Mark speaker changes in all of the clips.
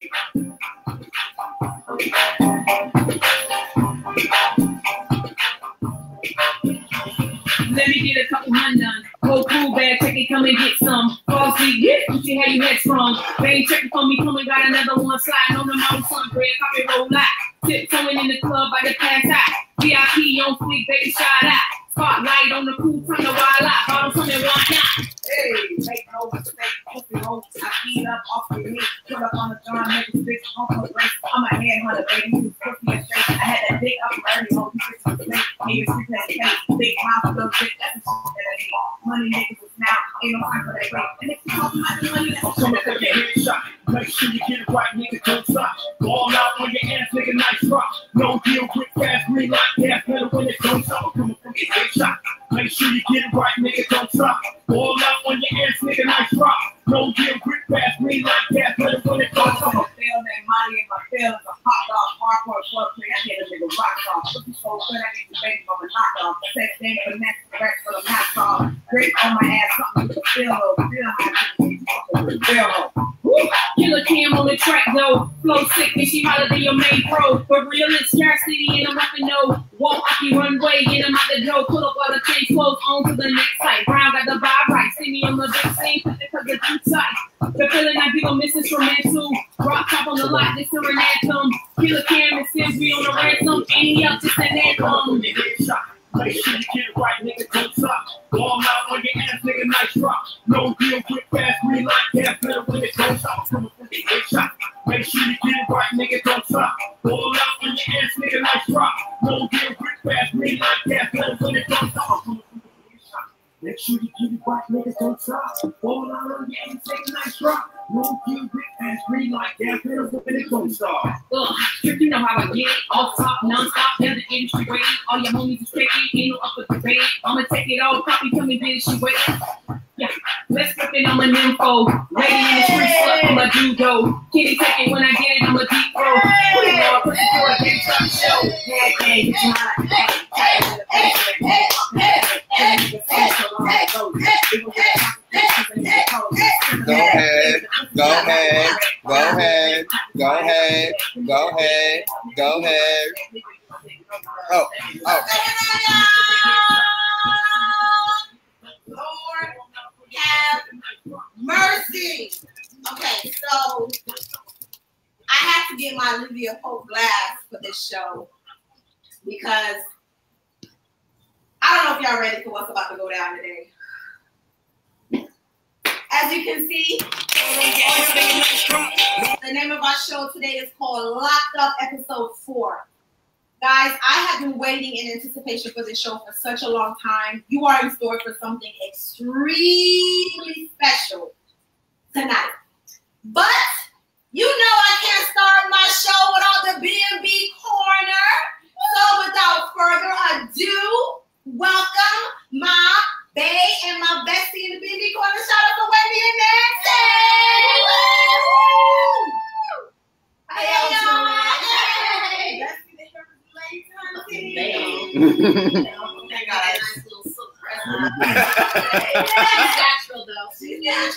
Speaker 1: Let me get a couple undone. Whole cool bag, take it, come and get some. Falsely, yeah, you see how you head strong. They ain't checking for me, come and got another one sliding on the mountain sun bread, copy roll out. Tiptoeing in the club by the pass out. VIP on fleek, baby, shout out. Spotlight on the cool, turn the wild out. Bottle something, why not? Hey, make no mistake, cookie rolls. I eat up off the meat, put up on the John, make a bitch off the race. I'm a headhunter, baby, who's cookie and straight. I had that dick up early, on you fix the plate. Niggas who that cake, big mouth, little dick, that's the shit that I need. Money niggas is now, ain't no time for that rate. And if you talk about the money, that's
Speaker 2: come and take a headshot. Make sure you get it right, nigga, don't stop. Ball out on your ass, nigga, nice rock. No deal, quick, fast, green light, gas, pedal when it don't stop. Come and take a headshot. Make sure you get it right, nigga, don't stop. Ball out on your ass, nigga, nice rock. No deal, quick, fast, green light, gas, pedal when it don't stop.
Speaker 1: I feel that money in my feelings, a hot dog, hardcore club play. I get a nigga rock off. Cookie so good, I get the baby from a knock off. Sex game for the next direct for the knock off. Grip on my ass, something with the feel Killer Cam on the track though, flow sick and she holler than your main pro. But real in scarcity and I'm up and no. Walk off your runway and I'm out the door. Pull up all the change clothes on to the next site. Brown got the vibe right, see me on the big scene, put it cause the too tight. The feeling like people missing instrumental. Rock top on the lot, this is an anthem. Killer Cam and Sims be on the ransom. Any up just an anthem.
Speaker 2: Make sure you get it right, nigga, don't stop. Ball out on your ass, nigga, nice rock. No deal, quick, fast, green light, gas, pedal when it don't stop. Come on, headshot. Make sure you get it right, nigga, don't stop. Ball out on your ass, nigga, nice rock. No deal, quick, fast, green light, gas, pedal when it don't stop. Come on, headshot. Make sure you get it right, nigga, don't stop. Ball out on your ass, nigga, nice rock. No deal, quick, fast, green light, gas, pedal when it don't stop.
Speaker 1: You know how I get off top, non-stop, never the industry way. All your homies is crazy, ain't no upper debate. I'ma take it all, copy, tell me, bitch, she wait. Yeah, let's flip it on my nympho. Lady in the street, slut on my judo. Kitty take it when I get it, I'm a deep throw. Put it on, put it through a big stop show. Hey, hey, it's mine.
Speaker 3: Go ahead, go ahead, go ahead, go ahead, go ahead, go ahead. Oh.
Speaker 4: Lord have mercy. Okay, so I have to get my Olivia Pope glass for this show because I don't know if y'all ready for what's about to go down today. As you can see, the name of our show today is called Locked Up Episode 4. Guys, I have been waiting in anticipation for this show for such a long time. You are in store for something extremely special tonight. But you know I can't start my show without the B&B Corner. So without further ado, welcome my bae and my bestie in the B&B Corner. Shout out to Wendy and Nancy. Hey, y'all.
Speaker 1: Thank God I nice little silk dress. She's natural though. She's natural.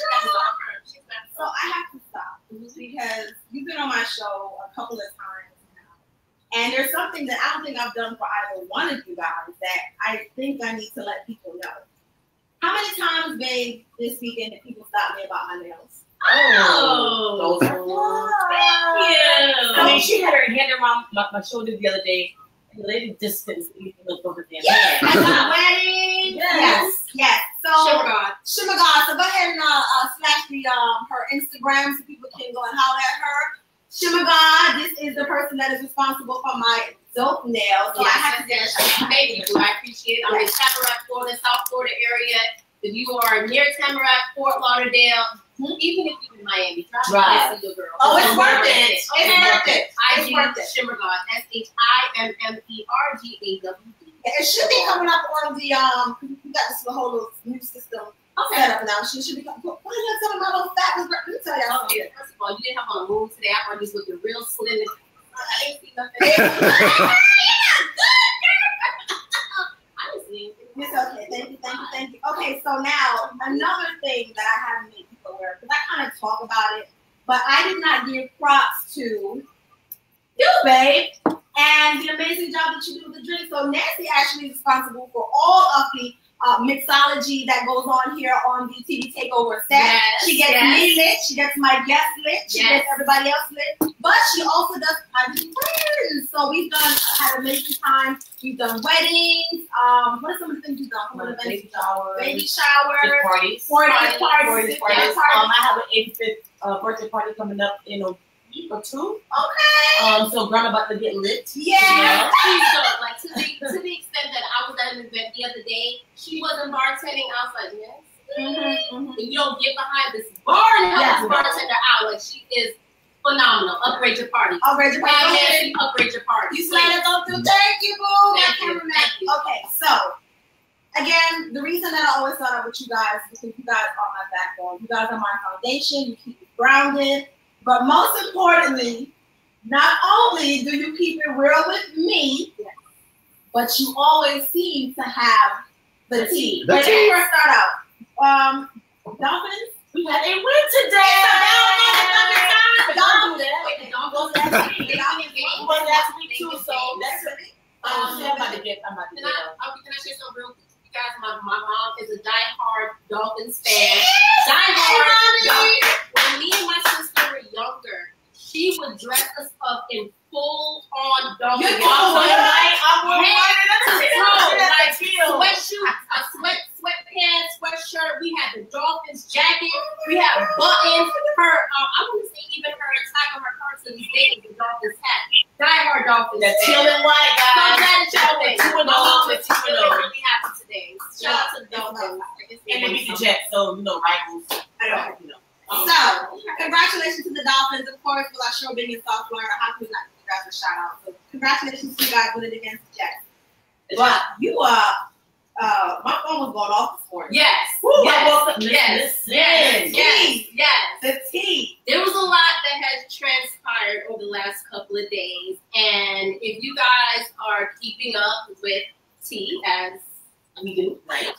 Speaker 4: So I have to stop because you've been on my show a couple of times now. And there's something that I don't think I've done for either one of you guys that I think I need to let people know. How many times, babe, this weekend did people stop me about my nails?
Speaker 1: Oh, those are thank you. I mean, she had her hand around my shoulder the other day. The lady just couldn't look over there.
Speaker 4: Yeah, at the wedding. Yes. So Shimmer God. So go ahead and slash the her Instagram so people can go and holler at her. Shimmer God, this is the person that is responsible for my dope nails. So I have to get a shout out.
Speaker 1: Thank you. I appreciate it. I'm in Tamarack, Florida, South Florida area. If you are near Tamarack, Fort Lauderdale, even if you're in Miami, try to see your girl.
Speaker 4: Oh, it's worth it. It's worth it.
Speaker 1: I do Shimmer God. SHIMMERGAWD.
Speaker 4: It should be coming up on the we got this whole little new system set up now. She should be coming. What are you talking about those fat? Let me tell y'all.
Speaker 1: Okay, first of all, you didn't have on a moon today. I thought you was looking real slim. I didn't see nothing.
Speaker 4: It's okay. Thank you. Okay, so now another thing that I haven't made people aware, because I kind of talk about it, but I did not give props to you, babe, and the amazing job that you do with the drink. So Nancy actually is responsible for all of the mixology that goes on here on the TV Takeover set.
Speaker 5: Yes,
Speaker 4: she gets me lit, she gets my guest lit, she gets everybody else lit, but she also does private prayers. So we've had an amazing time. We've done weddings. What are some of the things we've done?
Speaker 5: Baby shower.
Speaker 4: Baby shower.
Speaker 5: Parties.
Speaker 4: Parties.
Speaker 5: I have an 85th birthday party coming up in a week or two.
Speaker 4: Okay.
Speaker 5: So grandma about to get lit.
Speaker 4: Yeah.
Speaker 6: Like to the extent that I was at an event the other day, she wasn't bartending. I was like, yes. And you don't get behind this bar and help this bartender out. Like she is phenomenal. Upgrade your party.
Speaker 4: Upgrade your party.
Speaker 6: Upgrade your party.
Speaker 4: You slide it up through. Thank you, boo.
Speaker 6: Thank you.
Speaker 4: Okay, so again, the reason that I always start out with you guys is because you guys are my backbone. You guys are my foundation. You keep me grounded. But most importantly, not only do you keep it real with me, but you always seem to have the tea. When did you first start out? Dolphins?
Speaker 5: We had a win today.
Speaker 6: Don't do that. Wait, the Dolphins last week.
Speaker 5: It was last week too, so that's it.
Speaker 6: I'm about to get. Can I share something real quick? You guys, my mom is a diehard Dolphins fan. When me and my sister were younger, she would dress us up in full-on Dolphins. Sweatpants, sweatshirt. We had the Dolphins jacket. We had buttons. I want to say even her attack on her cards to these days, the Dolphins hat. Diehard Dolphins.
Speaker 5: That teal and white, guys.
Speaker 6: My mom is really happy today. Shout out to the Dolphins.
Speaker 5: And they beat the Jets, so rivals.
Speaker 4: So, congratulations to the Dolphins. Of course, with our show being in South Florida, how can we not give you guys a shout out? So, congratulations to you guys winning against the Jets. But you my phone was going off this morning.
Speaker 6: Yes.
Speaker 4: The tea.
Speaker 6: There was a lot that has transpired over the last couple of days, and if you guys are keeping up with tea as we do, right?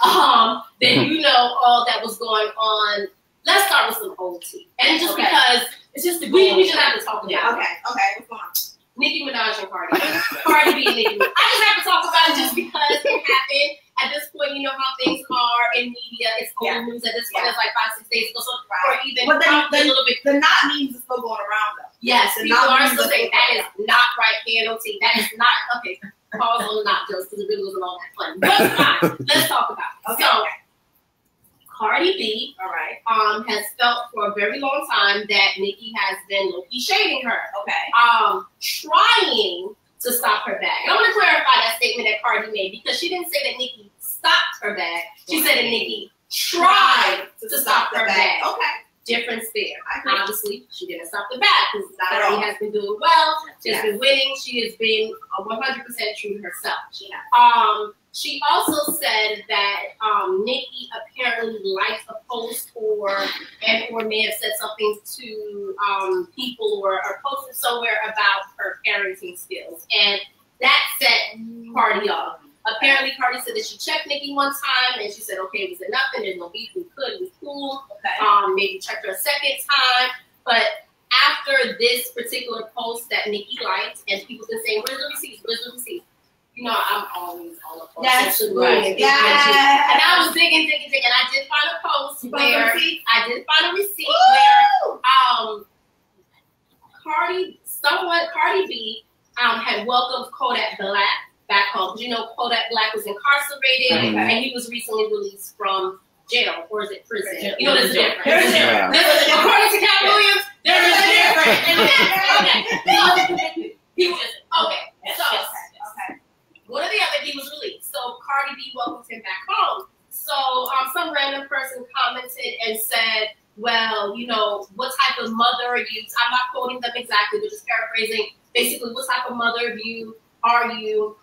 Speaker 6: Then you know all that was going on. Let's start with some old tea, and just because it's just we just have to talk about it.
Speaker 4: Okay, what's going on?
Speaker 6: Nicki Minaj and Cardi B. Cardi B and Nicki Minaj. I just have to talk about it just because it happened. At this point, you know how things are in media. It's old news at this point. It's like 5-6 days ago, so or even a little bit.
Speaker 4: The not memes are still going around though.
Speaker 6: Yes, people are still saying that is not right, PNOT. That is not okay. Pause on the not jokes because it really wasn't all that fun. But fine. Let's talk about it.
Speaker 4: Okay.
Speaker 6: So, Cardi B, has felt for a very long time that Nicki has been low-key shading her.
Speaker 4: Okay.
Speaker 6: Trying to stop her bag. I want to clarify that statement that Cardi made because she didn't say that Nicki stopped her bag. She said that Nicki tried to stop her bag.
Speaker 4: Okay.
Speaker 6: Difference there. Obviously, she didn't stop the bag because Cardi has been doing well. She's been winning. She has been 100% true to herself. She also said that Nicki apparently liked a post or may have said something to people or posted somewhere about her parenting skills. And that set Cardi off. Apparently, Cardi said that she checked Nicki one time and she said, okay, was it nothing? There's no beef. We cool. Maybe checked her a second time. But after this particular post that Nicki liked, and people been saying, where's the receipts? You know, I'm always all up on social media. And I was digging. And I did find a post where I did find a receipt where Cardi B had welcomed Kodak Black back home. You know, Kodak Black was incarcerated and he was recently released from jail, or is it prison? You know, there's a difference. According to Cat Williams, there is a difference. He was one or the other, he was released. So Cardi B welcomed him back home. So some random person commented and said, well, you know, what type of mother are you? I'm not quoting them exactly, but just paraphrasing. Basically, what type of mother are you?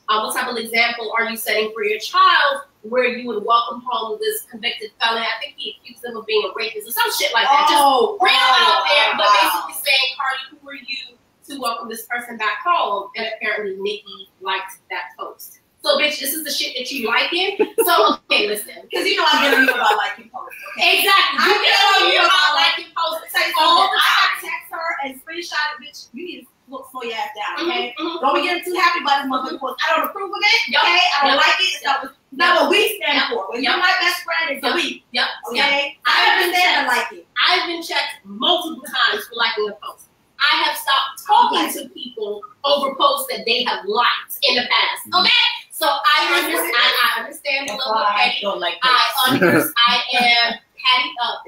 Speaker 6: What type of example are you setting for your child where you would welcome home this convicted felon? I think he accused them of being a rapist or some shit like that. Just real out there, but basically saying, Cardi, who are you to welcome this person back home? And apparently Nicki liked that post. So So, bitch, this is the shit that you liking. So, okay, listen.
Speaker 4: Because you know I get on you about liking posts. Okay?
Speaker 6: Exactly. You get on you about liking posts all the time.
Speaker 4: I text her and screenshot it, bitch. You need to slow your ass down, okay? Don't be getting too happy about this motherfucking post. I don't approve of it, okay? I don't like it. It's not what we stand for. When you're my best friend, it's we. Okay? I understand and like it.
Speaker 6: I've been checked multiple times for liking a post. I have stopped talking to people over posts that they have liked in the past. Okay? So I understand a little petty. I am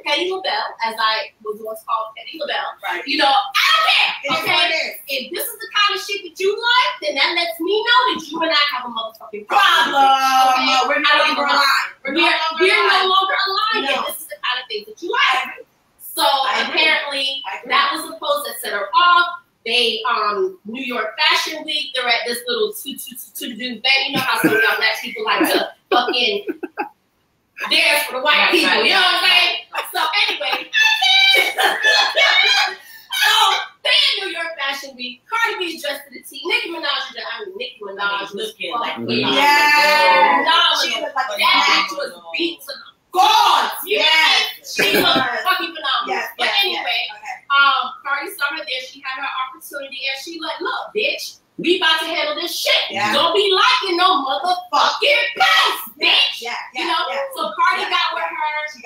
Speaker 6: Petty LaBelle, as I was once called Petty LaBelle. Right. You know, I don't care. Okay? If this is the kind of shit that you like, then that lets me know that you and I have a motherfucking problem. Okay?
Speaker 4: We're no longer aligned.
Speaker 6: We're no longer aligned. No. This is the kind of things that you like. So apparently that was the post that set her off. They New York Fashion Week, they're at this little to do event. You know how some of y'all black people like to fucking dance for the white people. You know what I'm saying? So anyway, so they in New York Fashion Week. Cardi B's dressed to the T. Nicki Minaj looking like phenomenal. That bitch was beat to the God, yes, she was fucking phenomenal. But anyway, Cardi saw her there. She had her opportunity, and she like, look, bitch, we about to handle this shit. Don't be liking no motherfucking post, bitch. You know. So Cardi got with her.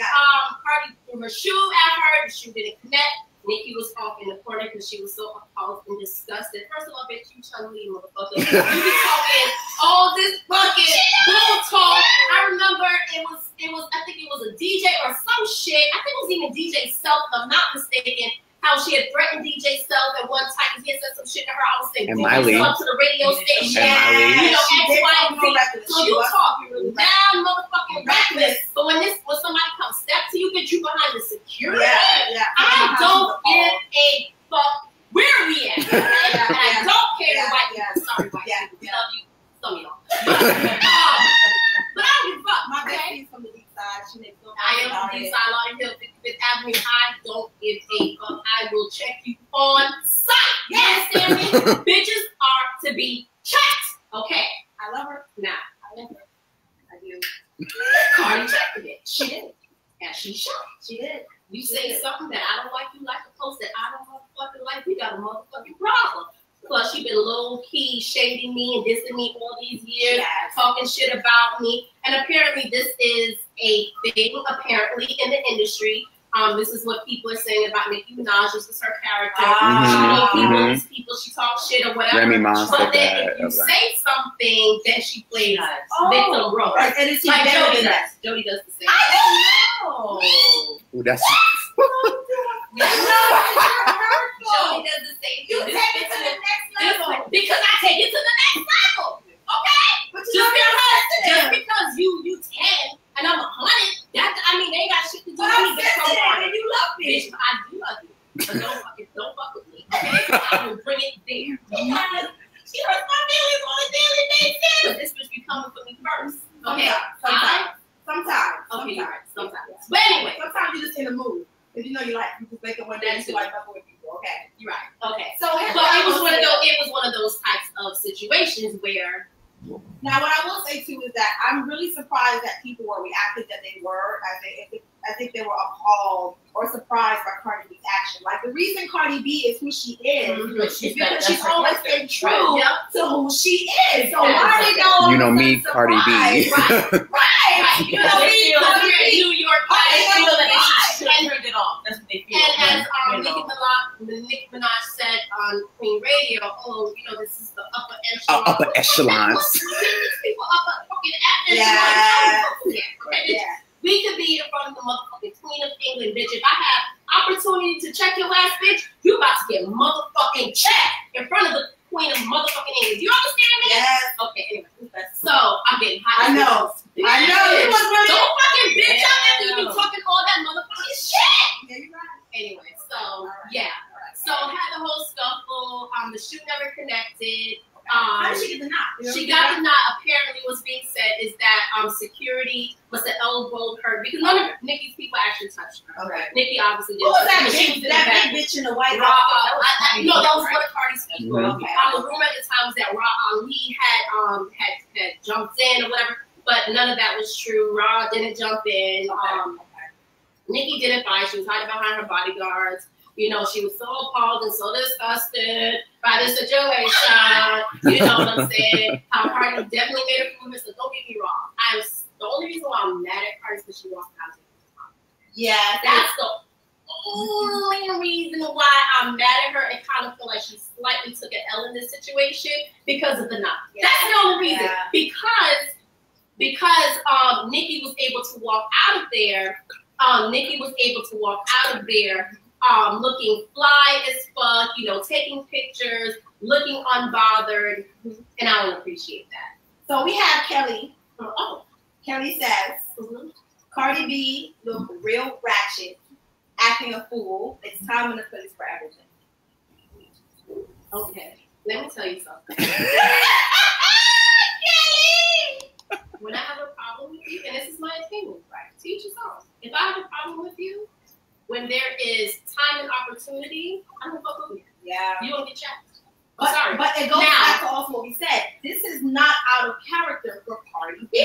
Speaker 6: Cardi threw her shoe at her. The shoe didn't connect. Nicki was off in the corner because she was so appalled and disgusted. First of all, bitch, you Chun-Li, motherfucker. You be talking all this fucking bull talk. I remember it was I think it was a DJ or some shit. I think it was even DJ Self, if I'm not mistaken. How she had threatened DJ Self at one time because he had said some shit to her. I was saying, go up to the radio station. You know, X, Y, and Z. So you talking really down, motherfucking reckless. But when somebody comes step to you, get you behind the security. I don't give a fuck where we at. And I don't care about you. Sorry, white people. We love you. Some of y'all. But I don't give a fuck.
Speaker 4: My bestie from the east side. She makes no
Speaker 6: I am from the east side, Lauderdale Hill, 55th Avenue. I don't give a fuck. I will check you on sight. You understand me? Bitches are to be checked. Okay.
Speaker 4: I love her.
Speaker 6: Nah, I love her. I do. Cardi checked it. She did. And she shot.
Speaker 4: She did.
Speaker 6: You say something that I don't like, you like a post that I don't motherfucking like, we got a motherfucking problem. Plus, she been low-key shading me and dissing me all these years, talking shit about me. And apparently this is a thing, apparently, in the industry. This is what people are saying about Nicki Minaj. This is her character. She know these people, she talks shit or whatever. But then if you say something, then she plays victim role.
Speaker 4: Right. And it's
Speaker 6: like Jody does. Jody does the same.
Speaker 4: I don't know.
Speaker 3: Ooh, that's...
Speaker 6: Jody does the same thing.
Speaker 4: You take it to the next level.
Speaker 6: Because I take it to the next level. Okay? But just because you 10 and I'm 100, I mean, they ain't got shit to do with me.
Speaker 4: And you love me.
Speaker 6: Bitch, I do love you. But don't fuck with me. Okay? I will bring it there. Because she hurts my feelings on a daily basis. But this bitch be coming for me first. Okay?
Speaker 4: Sometimes.
Speaker 6: Okay, you're right. Sometimes. But anyway.
Speaker 4: Sometimes you're just in the mood. If you know you just wake up one day and you like fucking with people. Okay.
Speaker 6: You're right. Okay. So, but it was one of those types of situations where.
Speaker 4: Now, what I will say too is that I'm really surprised that people were reacting that they were. I think they were appalled or surprised by Cardi B's action. Like the reason Cardi B is who she is is because she's always been true to who she is. So why they don't?
Speaker 3: You know me, Cardi B.
Speaker 6: Right. You know me, Cardi B. New York. I feel that they should turn it off. That's what they feel. And as Nicki Minaj said on Queen Radio, this is the upper echelon.
Speaker 3: Upper echelons.
Speaker 6: People upper fucking echelon. We could be in front of the motherfucking Queen of England, bitch. If I have opportunity to check your ass, bitch, you about to get motherfucking checked in front of the Queen of motherfucking England. Do you understand me?
Speaker 4: Yes.
Speaker 6: Okay, anyway. So, I'm getting hot.
Speaker 4: I know. You was really...
Speaker 6: Don't fucking bitch out after you be talking all that motherfucking shit.
Speaker 4: Yeah, you're right.
Speaker 6: Anyway, so, yeah. So, had the whole scuffle. The shoe never connected.
Speaker 4: How did she get the knot?
Speaker 6: She got the knot. Apparently, what's being said is that security must have elbowed her because none of Nicki's people actually touched her. Okay. Nicki obviously didn't.
Speaker 4: Who was that big bitch in the white
Speaker 6: outfit? No, that was one of Cardi's people. The rumor at the time was that Raw Ali had jumped in or whatever. But none of that was true. Raw didn't jump in. Nikki didn't fight. She was hiding behind her bodyguards. You know, she was so appalled and so disgusted by the situation. You know what I'm saying? How Cardi definitely made a fool of herself. Don't get me wrong. The only reason why I'm mad at Cardi is because she walked out.
Speaker 4: Yeah,
Speaker 6: that's the only reason why I'm mad at her and kind of feel like she slightly took an L in this situation because of the knock. Yeah. That's the only reason. Yeah. Because Nikki was able to walk out of there. Looking fly as fuck, you know, taking pictures, looking unbothered, and I don't appreciate that.
Speaker 4: So we have Kelly. Kelly says, Cardi B looked real ratchet, acting a fool. It's time and a place for everything.
Speaker 6: Okay, let me tell you something. When I have a problem with you, and this is my opinion, right? Teach your own. If I have a problem with you, when there is time and opportunity, I'm gonna fuck with you. Yeah. You don't get checked.
Speaker 4: But it goes back to also what we said. This is not out of character for Cardi B.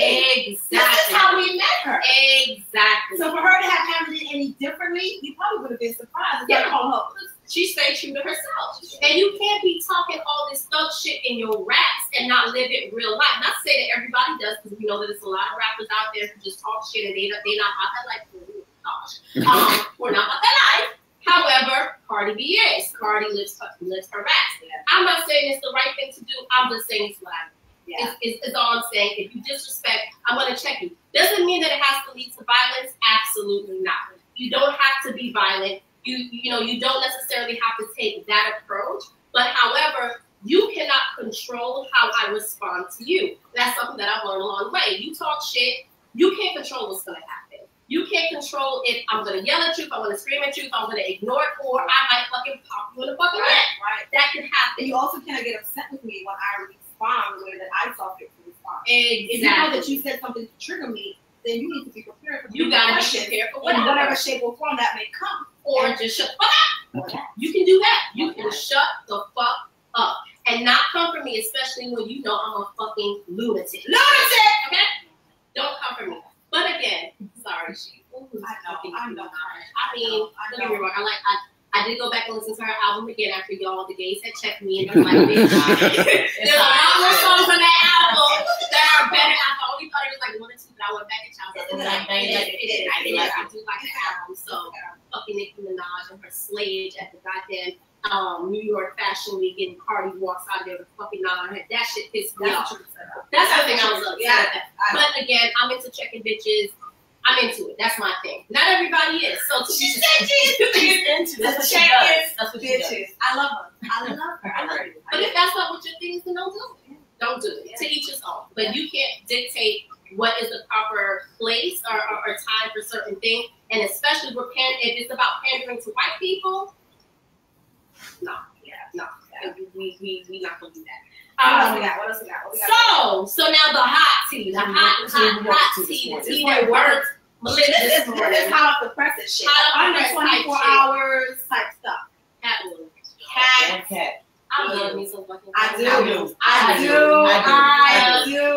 Speaker 6: Exactly.
Speaker 4: This is how we met her.
Speaker 6: Exactly.
Speaker 4: So for her to have handled it any differently, you probably would have been surprised. Yeah.
Speaker 6: She stayed true to herself. And you can't be talking all this thug shit in your raps and not live it real life. Not to say that everybody does, because we know that there's a lot of rappers out there who just talk shit and they not about that life. Gosh. We're not about that life. However, Cardi B is. Cardi lives her raps. Yeah. I'm not saying it's the right thing to do. I'm just saying it's what I do. Yeah. It's all I'm saying. If you disrespect, I'm going to check you. Doesn't mean that it has to lead to violence. Absolutely not. You don't have to be violent. You don't necessarily have to take that approach. But however, you cannot control how I respond to you. That's something that I've learned along the way. You talk shit, you can't control what's going to happen. You can't control if I'm going to yell at you, if I'm going to scream at you, if I'm going to ignore it, or I might fucking pop you in the fucking head. Right. That can happen.
Speaker 4: And you also cannot get upset with me when I respond the way that I saw fit to respond.
Speaker 6: Exactly.
Speaker 4: If you know that you said something to trigger me, then you need to be prepared for
Speaker 6: you got to be prepared for
Speaker 4: whatever shape or form that may come.
Speaker 6: Or just shut the fuck up. You can do that. You can shut the fuck up. And not come for me, especially when you know I'm a fucking lunatic.
Speaker 4: Lunatic!
Speaker 6: Okay? Don't come for me. But again, sorry, I mean, don't get me wrong. I did go back and listen to her album again after the gays had checked me and was like, there's a lot more songs on that album that are better. I only thought it was like 1 or 2, but I went back and checked it. I did do like an album. So fucking Nicki Minaj and her slayage at the goddamn New York Fashion Week, and Cardi walks out of there with fucking nod on her. That shit pissed me off. That's the thing I was upset at. But again, I'm into checking bitches. I'm into it. That's my thing. Not everybody is. So
Speaker 4: she's into bitches. That's what she does. I love her.
Speaker 6: But if that's not what your thing is, then don't do it. Don't do it. To each his own. But you can't dictate what is the proper place or time for certain things. And especially if it's about pandering to white people, no. We not gonna do that. What else we got? So now the hot tea. The hot tea. The tea that works.
Speaker 4: This is hot off the press and shit. Under 24 hours type stuff. Cat.
Speaker 6: I love me some fucking
Speaker 4: I do.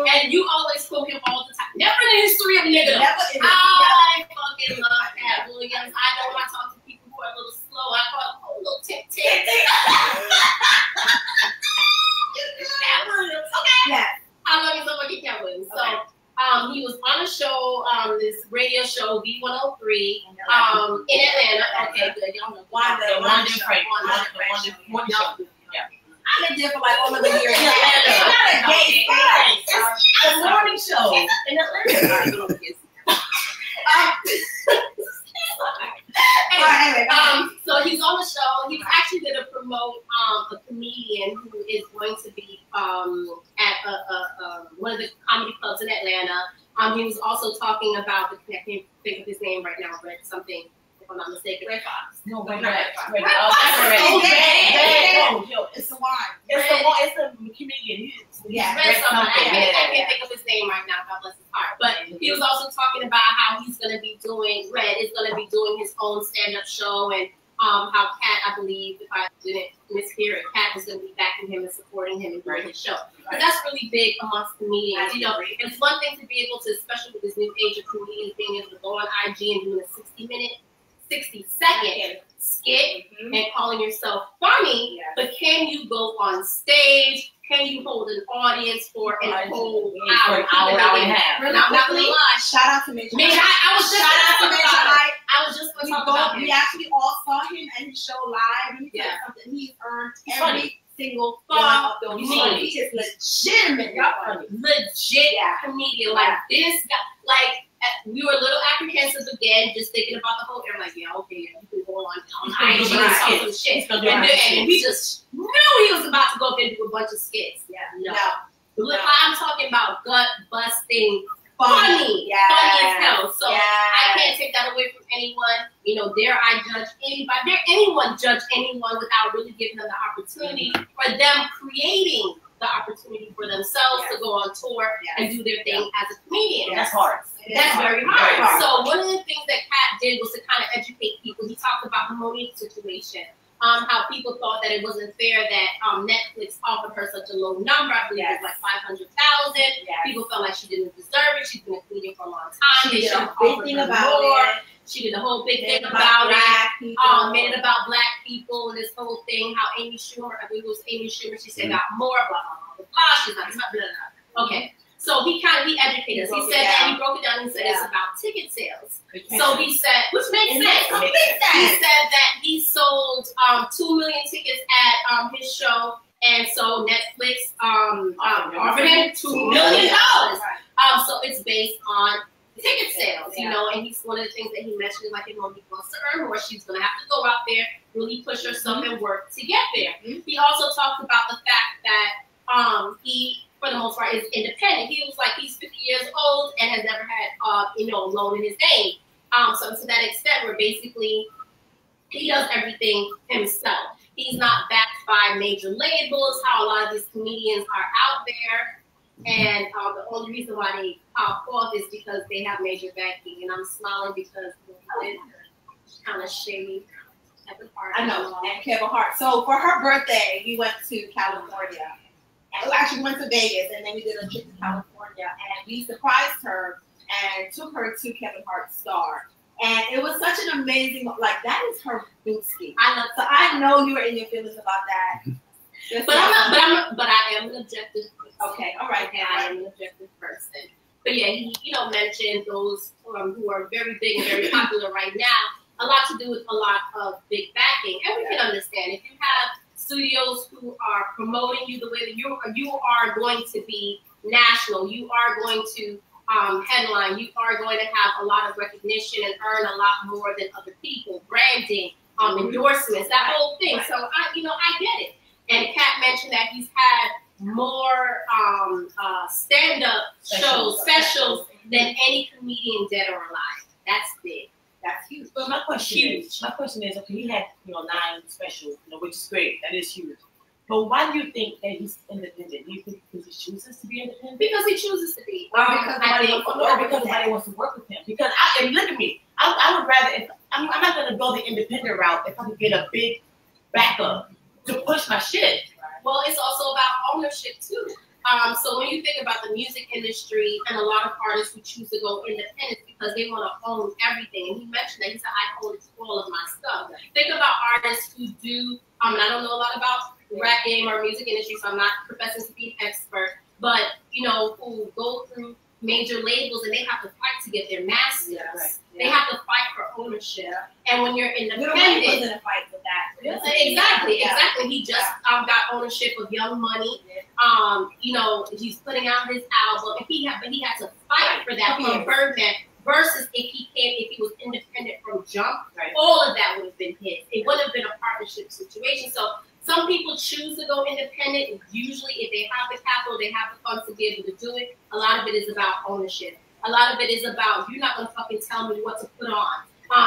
Speaker 6: And you always quote him all the time. Never in the history of nigga. I fucking love Cat Williams. I know when I talk to people who are a little slow, I call them, oh, little tick. Cat Williams. Okay. Yeah. I love you so fucking Cat Williams. So he was on a show, this radio show, B103, in Atlanta. Okay, good. Y'all know. One show.
Speaker 4: I lived there for like all of the years.
Speaker 6: It's
Speaker 4: not a gay
Speaker 6: place. It's a morning show in Atlanta. So he's on the show. He's actually going to promote a comedian who is going to be at one of the comedy clubs in Atlanta. He was also talking about I can't think of his name right now, but something, if I'm not mistaken. Red Fox.
Speaker 5: No, Red Fox.
Speaker 4: It's the wine.
Speaker 5: It's the comedian.
Speaker 6: Yeah, I can't think of his name right now. God bless his heart. But he was also talking about how he's going to be doing. Red is going to be doing his own stand-up show, and how Kat, I believe, if I didn't mishear it, Kat was going to be backing him and supporting him and doing his show. But that's really big amongst comedians. You know, it's one thing to be able to, especially with this new age of comedians, being able to go on IG and doing a 60-second skit and calling yourself funny, but can you go on stage? Can you hold an audience for a whole hour and a half?
Speaker 4: Really
Speaker 6: I'm not gonna
Speaker 4: quickly,
Speaker 6: lie.
Speaker 4: shout out to Major.
Speaker 6: I was just
Speaker 4: shout out to Major Hype.
Speaker 6: I was just going to talk about
Speaker 4: We
Speaker 6: him.
Speaker 4: actually all saw him and his show live. And something he's earned every single one of those shows. He is legitimate.
Speaker 6: Legit comedian. Like this guy, like we were a little apprehensive again, just thinking about the whole thing. Like, yeah, okay, you can go on IG and talk some shit. And we just knew he was about to go up and do a bunch of skits. No. Look, I'm talking about gut busting, funny as hell. So I can't take that away from anyone. You know, dare I judge anybody? Dare anyone judge anyone without really giving them the opportunity for them creating the opportunity for themselves to go on tour and do their thing as a comedian.
Speaker 5: That's hard.
Speaker 6: That's very hard. So one of the things that Kat did was to kind of educate people. He talked about the Monique situation. How people thought that it wasn't fair that Netflix offered her such a low number. I believe it was like 500,000. People felt like she didn't deserve it. She's been a comedian for a long time.
Speaker 4: She did a big thing about it.
Speaker 6: She did a whole big thing about it. Made it about black people and this whole thing. How Amy Schumer, I believe it was Amy Schumer, she said got more, blah, blah, blah, blah. She's not, blah, blah, blah. Okay. So he educated us. He said that, he broke it down and said it's about ticket sales. So he said, which makes sense. He said that he sold 2 million tickets at his show, and so Netflix offered him $2 million. So it's based on ticket sales, you know, and he's one of the things that he mentioned, like if Monique wants to earn more, she's going to have to go out there, really push herself and work to get there. He also talked about the fact that he, for the most part, is independent. He was like, he's 50 years old and has never had, you know, a loan in his name. So to that extent, where basically he does everything himself. He's not backed by major labels, how a lot of these comedians are out there. And the only reason why they pop off is because they have major backing. And I'm smiling because it's kind of shady at the party.
Speaker 4: I know, and Kevin Hart. So for her birthday, we went to California. Actually, we went to Vegas, and then we did a trip to California, and we surprised her and took her to Kevin Hart's Star. And it was such an amazing, like, that is her bootski. So I know you were in your feelings about that.
Speaker 6: But I am an objective person.
Speaker 4: Okay, all right.
Speaker 6: I am an objective person. But yeah, he, you know, mentioned those who are very big and very popular right now, a lot to do with a lot of big backing. And we can understand if you have studios who are promoting you the way that you are going to be national, you are going to headline, you are going to have a lot of recognition and earn a lot more than other people, branding, endorsements, that whole thing. So I get it. And Kat mentioned that he's had more stand-up shows, specials than any comedian dead or alive. That's big. That's huge.
Speaker 5: But my question is, okay, he had 9 specials, which is great. That is huge. But why do you think that he's independent? Do you think because he chooses to be independent?
Speaker 6: Because he chooses to be.
Speaker 5: Because nobody wants to work with him. Because look at me. I would rather. I'm not going to go the independent route if I could get a big backup to push my shit.
Speaker 6: Well, it's also about ownership too. So when you think about the music industry and a lot of artists who choose to go independent because they want to own everything. And he mentioned that, he said, I own all of my stuff. Think about artists who do, I don't know a lot about the rap game or music industry, so I'm not professing to be an expert, but, who go through major labels and they have to fight to get their masters. They have to fight for ownership. And when you're independent,
Speaker 4: wasn't a fight with that.
Speaker 6: Exactly. He just got ownership of Young Money. He's putting out his album, and he had to fight for that from Birdman. Versus if he was independent from jump, all of that would have been his. It would have been a partnership situation. So some people choose to go independent. Usually, if they have the capital, they have the funds to be able to do it. A lot of it is about ownership. A lot of it is about, you're not going to fucking tell me what to put on.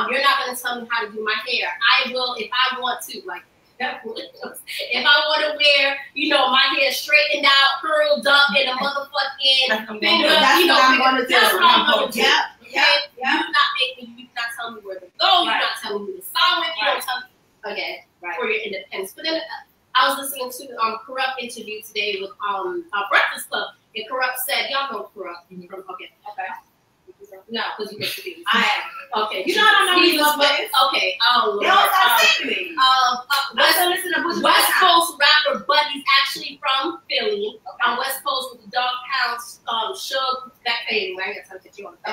Speaker 6: You're not going to tell me how to do my hair. I will if I want to. Like, if I want to wear, my hair straightened out, curled up, and a motherfucking finger,
Speaker 4: that's what I'm going to do.
Speaker 6: That's what I'm going to do.
Speaker 4: You're
Speaker 6: not telling me where to go. You're not telling me who to sign with. You don't tell me. Corrupt interview today with Breakfast Club, and Corrupt said, y'all know Corrupt. Okay. No, because you missed the beat.
Speaker 4: I am.
Speaker 6: Okay.
Speaker 4: You know I don't know
Speaker 6: he
Speaker 4: these
Speaker 6: was
Speaker 4: ladies.
Speaker 6: okay. Oh Lord.
Speaker 4: They all start saying me. West
Speaker 6: Coast rapper, but he's actually from Philly. On West Coast with the Dog Pounds, Suge, that thing. I got something you want to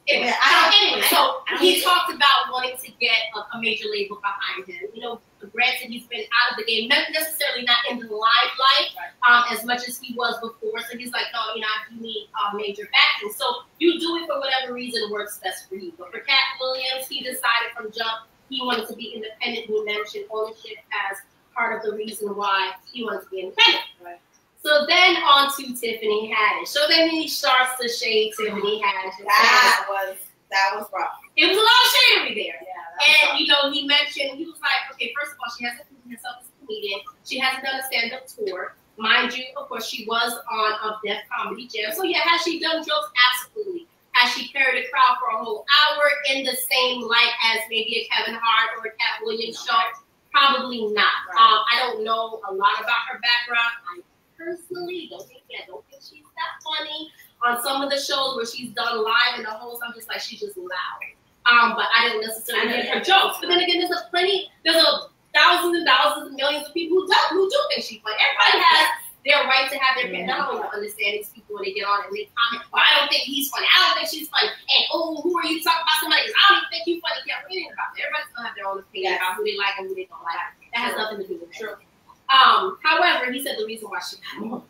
Speaker 6: Anyway, so he talked about wanting to get a major label behind him. You know, granted, he's been out of the game, not necessarily not in the limelight as much as he was before. So he's like, oh, you know, I do need major backing. So you do it for whatever reason works best for you. But for Cat Williams, he decided from jump he wanted to be independent. He mentioned ownership as part of the reason why he wanted to be independent. Right. So then on to Tiffany Haddish. So then he starts to shade Tiffany Haddish.
Speaker 4: That was rough.
Speaker 6: It was a lot of shadery there. Yeah, and, you know, he mentioned, he was like, okay, first of all, she hasn't proven herself as a comedian. She hasn't done a stand-up tour. Mind you, of course, she was on a Def Comedy Jam. So, yeah, has she done jokes? Absolutely. Has she carried a crowd for a whole hour in the same light as maybe a Kevin Hart or a Cat Williams show? Probably not. Right. I don't know a lot about her background. I personally don't think she's that funny. On some of the shows where she's done live and the host, I'm just like, she's just loud. But I don't necessarily get her jokes. But then again, there's thousands and thousands and millions of people who do think she's funny. Everybody has their right to have their opinion. I don't understand these people when they get on and they comment, well, I don't think he's funny. I don't think she's funny. And, oh, who are you talking about somebody? Because I don't even think you're funny. Yeah, we ain't about that. Everybody's going to have their own opinion about who they like and who they don't like. That has nothing to do with it. However, he said the reason why she got on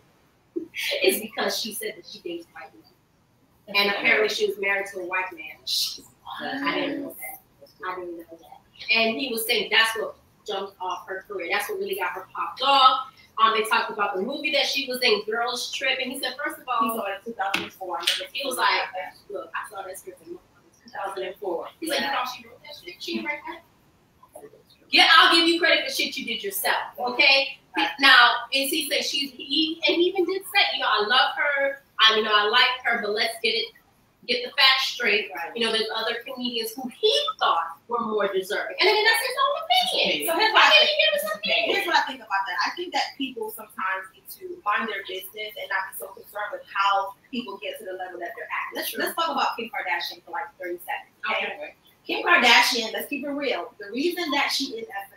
Speaker 6: is because she said that she dates white men. And apparently she was married to a white man. I didn't know that. And he was saying that's what jumped off her career. That's what really got her popped off. They talked about the movie that she was in, Girls Trip, and he said, first of all, he saw it in 2004. He was like, look, I saw that script in 2004. He's like, you thought she wrote that shit? She didn't write that? Yeah, I'll give you credit for shit you did yourself, okay? Now, and he said he even did say, you know, I love her, I like her, but let's get the facts straight. Right. You know, there's other comedians who he thought were more deserving. And again, that's his own opinion. So here's
Speaker 4: what I think about that. I think that people sometimes need to mind their business and not be so concerned with how people get to the level that they're at. Let's talk about Kim Kardashian for like 30 seconds. Okay? Kim Kardashian, let's keep it real. The reason that she is as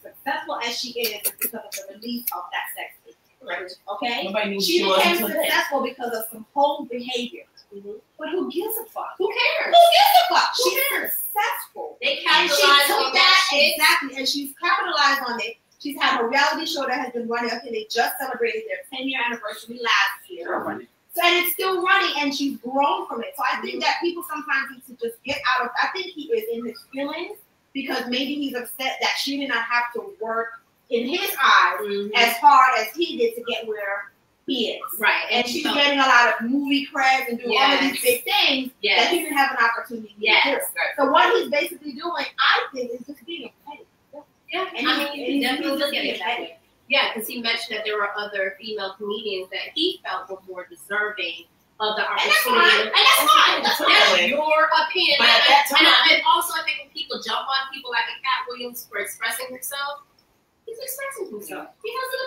Speaker 4: successful as she is because of the release of that sex tape. Right. Okay? She became successful because of some whole behavior. Mm-hmm. But who gives a fuck?
Speaker 6: Who cares?
Speaker 4: Who gives a fuck? She's successful.
Speaker 6: They capitalized on that shit.
Speaker 4: Exactly, and she's capitalized on it. She's had a reality show that has been running. Okay, they just celebrated their 10-year anniversary last year. So, and it's still running, and she's grown from it. So I think that people sometimes need to just get out of. I think he is in his feelings because maybe he's upset that she did not have to work in his eyes as hard as he did to get where he is. Right. And she's getting a lot of movie creds and doing all of these big things that he didn't have an opportunity to do. So what he's basically doing, I think, is just being petty.
Speaker 6: Yeah, and you can definitely look at it that way. Yeah, because he mentioned that there were other female comedians that he felt were more deserving of the opportunity. And that's fine. That's your opinion. But at that time, and also I think when people jump on people like a Cat Williams for expressing herself, he's expressing himself.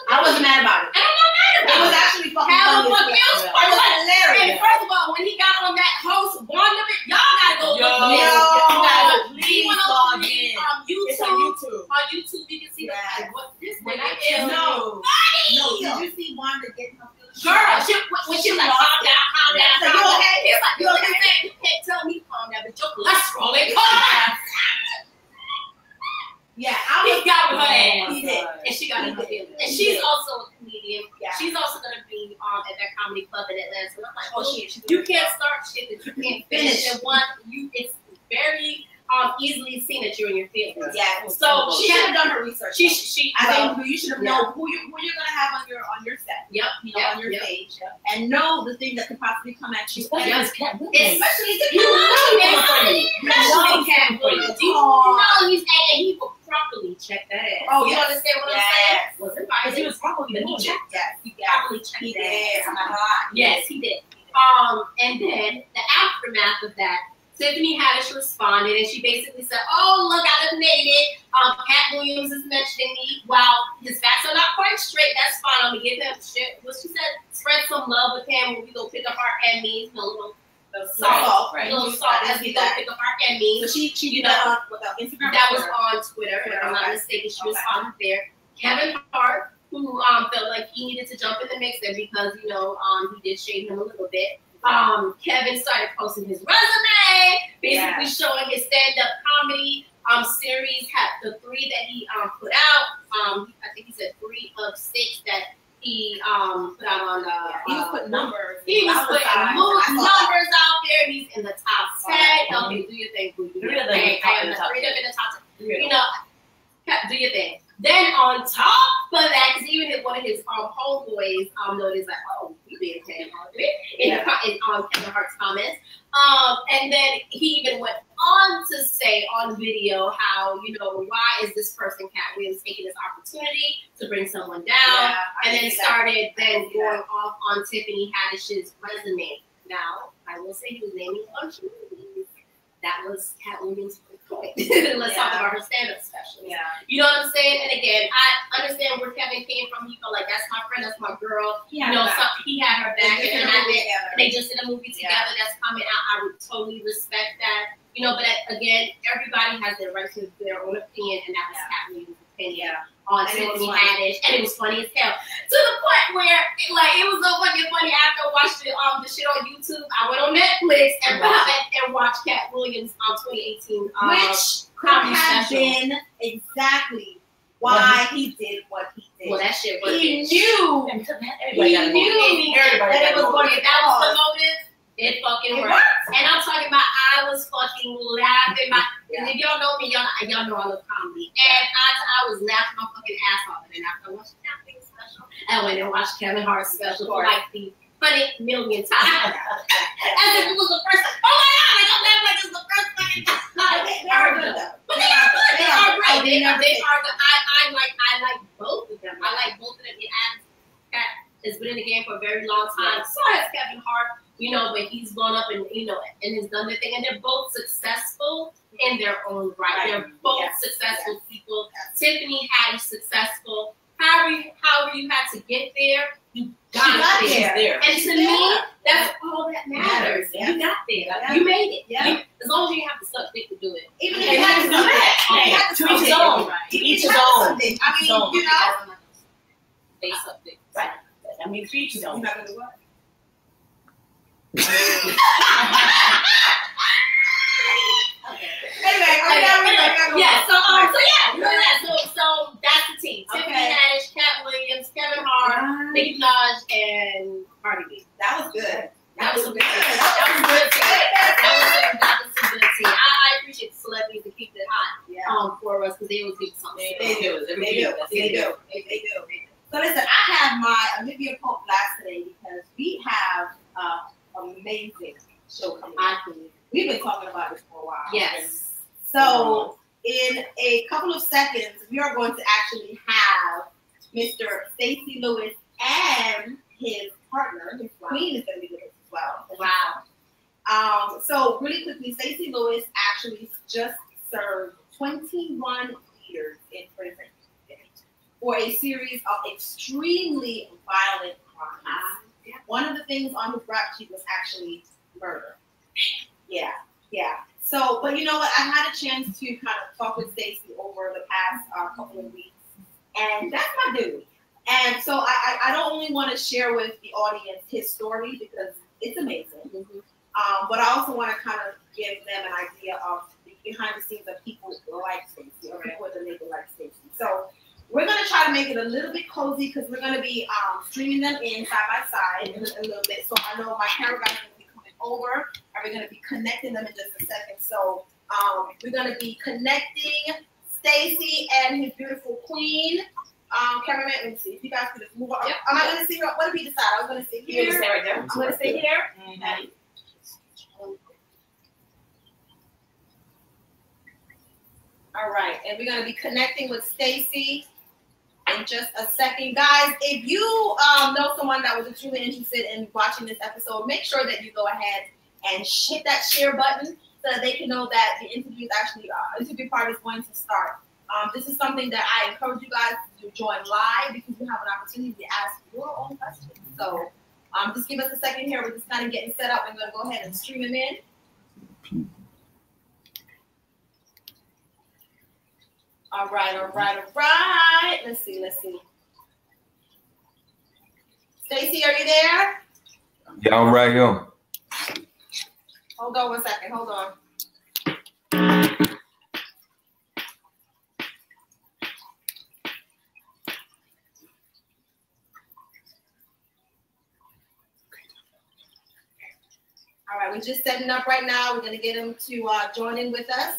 Speaker 4: I wasn't mad about it.
Speaker 6: And I'm not mad about it.
Speaker 4: It was actually fucking funny.
Speaker 6: It was hilarious. And first of all, when he got on that host one of it, y'all gotta go look at it. He went on YouTube. On YouTube, you can see what this nigga is.
Speaker 4: No. Did you see Wanda getting her feelings?
Speaker 6: Girl, when she was like, calm down.
Speaker 4: So you okay?
Speaker 6: He's like, you okay? You can't tell me calm down, but your cholesterol ain't calm down.
Speaker 4: Yeah,
Speaker 6: he got with her ass. He did. And she got in her feelings. And she's also a comedian. Yeah. She's also going to be at that comedy club in Atlanta. So I'm like, you can't start shit that you can't finish. And it's very easily seen that you're in your feelings.
Speaker 4: Yeah.
Speaker 6: So
Speaker 4: she should have done her research. I think you should have known who you're going to have on your set. Yep. On your stage. Yep. And know the thing that could possibly come at you.
Speaker 6: Especially the Cat Williams. He will properly check that ass.
Speaker 4: Oh,
Speaker 6: you understand what I'm saying? Wasn't right.
Speaker 4: He was probably checked that.
Speaker 6: He probably checked that. Yes, he did. And then the aftermath of that, Tiffany Haddish responded, and she basically said, "Oh, look, I done made it. Cat Williams is mentioning me. While his facts are not quite straight, that's fine. I'm gonna give him shit." What she said, spread some love with him when we go pick up our Emmys. A little salt, right? A little salt as we go pick up our Emmys.
Speaker 4: So she did that on Instagram.
Speaker 6: That was on Twitter, if I'm not mistaken. She responded there. Kevin Hart, who felt like he needed to jump in the mix there because he did shade him a little bit. Kevin started posting his resume, basically showing his stand-up comedy series. Had the 3 that he put out. I think he said 3 of 6 that he put out on.
Speaker 4: He was putting numbers.
Speaker 6: He was putting numbers out there. He's in the top 10. Okay, do your thing, boo. Do your thing. I am the 3 in the top 10. You know, do your thing. Then on top of that, because even one of his homeboys noticed like, oh, we being paid in Kevin Hart's comments. And then he even went on to say on video how, why is this person, Cat Williams, taking this opportunity to bring someone down? And then started going off on Tiffany Haddish's resume. Now, I will say he was naming a bunch of movies. That was Cat Williams' point. Let's talk about her stand-up special.
Speaker 4: Yeah.
Speaker 6: You know what I'm saying? And again, I understand where Kevin came from. He felt like, that's my friend, that's my girl. He had her back, and they just did a movie together that's coming out. I would totally respect that. But again, everybody has their right to their own opinion, and that was Cat Williams' opinion on Tiffany Haddish, and it was funny as hell. To the point where, it was so fucking funny after I watched the shit on YouTube. I went on Netflix and watched Cat Williams' 2018
Speaker 4: which could have been exactly why he did what he did.
Speaker 6: Well, that shit was
Speaker 4: he knew that it was going to
Speaker 6: that was the motive. It fucking worked. And I'm talking about, I was fucking laughing. And if y'all know me, y'all know I love comedy. And I was laughing my fucking ass off. And then after I watched that thing special, I went and watched Kevin Hart's special for like the 100 million times. As if it was the first. Oh my God! I'm laughing like it's the first fucking time.
Speaker 4: They are good though.
Speaker 6: But they are good. They are great. They are good. I like both of them. I like both of them. Cat has been in the game for a very long time. So has Kevin Hart. But he's blown up and has done their thing, and they're both successful in their own right. They're both successful people. Tiffany Haddish successful. However you had to get there, you got there. And to me, that's all that matters. You got there. You made it. As long as you have to suck dick to do it.
Speaker 4: Even if you have to do it,
Speaker 5: to each his own. Each his own.
Speaker 4: I mean,
Speaker 6: they suck dick.
Speaker 5: Right. I mean, to each his own.
Speaker 4: You're not gonna do what?
Speaker 6: So that's the team. Tiffany Haddish, Cat Williams, Kevin Hart, Nicki Minaj, and Cardi B.
Speaker 4: That was good.
Speaker 6: That was a good team. That was a good team. I appreciate the celebrities to keep it hot for us because they always give something. They do.
Speaker 4: So listen, I have my Olivia Pope blast today because we have amazing show coming out. We've been talking about this for a while.
Speaker 6: Yes.
Speaker 4: So in a couple of seconds, we are going to actually have Mr. Stacey Lewis and his partner, his queen, is going to be with us as well.
Speaker 6: Wow.
Speaker 4: So really quickly, Stacey Lewis actually just served 21 years in prison for a series of extremely violent crimes. One of the things on his rap sheet was actually murder. Yeah. So, but you know what? I had a chance to kind of talk with Stacey over the past couple of weeks, and that's my dude. And so I don't only want to share with the audience his story because it's amazing, but I also want to kind of give them an idea of the behind the scenes of people like Stacey or people that make it like Stacey. So we're going to try to make it a little bit cozy because we're going to be streaming them in side by side in a little bit. So I know my camera guys are going to be coming over and we're going to be connecting them in just a second. So we're going to be connecting Stacey and his beautiful queen. Cameraman, let me see. If you guys could just move on. Yep. Am I going to see? What did we decide? I was going to sit here.
Speaker 5: Stay right there.
Speaker 4: I'm going to sit here. All right, and we're going to be connecting with Stacey in just a second. Guys, if you know someone that was extremely interested in watching this episode, make sure that you go ahead and hit that share button so that they can know that the interview is actually interview part is going to start. This is something that I encourage you guys to join live because you have an opportunity to ask your own questions. So just give us a second here. We're just kind of getting set up. I'm going to go ahead and stream them in. All right, all right, all right. Let's see, let's see. Stacy, are you there?
Speaker 7: Yeah, I'm right here.
Speaker 4: Hold on 1 second. Hold on. All right, we're just setting up right now. We're going to get them to join in with us.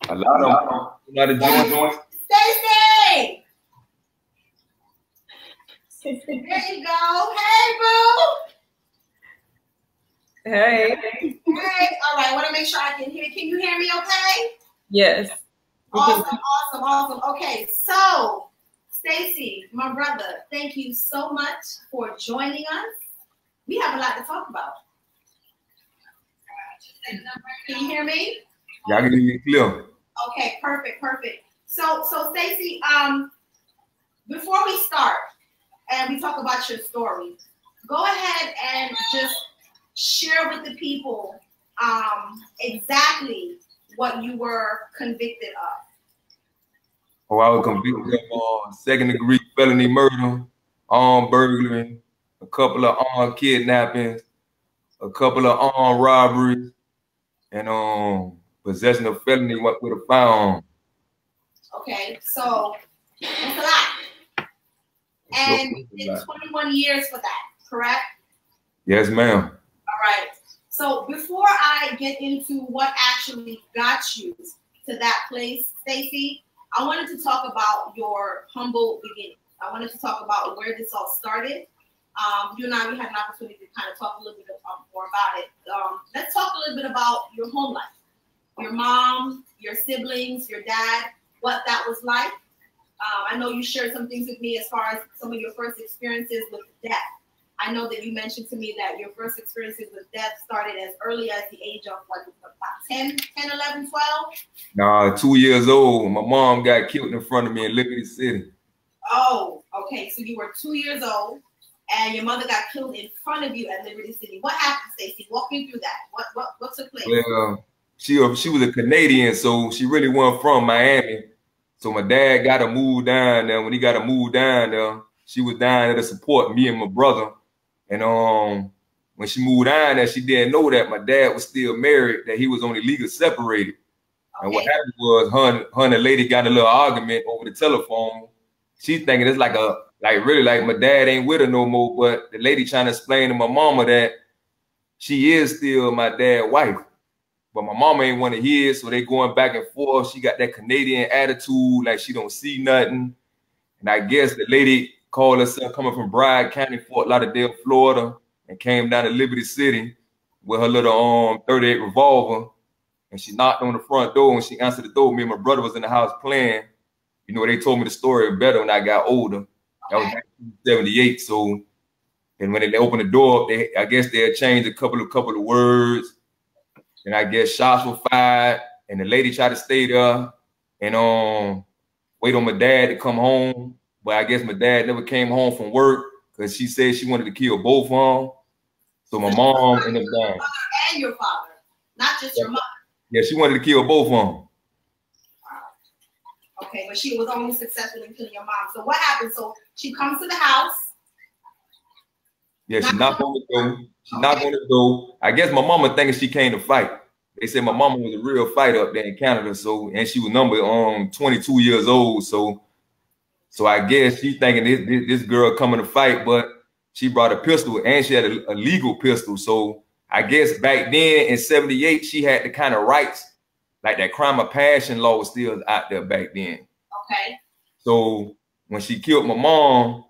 Speaker 7: A lot of join.
Speaker 4: Stacy! There you go. Hey, boo!
Speaker 8: Hey.
Speaker 4: Hey. All right, I want to make sure I can hear. Can you hear me okay?
Speaker 8: Yes.
Speaker 4: Awesome, awesome, awesome. Okay, so, Stacy, my brother, thank you so much for joining us. We have a lot to talk about. Can you hear me?
Speaker 7: Yeah, I can hear you clear.
Speaker 4: Okay, perfect, perfect. So Stacy, before we start and we talk about your story, go ahead and just share with the people exactly what you were convicted of.
Speaker 7: Oh, I was convicted of second-degree felony murder, armed burglary, a couple of armed kidnappings, a couple of armed robberies, and possession of felony with a firearm.
Speaker 4: Okay, so that's a lot. And you did 21 years for that, correct?
Speaker 7: Yes, ma'am.
Speaker 4: All right. So before I get into what actually got you to that place, Stacy, I wanted to talk about your humble beginnings. I wanted to talk about where this all started. You and I, we had an opportunity to kind of talk a little bit more about it. Let's talk a little bit about your home life. Your mom, your siblings, your dad, what that was like. I know you shared some things with me as far as some of your first experiences with death. I know that you mentioned to me that your first experiences with death started as early as the age of, what, about 10, 11, 12?
Speaker 7: Nah, 2 years old. My mom got killed in front of me in Liberty City.
Speaker 4: Oh, okay. So you were 2 years old, and your mother got killed in front of you at Liberty City. What happened, Stacy? Walk me through that. What took place?
Speaker 7: Well, she was a Canadian, so she really wasn't from Miami. So my dad got her moved down there. When he got her moved down there, she was down there to support me and my brother. And when she moved down there, she didn't know that my dad was still married, that he was only legally separated. Okay. And what happened was her and the lady got a little argument over the telephone. She's thinking it's like my dad ain't with her no more, but the lady trying to explain to my mama that she is still my dad's wife. But my mama ain't want to hear it, so they going back and forth. She got that Canadian attitude, like she don't see nothing. And I guess the lady called herself coming from Broward County, Fort Lauderdale, Florida, and came down to Liberty City with her little 38 revolver. And she knocked on the front door. When she answered the door, me and my brother was in the house playing. You know, they told me the story better when I got older. That was 1978. So, and when they opened the door, I guess they had changed a couple of words. And I guess shots were fired, and the lady tried to stay there and wait on my dad to come home. But I guess my dad never came home from work because she said she wanted to kill both of them. So my mom ended up dying.
Speaker 4: And your father, not just your mother.
Speaker 7: Yeah, she wanted to kill both of them.
Speaker 4: Wow. Okay, but she was only successful in killing your mom. So what happened? So she comes to the house.
Speaker 7: Yeah, she knocked on the door. She knocked on the door. I guess my mama thinking she came to fight. They said my mama was a real fighter up there in Canada. So, and she was number 22 years old. So I guess she thinking this girl coming to fight, but she brought a pistol and she had a legal pistol. So I guess back then in 78, she had the kind of rights, like that crime of passion law was still out there back then.
Speaker 4: Okay.
Speaker 7: So when she killed my mom,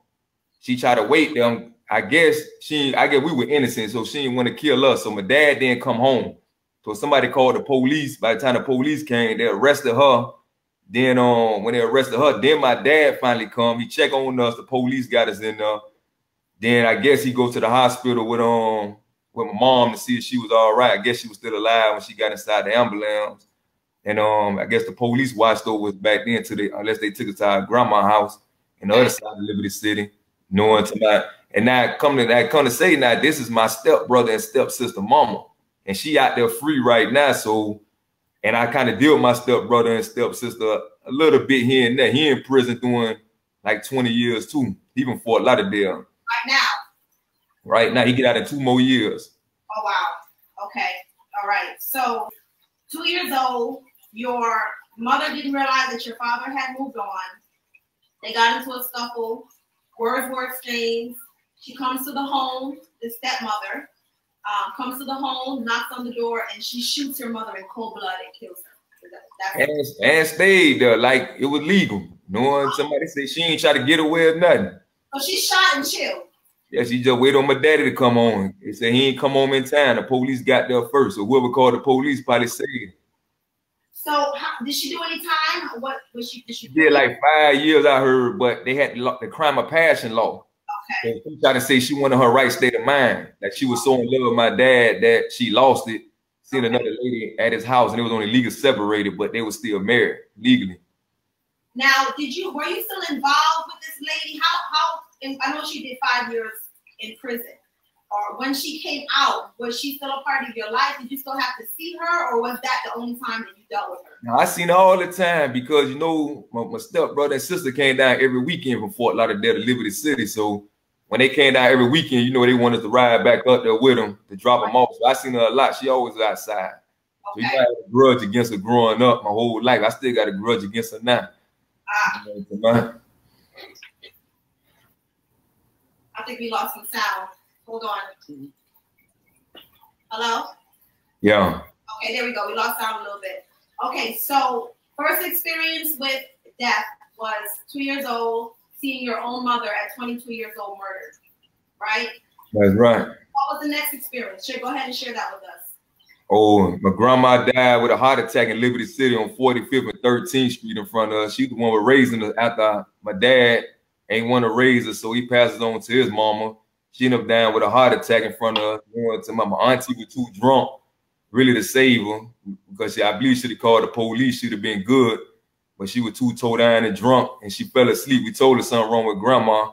Speaker 7: she tried to wait them. I guess we were innocent, so she didn't want to kill us. So my dad didn't come home. So somebody called the police. By the time the police came, they arrested her. Then when they arrested her, then my dad finally come. He checked on us. The police got us in there. Then I guess he goes to the hospital with with my mom to see if she was all right. I guess she was still alive when she got inside the ambulance. And I guess the police watched over us back then unless they took us to our grandma's house in the other side of Liberty City, knowing tonight. And now come to say now, this is my stepbrother and stepsister mama. And she out there free right now. So, and I kind of deal with my stepbrother and stepsister a little bit here and there. He in prison doing like 20 years too, even for Fort Lauderdale.
Speaker 4: Right now?
Speaker 7: Right now, he get out in 2 more years.
Speaker 4: Oh, wow. Okay. All right. So 2 years old, your mother didn't realize that your father had moved on. They got into a scuffle. Words were exchanged. She comes to the home, the stepmother, comes to the home, knocks on the door, and she shoots her mother in cold blood and kills her.
Speaker 7: And stayed there like it was legal. Knowing somebody said she ain't try to get away or nothing.
Speaker 4: So she shot and chilled.
Speaker 7: Yeah, she just waited on my daddy to come on. They said he ain't come home in time. The police got there first. So whoever called the police probably said it. So
Speaker 4: did she do any time? What was she? Did she
Speaker 7: did like 5 years, I heard, but they had the crime of passion law.
Speaker 4: Okay.
Speaker 7: And she tried to say she wanted her right state of mind. Like she was so in love with my dad that she lost it. Seen another lady at his house, and it was only legally separated, but they were still married legally.
Speaker 4: Now, were you still involved with this lady? I know she did 5 years in prison. Or when she came out, was she still a part of your life? Did you still have to see her, or was that the only time that you dealt with her?
Speaker 7: Now, I seen her all the time because, you know, my stepbrother and sister came down every weekend from Fort Lauderdale to Liberty City. So when they came down every weekend, you know, they wanted to ride back up there with them to drop them off. So I seen her a lot. She always was outside. Okay. So you know, I had a grudge against her growing up my whole life. I still got a grudge against her now.
Speaker 4: I think we lost some sound. Hold on. Hello?
Speaker 7: Yeah.
Speaker 4: Okay, there we go. We lost sound a little bit. Okay, so first experience with death was 2 years old, seeing your own mother at 22 years old murdered, right?
Speaker 7: That's right.
Speaker 4: What was the next experience? Go ahead and share that with us.
Speaker 7: Oh, my grandma died with a heart attack in Liberty City on 45th and 13th Street in front of us. She's the one with raising her after my dad ain't want to raise her, so he passes on to his mama. She ended up dying with a heart attack in front of her. My auntie was too drunk really to save her because I believe she should have called the police. She'd have been good, but she was too toe down and drunk, and she fell asleep. We told her something wrong with grandma,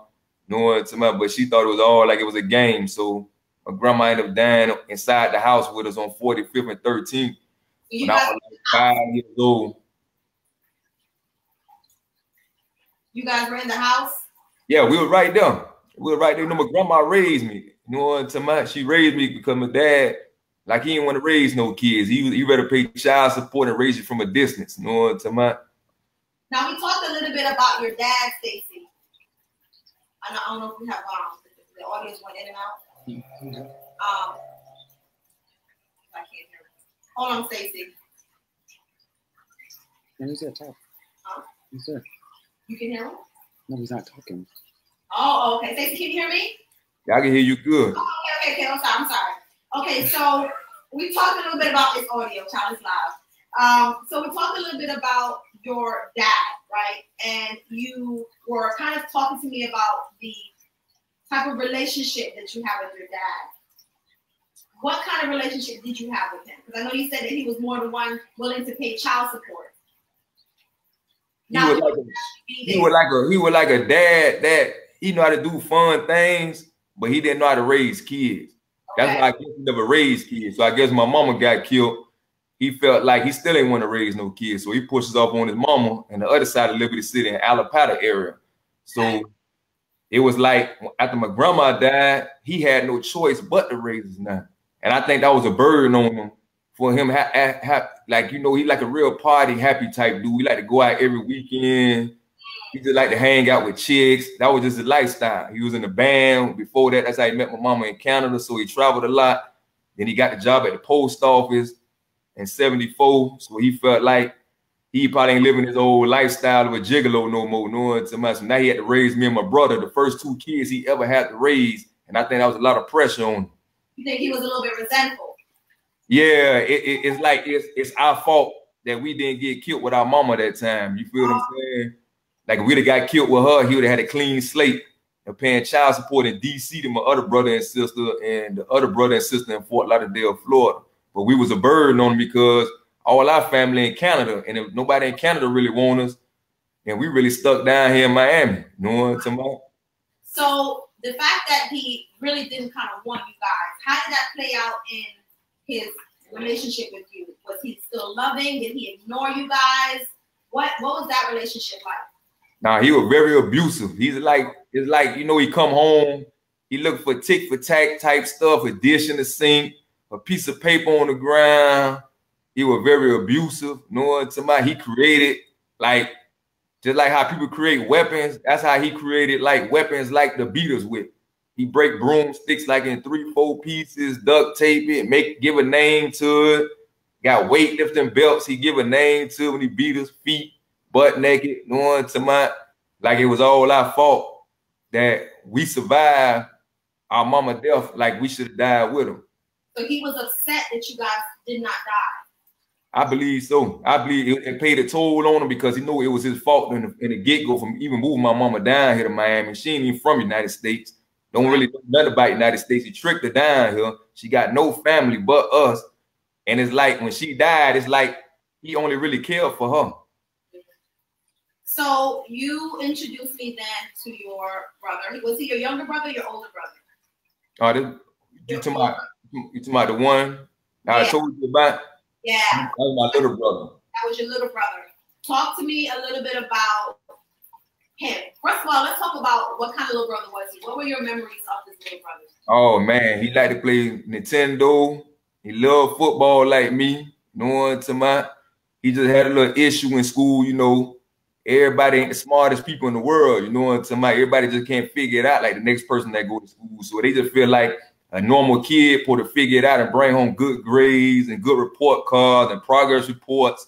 Speaker 7: but she thought it was all like it was a game. So my grandma ended up dying inside the house with us on 45th and 13th when I was like 5 years old.
Speaker 4: You guys were in the house?
Speaker 7: Yeah, we were right there. We were right there. You know, my grandma raised me. She raised me because my dad, like, he didn't want to raise no kids. He rather pay child support and raise you from a distance.
Speaker 4: Now, we talked a little bit about your dad, Stacey. I don't know if we have the audience went in and out. I can't hear it. Hold on, Stacey.
Speaker 3: No, he's there talking.
Speaker 4: Huh?
Speaker 3: He's there.
Speaker 4: You can hear him?
Speaker 3: No, he's not talking.
Speaker 4: Oh, okay. Stacey, can you hear me?
Speaker 7: Yeah, I can hear you good.
Speaker 4: Oh, okay. I'm sorry. Okay, so we talked a little bit about this audio, child is live. So we talked a little bit about your dad, right? And you were kind of talking to me about the type of relationship that you have with your dad. What kind of relationship did you have with him? Because I know you said that he was more the one willing to pay child support.
Speaker 7: He was like a dad that he knew how to do fun things, but he didn't know how to raise kids. Okay. That's why I guess he never raised kids. So I guess my mama got killed. He felt like he still ain't want to raise no kids. So he pushes off on his mama in the other side of Liberty City in Alapata area. So it was like after my grandma died, he had no choice but to raise us now. And I think that was a burden on him for him. Like, you know, he like a real party happy type dude. He like to go out every weekend. He just like to hang out with chicks. That was just his lifestyle. He was in the band. Before that, that's how he met my mama in Canada. So he traveled a lot. Then he got the job at the post office in 74. So he felt like he probably ain't living his old lifestyle of a gigolo no more. So now he had to raise me and my brother, the first 2 kids he ever had to raise. And I think that was a lot of pressure on him.
Speaker 4: You think he was a little bit resentful?
Speaker 7: Yeah, it's like it's our fault that we didn't get killed with our mama that time. You feel what I'm saying? Like, if we'd have got killed with her, he would have had a clean slate and paying child support in DC to my other brother and sister, and the other brother and sister in Fort Lauderdale, Florida. But we was a burden on them because all our family in Canada, and if nobody in Canada really want us, and we really stuck down here in Miami. You know what I'm talking about?
Speaker 4: So the fact that he really didn't kind of want you guys, how did that play out in his relationship with you? Was he still loving? Did he ignore you guys? What was that relationship like?
Speaker 7: Nah, he was very abusive. It's like, you know, he come home, he look for tick for tack type stuff, a dish in the sink, a piece of paper on the ground. He was very abusive. You know what I'm talking about? He created, like, just like how people create weapons, that's how he created like weapons like the beat us with. He break broomsticks like in 3-4 pieces, duct tape it, give a name to it. Got weightlifting belts, he give a name to it when he beat his feet, butt naked, you know what I'm talking about? Like it was all our fault that we survived our mama death, like we should have died with him.
Speaker 4: So he was upset that you guys did not die.
Speaker 7: I believe so. I believe it paid a toll on him because he knew it was his fault in the get-go from even moving my mama down here to Miami. She ain't even from the United States. Don't really know nothing about the United States. He tricked her down here. She got no family but us. And it's like when she died, it's like he only really cared for her.
Speaker 4: So you introduced me then to your brother. Was he your younger brother or your older brother?
Speaker 7: You talking about the one I told you about?
Speaker 4: Yeah.
Speaker 7: That was my little brother.
Speaker 4: That was your little brother. Talk to me a little bit about him. First of all, let's talk about what kind of little brother was he? What were your memories of this little brother? Oh man,
Speaker 7: he liked to play Nintendo. He loved football like me. You know what I'm talking about? He just had a little issue in school, you know. Everybody ain't the smartest people in the world, you know what I'm talking about? Everybody just can't figure it out like the next person that go to school. So they just feel like a normal kid supposed to figure it out and bring home good grades and good report cards and progress reports.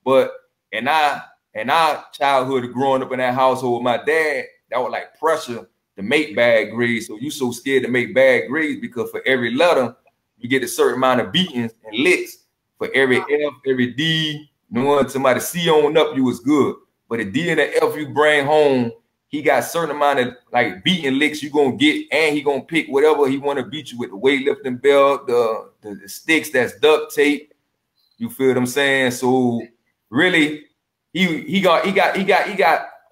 Speaker 7: But in our childhood growing up in that household with my dad, that was like pressure to make bad grades. So you so scared to make bad grades because for every letter, you get a certain amount of beatings and licks. For every F, every D, you know what, somebody C on up, you was good. But a D and an F you bring home, he got a certain amount of like beating licks you gonna get, and he gonna pick whatever he want to beat you with, the weightlifting belt, the sticks that's duct tape. You feel what I'm saying? So really, he got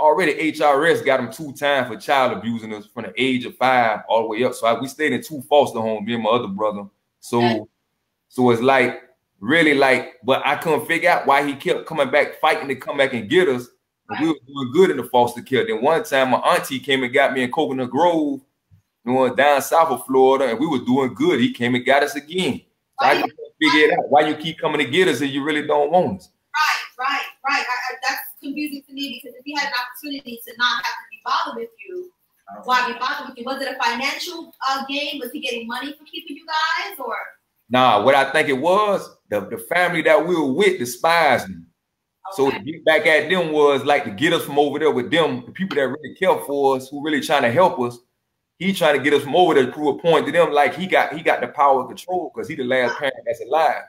Speaker 7: already HRS got him 2 times for child abusing us from the age of 5 all the way up. So we stayed in 2 foster homes, me and my other brother. So it's like really like, but I couldn't figure out why he kept coming back, fighting to come back and get us. Right. We were doing good in the foster care. Then one time my auntie came and got me in Coconut Grove, you know, down south of Florida, and we were doing good. He came and got us again. So I just couldn't figure it out. Why you keep coming to get us and you really don't want us?
Speaker 4: Right. That's confusing to me because if he had an opportunity to not have to be bothered with you, why be bothered with you? Was it a financial gain? Was he getting money for keeping you guys, or? Nah,
Speaker 7: what I think it was, the family that we were with despised him. Okay. So to get back at them was like to get us from over there with them, the people that really care for us, who really trying to help us. He trying to get us from over there to prove a point to them, like he got the power of control because he the last parent that's alive.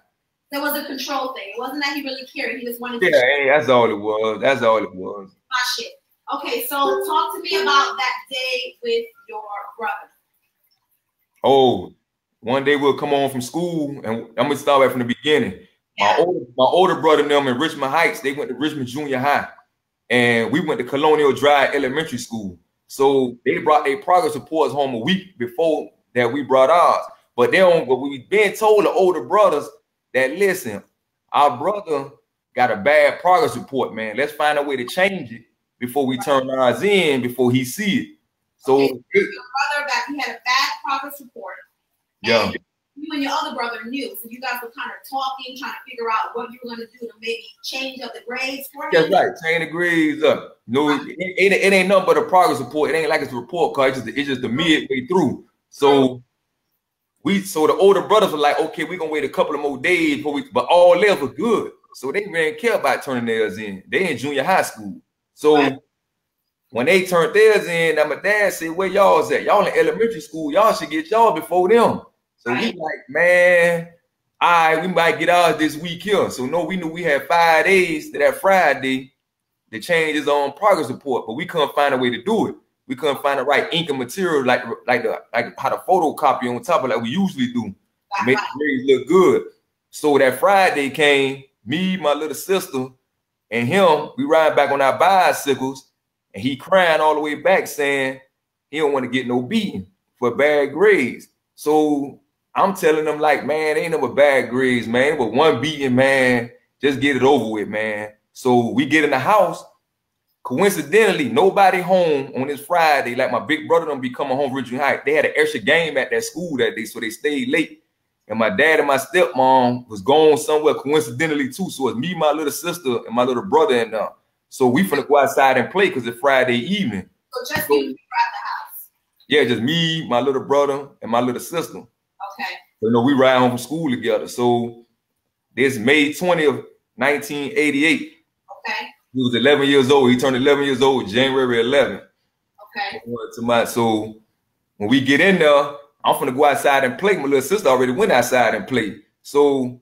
Speaker 4: There was a control thing. It wasn't that he really cared. He just wanted to.
Speaker 7: Yeah, that's all it was. That's all it was.
Speaker 4: My shit. Okay, so talk to me about that day with your brother.
Speaker 7: Oh, one day we'll come home from school, and I'm gonna start right from the beginning. Yeah. My older brother and them in Richmond Heights, they went to Richmond Junior High, and we went to Colonial Drive Elementary School. So they brought their progress reports home a week before that we brought ours. But we've been told the older brothers that, listen, our brother got a bad progress report, man. Let's find a way to change it before we turn ours in, before he see it. So
Speaker 4: your brother he had a bad progress report.
Speaker 7: Yeah.
Speaker 4: You and your other brother knew, so you guys were kind of talking, trying to figure out what you were going to do to maybe change up the grades for him.
Speaker 7: That's right, change the grades up. No, it ain't nothing but a progress report. It ain't like it's a report card. It's just the midway through. So the older brothers were like, okay, we're gonna wait a couple of more days before but all theirs were good. So they didn't care about turning theirs in. They in junior high school. So when they turned theirs in, now my dad said, where y'all's at? Y'all in elementary school. Y'all should get y'all before them. So we like, man, all right, we might get ours this week here. So no, we knew we had 5 days to that Friday to change his own progress report, but we couldn't find a way to do it. We couldn't find the right ink and material like how to photocopy on top of like we usually do. Make the grades look good. So that Friday came, me, my little sister, and him, we ride back on our bicycles, and he crying all the way back saying he don't want to get no beating for bad grades. So I'm telling him like, man, ain't no but bad grades, man. But one beating, man, just get it over with, man. So we get in the house. Coincidentally, nobody home on this Friday. Like my big brother them be coming home from Richmond High. They had an extra game at that school that day, so they stayed late. And my dad and my stepmom was gone somewhere coincidentally too. So it's me, my little sister, and my little brother and so we finna go outside and play because it's Friday evening.
Speaker 4: So just you at the house.
Speaker 7: Yeah, just me, my little brother, and my little sister.
Speaker 4: Okay.
Speaker 7: So, you know, we ride home from school together. So this May 20th, 1988.
Speaker 4: Okay.
Speaker 7: He was 11 years old. He turned 11 years old January 11th.
Speaker 4: Okay.
Speaker 7: So when we get in there, I'm finna go outside and play. My little sister already went outside and played. So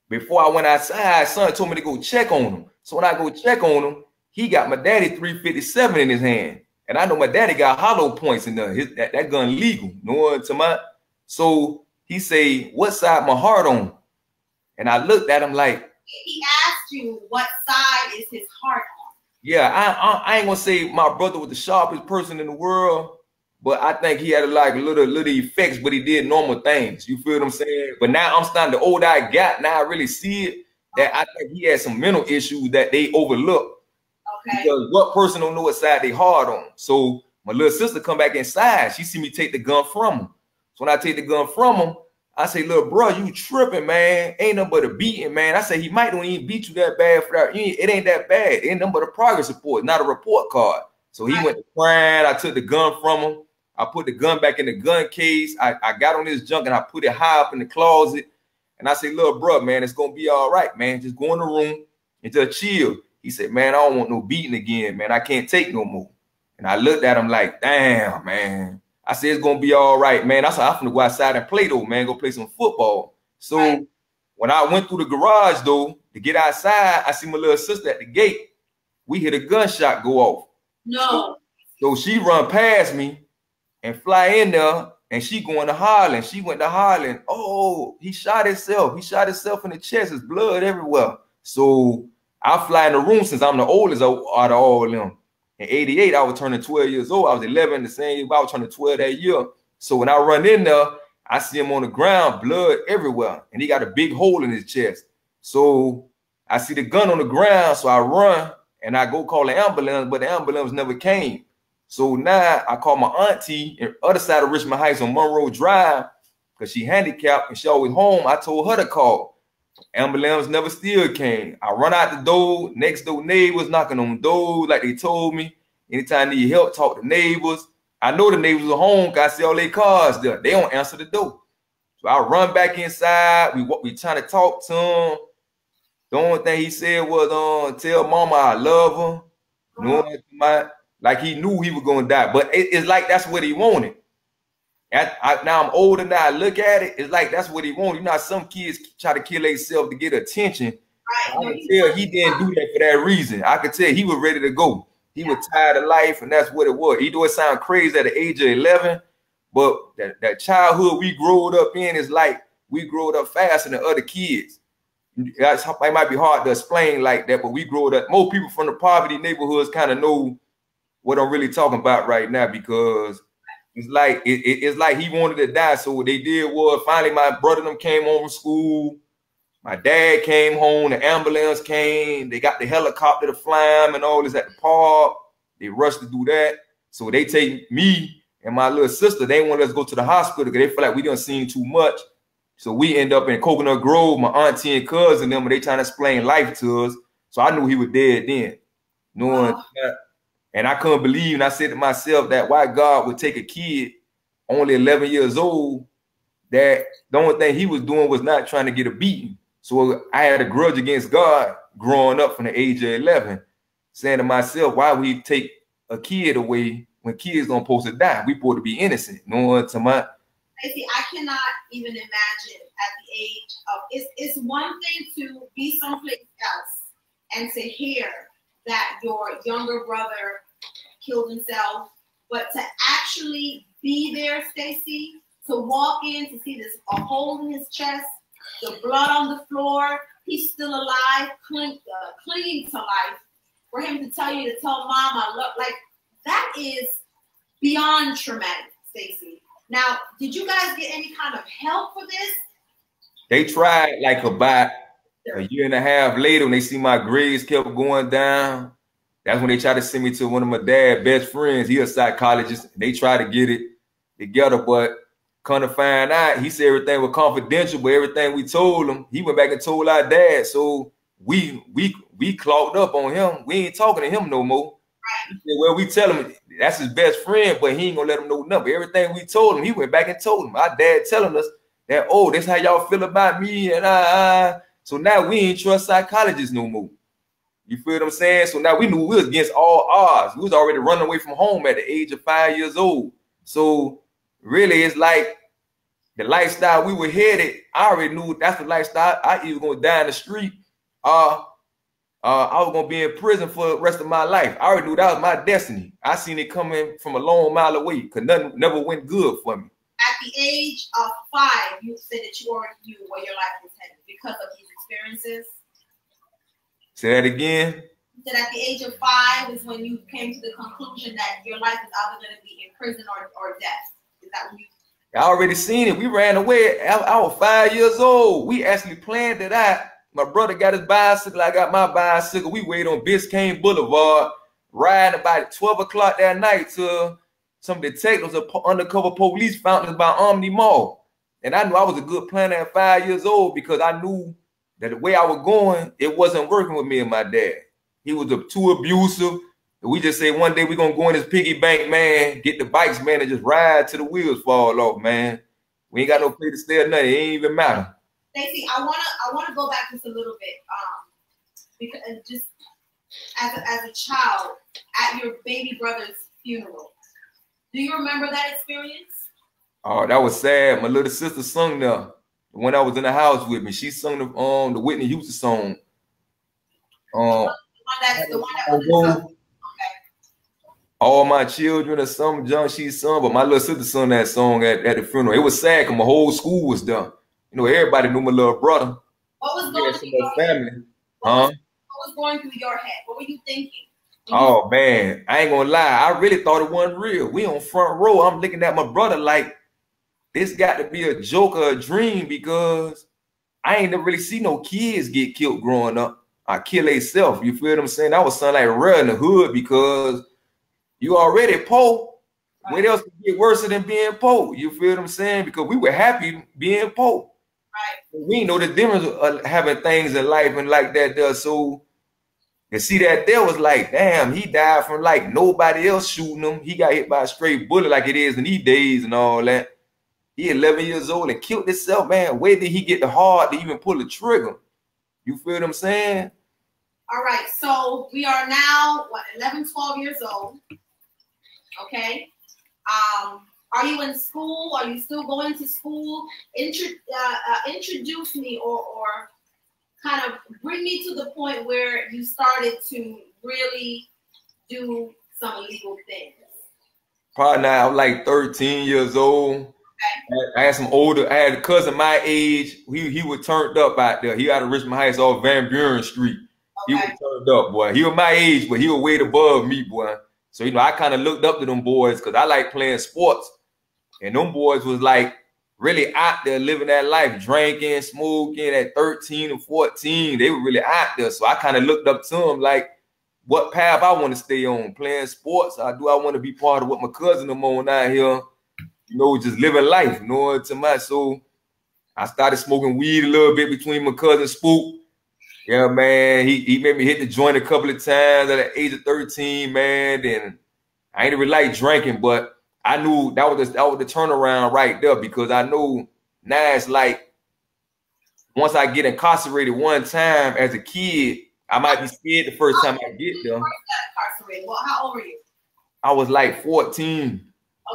Speaker 7: before I went outside, son told me to go check on him. So when I go check on him, he got my daddy 357 in his hand. And I know my daddy got hollow points in there. That gun legal. No one to my. So he say, what side my heart on? And I looked at him like.
Speaker 4: He asked you what side is his heart on.
Speaker 7: Yeah, I ain't gonna say my brother was the sharpest person in the world, but I think he had like little effects, but he did normal things. You feel what I'm saying? But now I'm starting, the older I got, now I really see it, that I think he had some mental issues that they overlook.
Speaker 4: Okay.
Speaker 7: Because what person don't know what side they hard on? So my little sister come back inside. She see me take the gun from him. So when I take the gun from him, I say, little bro, you tripping, man. Ain't nothing but a beating, man. I say, he might don't even beat you that bad for that. It ain't that bad. It ain't nothing but a progress report, not a report card. So he went to crying. I took the gun from him. I put the gun back in the gun case. I got on this junk and I put it high up in the closet. And I say, little bro, man, it's going to be all right, man. Just go in the room and just chill. He said, man, I don't want no beating again, man. I can't take no more. And I looked at him like, damn, man. I said, it's going to be all right, man. I said, I'm going to go outside and play, though, man. Go play some football. So when I went through the garage, though, to get outside, I see my little sister at the gate. We hear the gunshot go off.
Speaker 4: No.
Speaker 7: So she run past me and fly in there, and she going to hollering. She went to hollering. Oh, he shot himself. He shot himself in the chest. There's blood everywhere. So I fly in the room since I'm the oldest out of all of them. In 88, I was turning 12 years old. I was 11 the same year. I was turning 12 that year. So when I run in there, I see him on the ground, blood everywhere. And he got a big hole in his chest. So I see the gun on the ground. So I run and I go call the ambulance, but the ambulance never came. So now I call my auntie on the other side of Richmond Heights on Monroe Drive because she handicapped and she always home. I told her to call. Ambulance never still came. I run out the door. Next door neighbors knocking on the door like they told me. Anytime I need help, talk to neighbors. I know the neighbors are home because I see all their cars there. They don't answer the door. So I run back inside. We trying to talk to him. The only thing he said was, tell mama I love her. No, like he knew he was going to die. But it's like that's what he wanted. Now I'm older now. I look at it. It's like that's what he wanted. You know how some kids try to kill themselves to get attention. I could tell he didn't do that for that reason. I could tell he was ready to go. He was tired of life, and that's what it was. He do it sound crazy at the age of 11, but that childhood we grew up in is like we grew up faster than other kids. It might be hard to explain like that, but we grew up. Most people from the poverty neighborhoods kind of know what I'm really talking about right now because. It's like he wanted to die. So what they did was finally my brother them came home from school. My dad came home. The ambulance came. They got the helicopter to fly him and all this at the park. They rushed to do that. So they take me and my little sister. They want us to go to the hospital because they feel like we done seen too much. So we end up in Coconut Grove. My auntie and cousin them, and they trying to explain life to us. So I knew he was dead then. Knowing that. And I couldn't believe, and I said to myself that why God would take a kid only 11 years old, that the only thing he was doing was not trying to get a beating. So I had a grudge against God growing up from the age of 11, saying to myself, why would he take a kid away when kids don't supposed to die? We supposed to be innocent.
Speaker 4: Stacey, I cannot even imagine at the age of, it's one thing to be someplace else and to hear that your younger brother killed himself But to actually be there, Stacey, to walk in, to see this a hole in his chest, the blood on the floor, he's still alive, clinging to life. For him to tell you to tell mom I love, like that is beyond traumatic, Stacey. Now, did you guys get any kind of help for this?
Speaker 7: They tried like about a year and a half later when they see my grades kept going down. That's when they tried to send me to one of my dad's best friends. He a psychologist. They tried to get it together, but come to find out, he said everything was confidential, but everything we told him, he went back and told our dad. So we clogged up on him. We ain't talking to him no more. He said, well, we tell him that's his best friend, but he ain't gonna let him know nothing. Everything we told him, he went back and told him. Our dad telling us that, oh, that's how y'all feel about me, and so now we ain't trust psychologists no more. You feel what I'm saying? So now we knew we was against all odds. We was already running away from home at the age of 5 years old. So really, it's like the lifestyle we were headed. I already knew that's the lifestyle. I either gonna die in the street, I was gonna be in prison for the rest of my life. I already knew that was my destiny. I seen it coming from a long mile away because nothing never went good for me.
Speaker 4: At the age of 5, you said that you already knew where your life was headed because of these experiences.
Speaker 7: Say that again.
Speaker 4: You said at the age of 5 is when you came to the conclusion that your life is either going to be in prison or death. Is that when you?
Speaker 7: I already seen it. We ran away. I was 5 years old. We actually planned it out. My brother got his bicycle. I got my bicycle. We waited on Biscayne Boulevard, riding about 12 o'clock that night to some detectives, undercover police found us by Omni Mall. And I knew I was a good planner at 5 years old because I knew that the way I was going, it wasn't working with me and my dad. He was too abusive. And we just said one day we're going to go in his piggy bank, man, get the bikes, man, and just ride till the wheels fall off, man. We ain't got no place to stay or nothing. It ain't even matter.
Speaker 4: Stacey, I wanna go back just a little bit, because just as a child at your baby brother's funeral, do you remember that experience? Oh,
Speaker 7: that was sad. My little sister sung there when I was in the house with me. She sung the Whitney Houston song. The one that was okay. All my children or some junk she sung, but my little sister sung that song at the funeral. It was sad because my whole school was there. You know, everybody knew my little brother.
Speaker 4: What was going through your
Speaker 7: family?
Speaker 4: What was going through your head? What were you thinking?
Speaker 7: Oh man, I ain't gonna lie. I really thought it wasn't real. We on front row. I'm looking at my brother like this got to be a joke or a dream because I ain't never really see no kids get killed growing up. I kill themselves. You feel what I'm saying? That was something like rare in the hood because you already poor. Right. What else could get worse than being poor? You feel what I'm saying? Because we were happy being poor. Right. We know the difference of having things in life and like that. So and see that there was like, damn, he died from like nobody else shooting him. He got hit by a straight bullet like it is in these days and all that. He 11 years old and killed himself, man. Where did he get the heart to even pull the trigger? You feel what I'm saying?
Speaker 4: All right, so we are now, what, 11, 12 years old, okay? Are you in school? Are you still going to school? Introduce me or kind of bring me to the point where you started to really do some illegal things.
Speaker 7: Probably now I'm like 13 years old. Okay. I had I had a cousin my age. He was turned up out there. He out of Richmond Heights off Van Buren Street. Okay. He was turned up, boy. He was my age, but he was way above me, boy. So, you know, I kind of looked up to them boys because I like playing sports. And them boys was like really out there living that life, drinking, smoking at 13 and 14. They were really out there. So I kind of looked up to them like what path I want to stay on, playing sports. Or do I want to be part of what my cousin them on out here, you know, just living life, you know, to my soul. I started smoking weed a little bit between my cousin Spook. Yeah, man, he made me hit the joint a couple of times at the age of 13, man. Then I ain't really like drinking, but I knew that was the turnaround right there because I know now it's like once I get incarcerated one time as a kid, I might be scared the first time I get there.
Speaker 4: Incarcerated. Well, how old were you?
Speaker 7: I was like 14.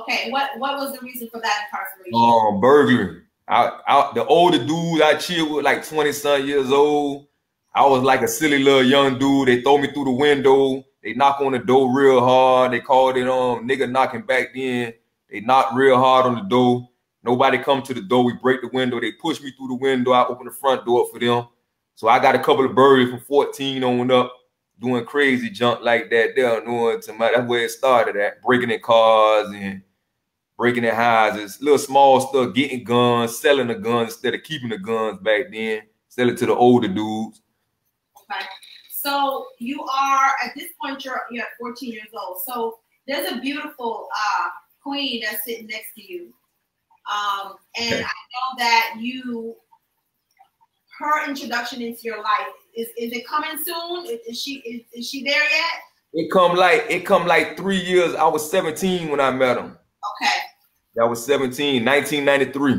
Speaker 4: Okay, what was the reason for that incarceration?
Speaker 7: Burglary. The older dude I chilled with, like 20-some years old. I was like a silly little young dude. They throw me through the window. They knock on the door real hard. They called it nigga knocking back then. They knocked real hard on the door. Nobody come to the door. We break the window. They push me through the window. I open the front door for them. So I got a couple of birdies from 14 on up, doing crazy junk like that. That's where it started at. Breaking in cars and breaking in houses. Little small stuff, getting guns, selling the guns instead of keeping the guns back then. Sell it to the older dudes.
Speaker 4: Okay. So you are, at this point, you're 14 years old. So there's a beautiful queen that's sitting next to you. And I know that her introduction into your life, is it coming soon? Is she there yet?
Speaker 7: It come like 3 years. I was 17 when I met him.
Speaker 4: Okay.
Speaker 7: That was 17, 1993.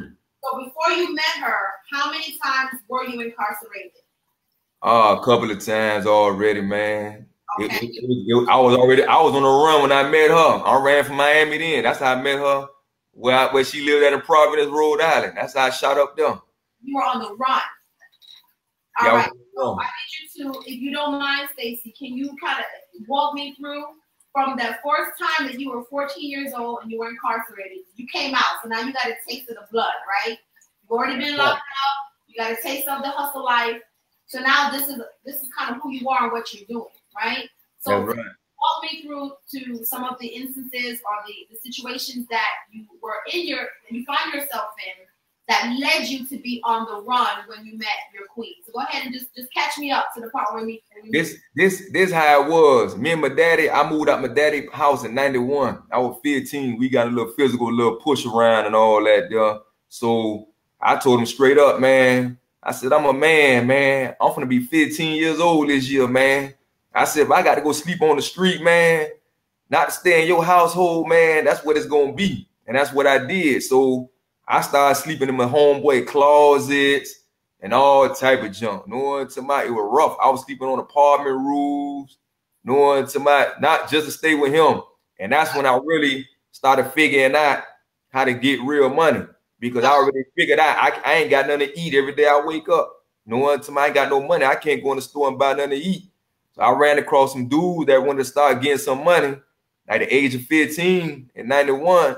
Speaker 7: So
Speaker 4: before you met her, how many times were you incarcerated?
Speaker 7: A couple of times already, man.
Speaker 4: Okay.
Speaker 7: I was on the run when I met her. I ran from Miami then. That's how I met her. Where she lived at in Providence, Rhode Island. That's how I shot up there.
Speaker 4: You were on the run. All right. So I need you to, if you don't mind, Stacey, can you kind of walk me through from that first time that you were 14 years old and you were incarcerated? You came out, so now you got a taste of the blood, right? You've already been locked up. You got a taste of the hustle life. So now this is kind of who you are and what you're doing, right? So
Speaker 7: right.
Speaker 4: Walk me through to some of the instances or the situations that you find yourself in that led you to be on the run when you met your queen. So go ahead and just catch me up to the part where we
Speaker 7: This how it was. Me and my daddy, I moved out my daddy's house in 91. I was 15. We got a little physical, little push around and all that there. So I told him straight up, man. I said, I'm a man. I'm gonna be 15 years old this year, man. I said, if I got to go sleep on the street, man, not to stay in your household, man, that's what it's gonna be. And that's what I did. So I started sleeping in my homeboy closets and all type of junk. It was rough. I was sleeping on apartment roofs. Not just to stay with him. And that's when I really started figuring out how to get real money. Because I already figured out I ain't got nothing to eat every day I wake up. I ain't got no money. I can't go in the store and buy nothing to eat. So I ran across some dudes that wanted to start getting some money at the age of 15 in 91.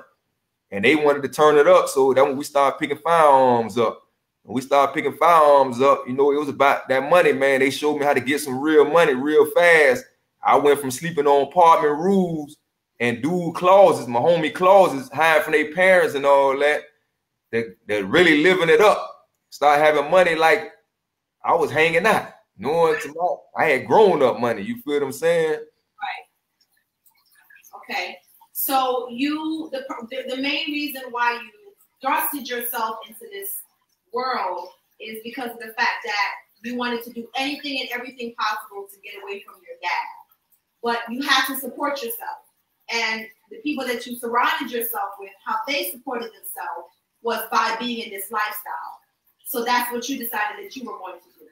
Speaker 7: And they wanted to turn it up. So that's when we started picking firearms up. When we started picking firearms up, it was about that money, man. They showed me how to get some real money real fast. I went from sleeping on apartment roofs and dude closets, my homie closets, hiding from their parents and all that. They're really living it up. Start having money like I was hanging out. I had grown up money. You feel what I'm saying?
Speaker 4: Right. Okay. So the main reason why you thrusted yourself into this world is because of the fact that you wanted to do anything and everything possible to get away from your dad. But you have to support yourself. And the people that you surrounded yourself with, how they supported themselves was by being in this lifestyle. So that's what you decided that you were going to do.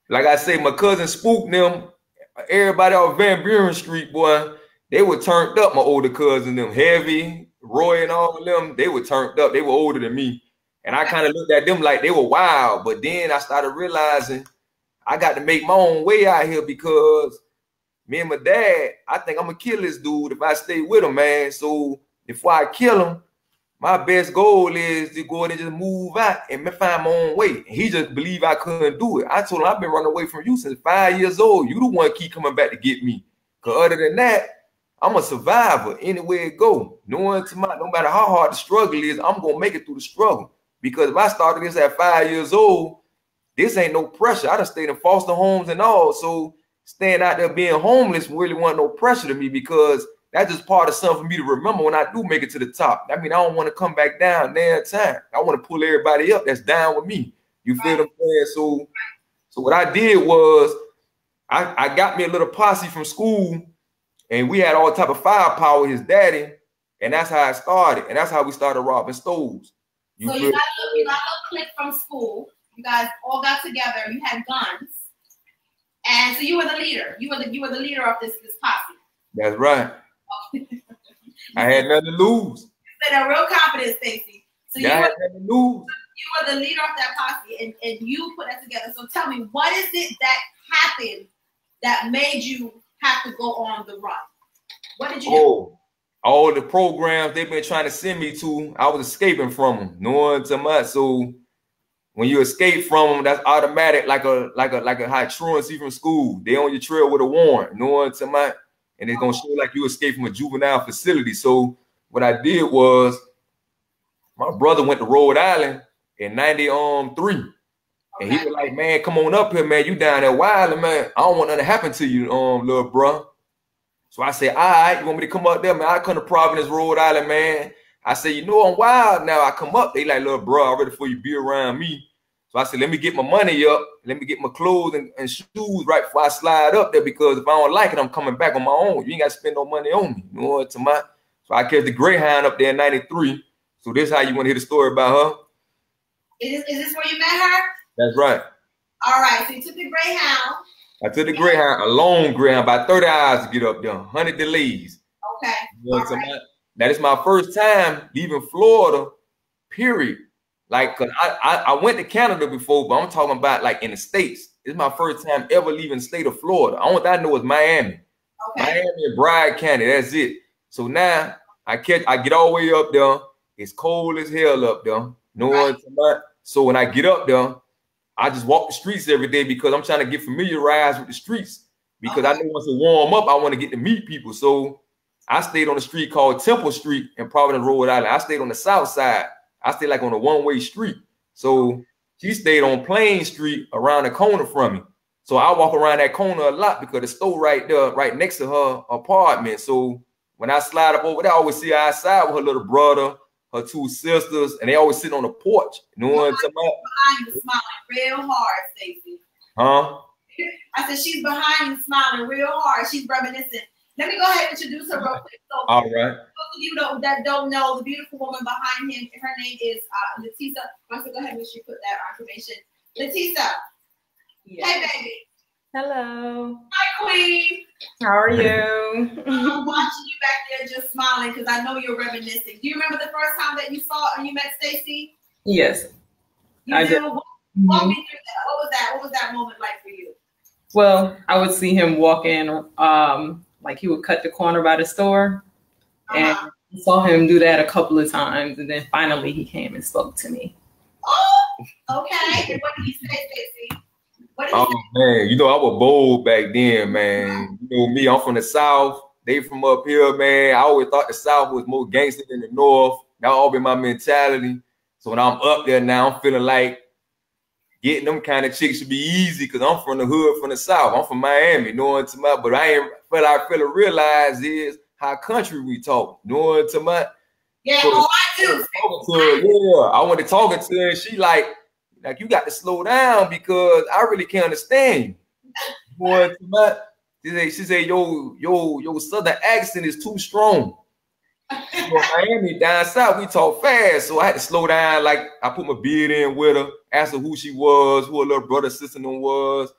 Speaker 7: Like I say, my cousin spooked them. Everybody off Van Buren Street, boy, they were turned up. My older cousin, them Heavy, Roy, and all of them, they were turned up. They were older than me. And I kind of looked at them like they were wild. But then I started realizing I got to make my own way out here because me and my dad, I think I'm going to kill this dude if I stay with him, man. So before I kill him, my best goal is to go ahead and just move out and find my own way. And he just believed I couldn't do it. I told him, I've been running away from you since 5 years old. You the one keep coming back to get me. Because other than that, I'm a survivor anywhere it go. No matter how hard the struggle is, I'm going to make it through the struggle. Because if I started this at 5 years old, this ain't no pressure. I done stayed in foster homes and all. So staying out there being homeless really wasn't no pressure to me because that's just part of something for me to remember when I do make it to the top. I mean, I don't want to come back down there in time. I want to pull everybody up that's down with me. You feel what I'm saying? So what I did was I got me a little posse from school and we had all type of firepower with his daddy. And that's how I started. And that's how we started robbing stores.
Speaker 4: You got a little clique from school. You guys all got together. You had guns. And so you were the leader. You were the leader of this posse.
Speaker 7: That's right. I had nothing to lose.
Speaker 4: You said that real confident, Stacey. So
Speaker 7: you were
Speaker 4: the leader of that posse, and you put that together. So tell me, what is it that happened that made you have to go on the run? What did you do?
Speaker 7: Oh, all the programs they've been trying to send me to, I was escaping from them. No one to much. So when you escape from them, that's automatic, like a high truancy from school. They on your trail with a warrant. No one to much, and it's gonna show like you escaped from a juvenile facility. So what I did was, my brother went to Rhode Island in '93. And he was like, man, come on up here, man. You down there wilding, man. I don't want nothing to happen to you, little bro. So I said, all right, you want me to come up there, man? I come to Providence, Rhode Island, man. I said, you know, I'm wild now. I come up. They like, little bro, I'm ready for you to be around me. So I said, let me get my money up. Let me get my clothes and shoes right before I slide up there, because if I don't like it, I'm coming back on my own. You ain't got to spend no money on me. You know what? So I catch the Greyhound up there in '93. So this is how you want to hear the story about her.
Speaker 4: Is this where you met her? That's
Speaker 7: right.
Speaker 4: All right. So you took the Greyhound.
Speaker 7: I took the Greyhound, a long Greyhound, about 30 hours to get up there, 100 delays.
Speaker 4: Okay.
Speaker 7: You know, right. That is my first time leaving Florida, period. Like, cause I went to Canada before, but I'm talking about like in the States. It's my first time ever leaving the state of Florida. Only thing I know is Miami. Okay. Miami and Broward County, that's it. So now I get all the way up there. It's cold as hell up there. No one. So when I get up there, I just walk the streets every day because I'm trying to get familiarized with the streets. Because I know once it warm up, I want to get to meet people. So I stayed on a street called Temple Street in Providence, Rhode Island. I stayed on the south side. I stayed like on a one-way street. So she stayed on Plain Street around the corner from me. So I walk around that corner a lot because the store right there, right next to her apartment. So when I slide up over there, I always see her outside with her little brother, her two sisters, and they always sit on the porch. You know what I'm talking about?
Speaker 4: Behind you smiling real hard, Stacey.
Speaker 7: Huh?
Speaker 4: I said she's behind you smiling real hard. She's reminiscing. Let me go ahead and introduce her real quick. So,
Speaker 7: all right.
Speaker 4: Those of you that don't know, the beautiful woman behind him, her name is Letisa. I said, go ahead and she put that information. Letisa. Yes. Hey, baby.
Speaker 8: Hello.
Speaker 4: Hi, Queen.
Speaker 8: How are you?
Speaker 4: I'm watching you back there just smiling because I know you're reminiscing. Do you remember the first time that you saw and you met Stacey?
Speaker 8: Yes.
Speaker 4: I do. Walk me through that. What was that moment like for you?
Speaker 8: Well, I would see him walk in, like he would cut the corner by the store. And I saw him do that a couple of times. And then finally he came and spoke to me.
Speaker 4: Oh, okay. And what did he say, Stacey?
Speaker 7: Man, you know, I was bold back then, man. You know me, I'm from the South. They from up here, man. I always thought the South was more gangster than the North. That always been my mentality. So when I'm up there now, I'm feeling like getting them kind of chicks should be easy because I'm from the hood, from the South. I'm from Miami. No one to my, but I ain't what I feel to realize is how country we talk. No one to my.
Speaker 4: Yeah, so I do.
Speaker 7: I went to talking to her, and she like you got to slow down because I really can't understand you. She said, your southern accent is too strong. Miami down south, we talk fast, so I had to slow down. Like I put my beard in with her, asked her who she was, who her little brother, sister was.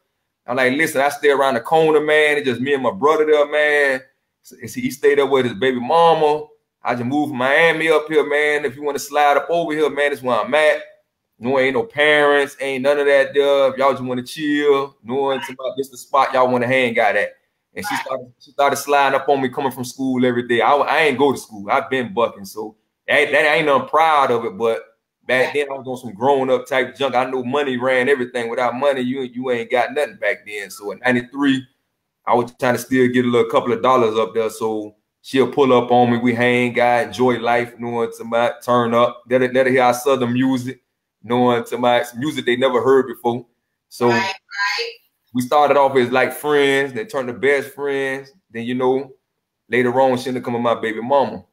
Speaker 7: I'm like, listen, I stay around the corner, man. It's just me and my brother there, man. So he stayed there with his baby mama. I just moved from Miami up here, man. If you want to slide up over here, man, that's where I'm at. No, ain't no parents, ain't none of that there. If y'all just want to chill, no one's about this the spot y'all want to hang out at. And she started sliding up on me coming from school every day. I ain't go to school. I've been bucking, so that ain't nothing proud of it. But back then I was on some grown up type junk. I know money ran everything. Without money, you ain't got nothing back then. So in '93, I was trying to still get a couple of dollars up there. So she'll pull up on me. We hang out, enjoy life, knowing somebody turn up. Let her hear our southern music. Knowing somebody music they never heard before. So we started off as like friends, then turned to best friends. Then, you know, later on, she ended up becoming my baby mama.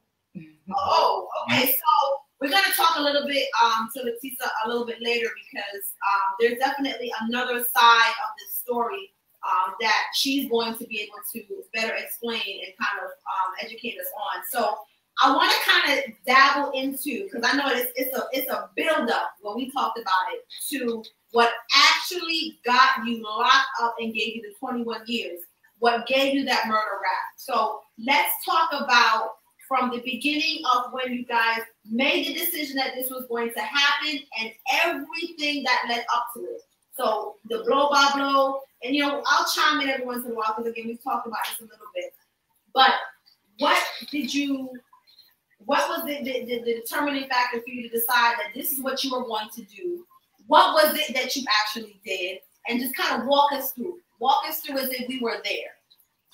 Speaker 4: Oh, okay. So we're going to talk a little bit to Letisa a little bit later because there's definitely another side of this story that she's going to be able to better explain and kind of educate us on. So I want to kind of dabble into, because I know it's a build-up when we talked about it, to what actually got you locked up and gave you the 21 years, what gave you that murder rap. So let's talk about from the beginning of when you guys made the decision that this was going to happen and everything that led up to it. So the blow by blow, and you know, I'll chime in every once in a while because again, we've talked about this a little bit. But what was the determining factor for you to decide that this is what you were going to do? What was it that you actually did? And just kind of walk us through. Walk us through as if we were there.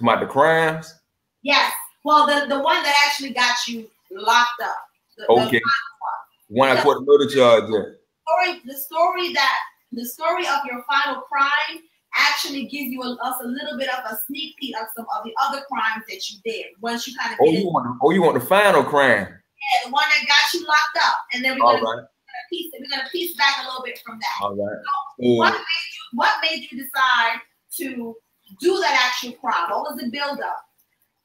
Speaker 7: About the crimes?
Speaker 4: Yes. Well, the one that actually got you locked up.
Speaker 7: Okay. One I put a murder charge in. The story of your final crime actually gives you us a little bit of a sneak peek of some of the other crimes that you did once you kind of you want the final crime?
Speaker 4: Yeah, the one that got you locked up, and then we're gonna piece back a little bit from that.
Speaker 7: All right.
Speaker 4: So what made you decide to do that actual crime? What was the buildup?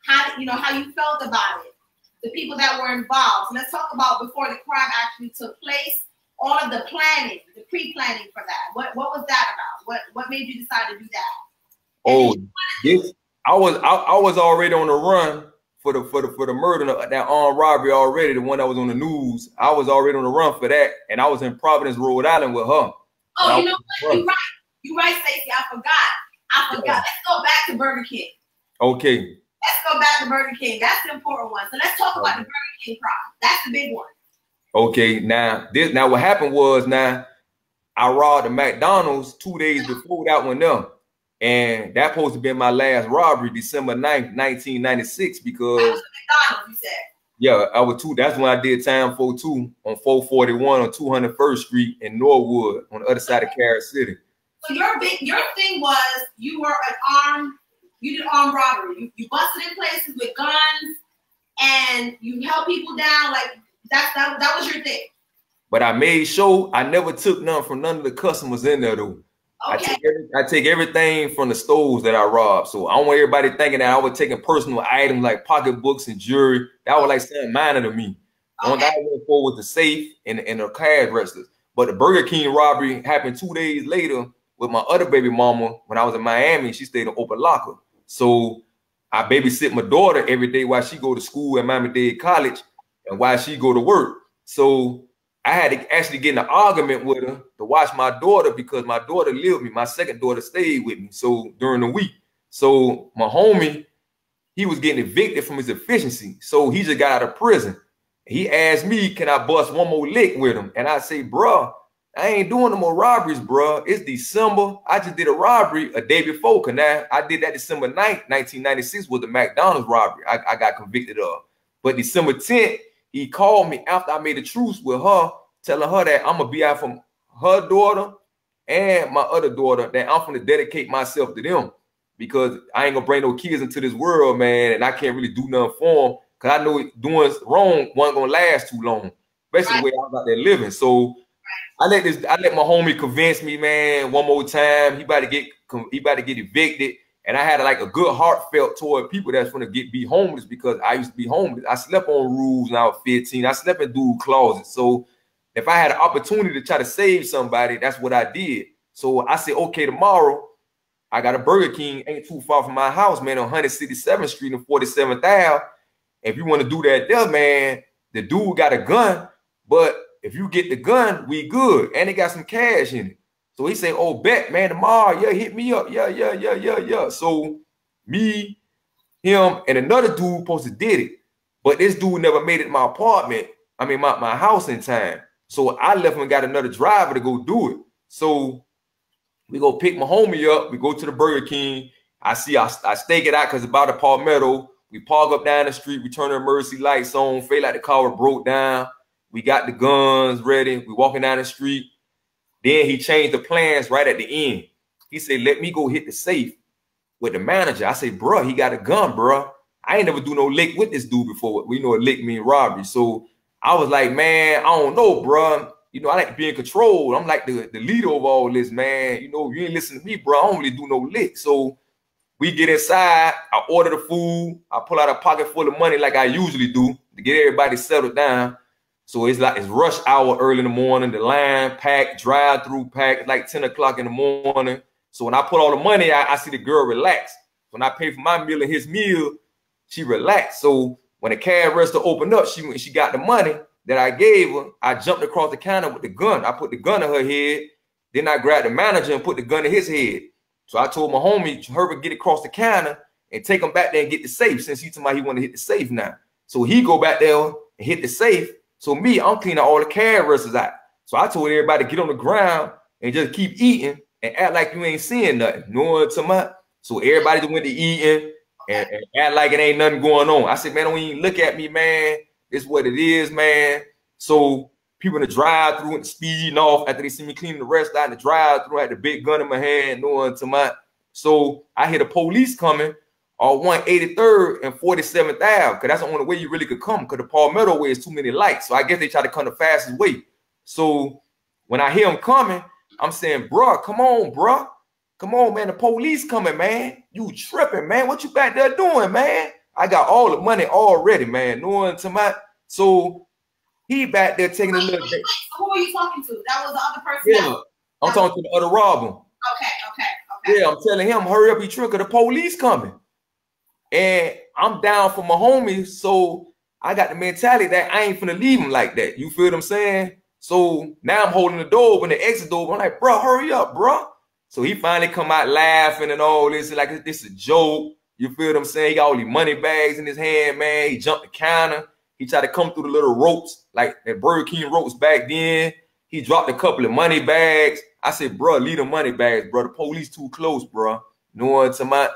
Speaker 4: How you felt about it? The people that were involved. So let's talk about before the crime actually took place. All of the planning, the pre-planning for that. What was that about? What made you decide to do that?
Speaker 7: I was already on the run for the murder, that armed robbery already, the one that was on the news. I was already on the run for that, and I was in Providence, Rhode Island with her.
Speaker 4: Oh, you know what? You're right, Stacey. I forgot. Let's go back to Burger King.
Speaker 7: Okay.
Speaker 4: Let's go back to Burger King. That's the important one. So let's talk about the Burger King crime. That's the big one. Okay,
Speaker 7: now what happened was I robbed the McDonald's 2 days before that one up. And that supposed to be my last robbery, December 9th, 1996, because
Speaker 4: that was the McDonald's, you said.
Speaker 7: Yeah, I was two. That's when I did time for two on 441 on 201st Street in Norwood on the other side of Carol City.
Speaker 4: So your thing was you did armed robbery. You busted in places with guns and you held people down like that was your thing.
Speaker 7: But I made sure I never took none from none of the customers in there though. Okay. I take everything from the stores that I robbed. So I don't want everybody thinking that I was taking personal items like pocketbooks and jewelry. That was like something minor to me. Okay. One that I went for was the safe and the cash registers. But the Burger King robbery happened 2 days later with my other baby mama when I was in Miami. She stayed in open locker. So I babysit my daughter every day while she go to school at Miami-Dade College and while she go to work. So I had to actually get in an argument with her to watch my daughter because my daughter lived with me. My second daughter stayed with me. So during the week. So my homie, he was getting evicted from his efficiency. So he just got out of prison. He asked me, can I bust one more lick with him? And I say, bruh, I ain't doing no more robberies, bruh. It's December. I just did a robbery a day before. Cause now I did that December 9th, 1996 was the McDonald's robbery I got convicted of. But December 10th, he called me after I made a truce with her, telling her that I'm going to be out from her daughter and my other daughter, that I'm going to dedicate myself to them because I ain't going to bring no kids into this world, man, and I can't really do nothing for them because I know doing wrong wasn't going to last too long, especially the way I was out there living. So I let my homie convince me, man, one more time. He about to get evicted. And I had like a good heartfelt toward people that's going to be homeless because I used to be homeless. I slept on roofs when I was 15. I slept in dude closets. So if I had an opportunity to try to save somebody, that's what I did. So I said, okay, tomorrow I got a Burger King ain't too far from my house, man, on 167th Street and 47th Ave. If you want to do that there, man, the dude got a gun, but if you get the gun, we good. And they got some cash in it. So he said, oh, bet, man, tomorrow, yeah, hit me up. Yeah. So me, him, and another dude supposed to did it. But this dude never made it to my apartment. I mean, my house in time. So I left him and got another driver to go do it. So we go pick my homie up. We go to the Burger King. I stake it out because it's about the Palmetto. We park up down the street. We turn the emergency lights on. Feel like the car was broke down. We got the guns ready. We walking down the street. Then he changed the plans right at the end. He said, let me go hit the safe with the manager. I said, bro, he got a gun, bro. I ain't never do no lick with this dude before. We know a lick mean robbery. So I was like, man, I don't know, bro. You know, I like to be in control. I'm like the leader of all this, man. You know, you ain't listen to me, bro. I don't really do no lick. So we get inside. I order the food. I pull out a pocket full of money like I usually do to get everybody settled down. So it's rush hour early in the morning, the line packed, drive-through packed, like 10 o'clock in the morning. So when I put all the money, I see the girl relax. When I pay for my meal and his meal, she relaxed. So when the cash register opened up, she got the money that I gave her. I jumped across the counter with the gun. I put the gun in her head Then I grabbed the manager and put the gun in his head. So I told my homie, Herbert, get across the counter and take him back there and get the safe, since he told me he want to hit the safe now. So he go back there and hit the safe. So me, I'm cleaning all the cash registers out. So I told everybody to get on the ground and just keep eating and act like you ain't seeing nothing. You know what I'm talking about? So everybody just went to eating and act like it ain't nothing going on. I said, man, don't even look at me, man. It's what it is, man. So people in the drive-through and speeding off after they see me cleaning the rest out in the drive-through. I had the big gun in my hand, no one to my. So I hear the police coming on 183rd and 47th Ave, because that's the only way you really could come, because the Palmetto way is too many lights. So I guess they try to come the fastest way. So when I hear them coming, I'm saying, bruh, come on, bruh. Come on, man. The police coming, man. You tripping, man. What you back there doing, man? I got all the money already, man. No one to my. So he back there taking a little bit.
Speaker 4: Who are you talking to? That was the other person.
Speaker 7: Yeah, I'm talking to the other robber.
Speaker 4: Okay.
Speaker 7: Yeah, I'm telling him, hurry up, he trick, the police coming. And I'm down for my homies, so I got the mentality that I ain't finna leave him like that. You feel what I'm saying? So now I'm holding the door open, the exit door. I'm like, bro, hurry up, bro. So he finally come out laughing and all this, like this is a joke. You feel what I'm saying? He got all these money bags in his hand, man. He jumped the counter. He tried to come through the little ropes, like that Burger King ropes back then. He dropped a couple of money bags. I said, bro, leave the money bags, bro. The police too close, bro. No one to my.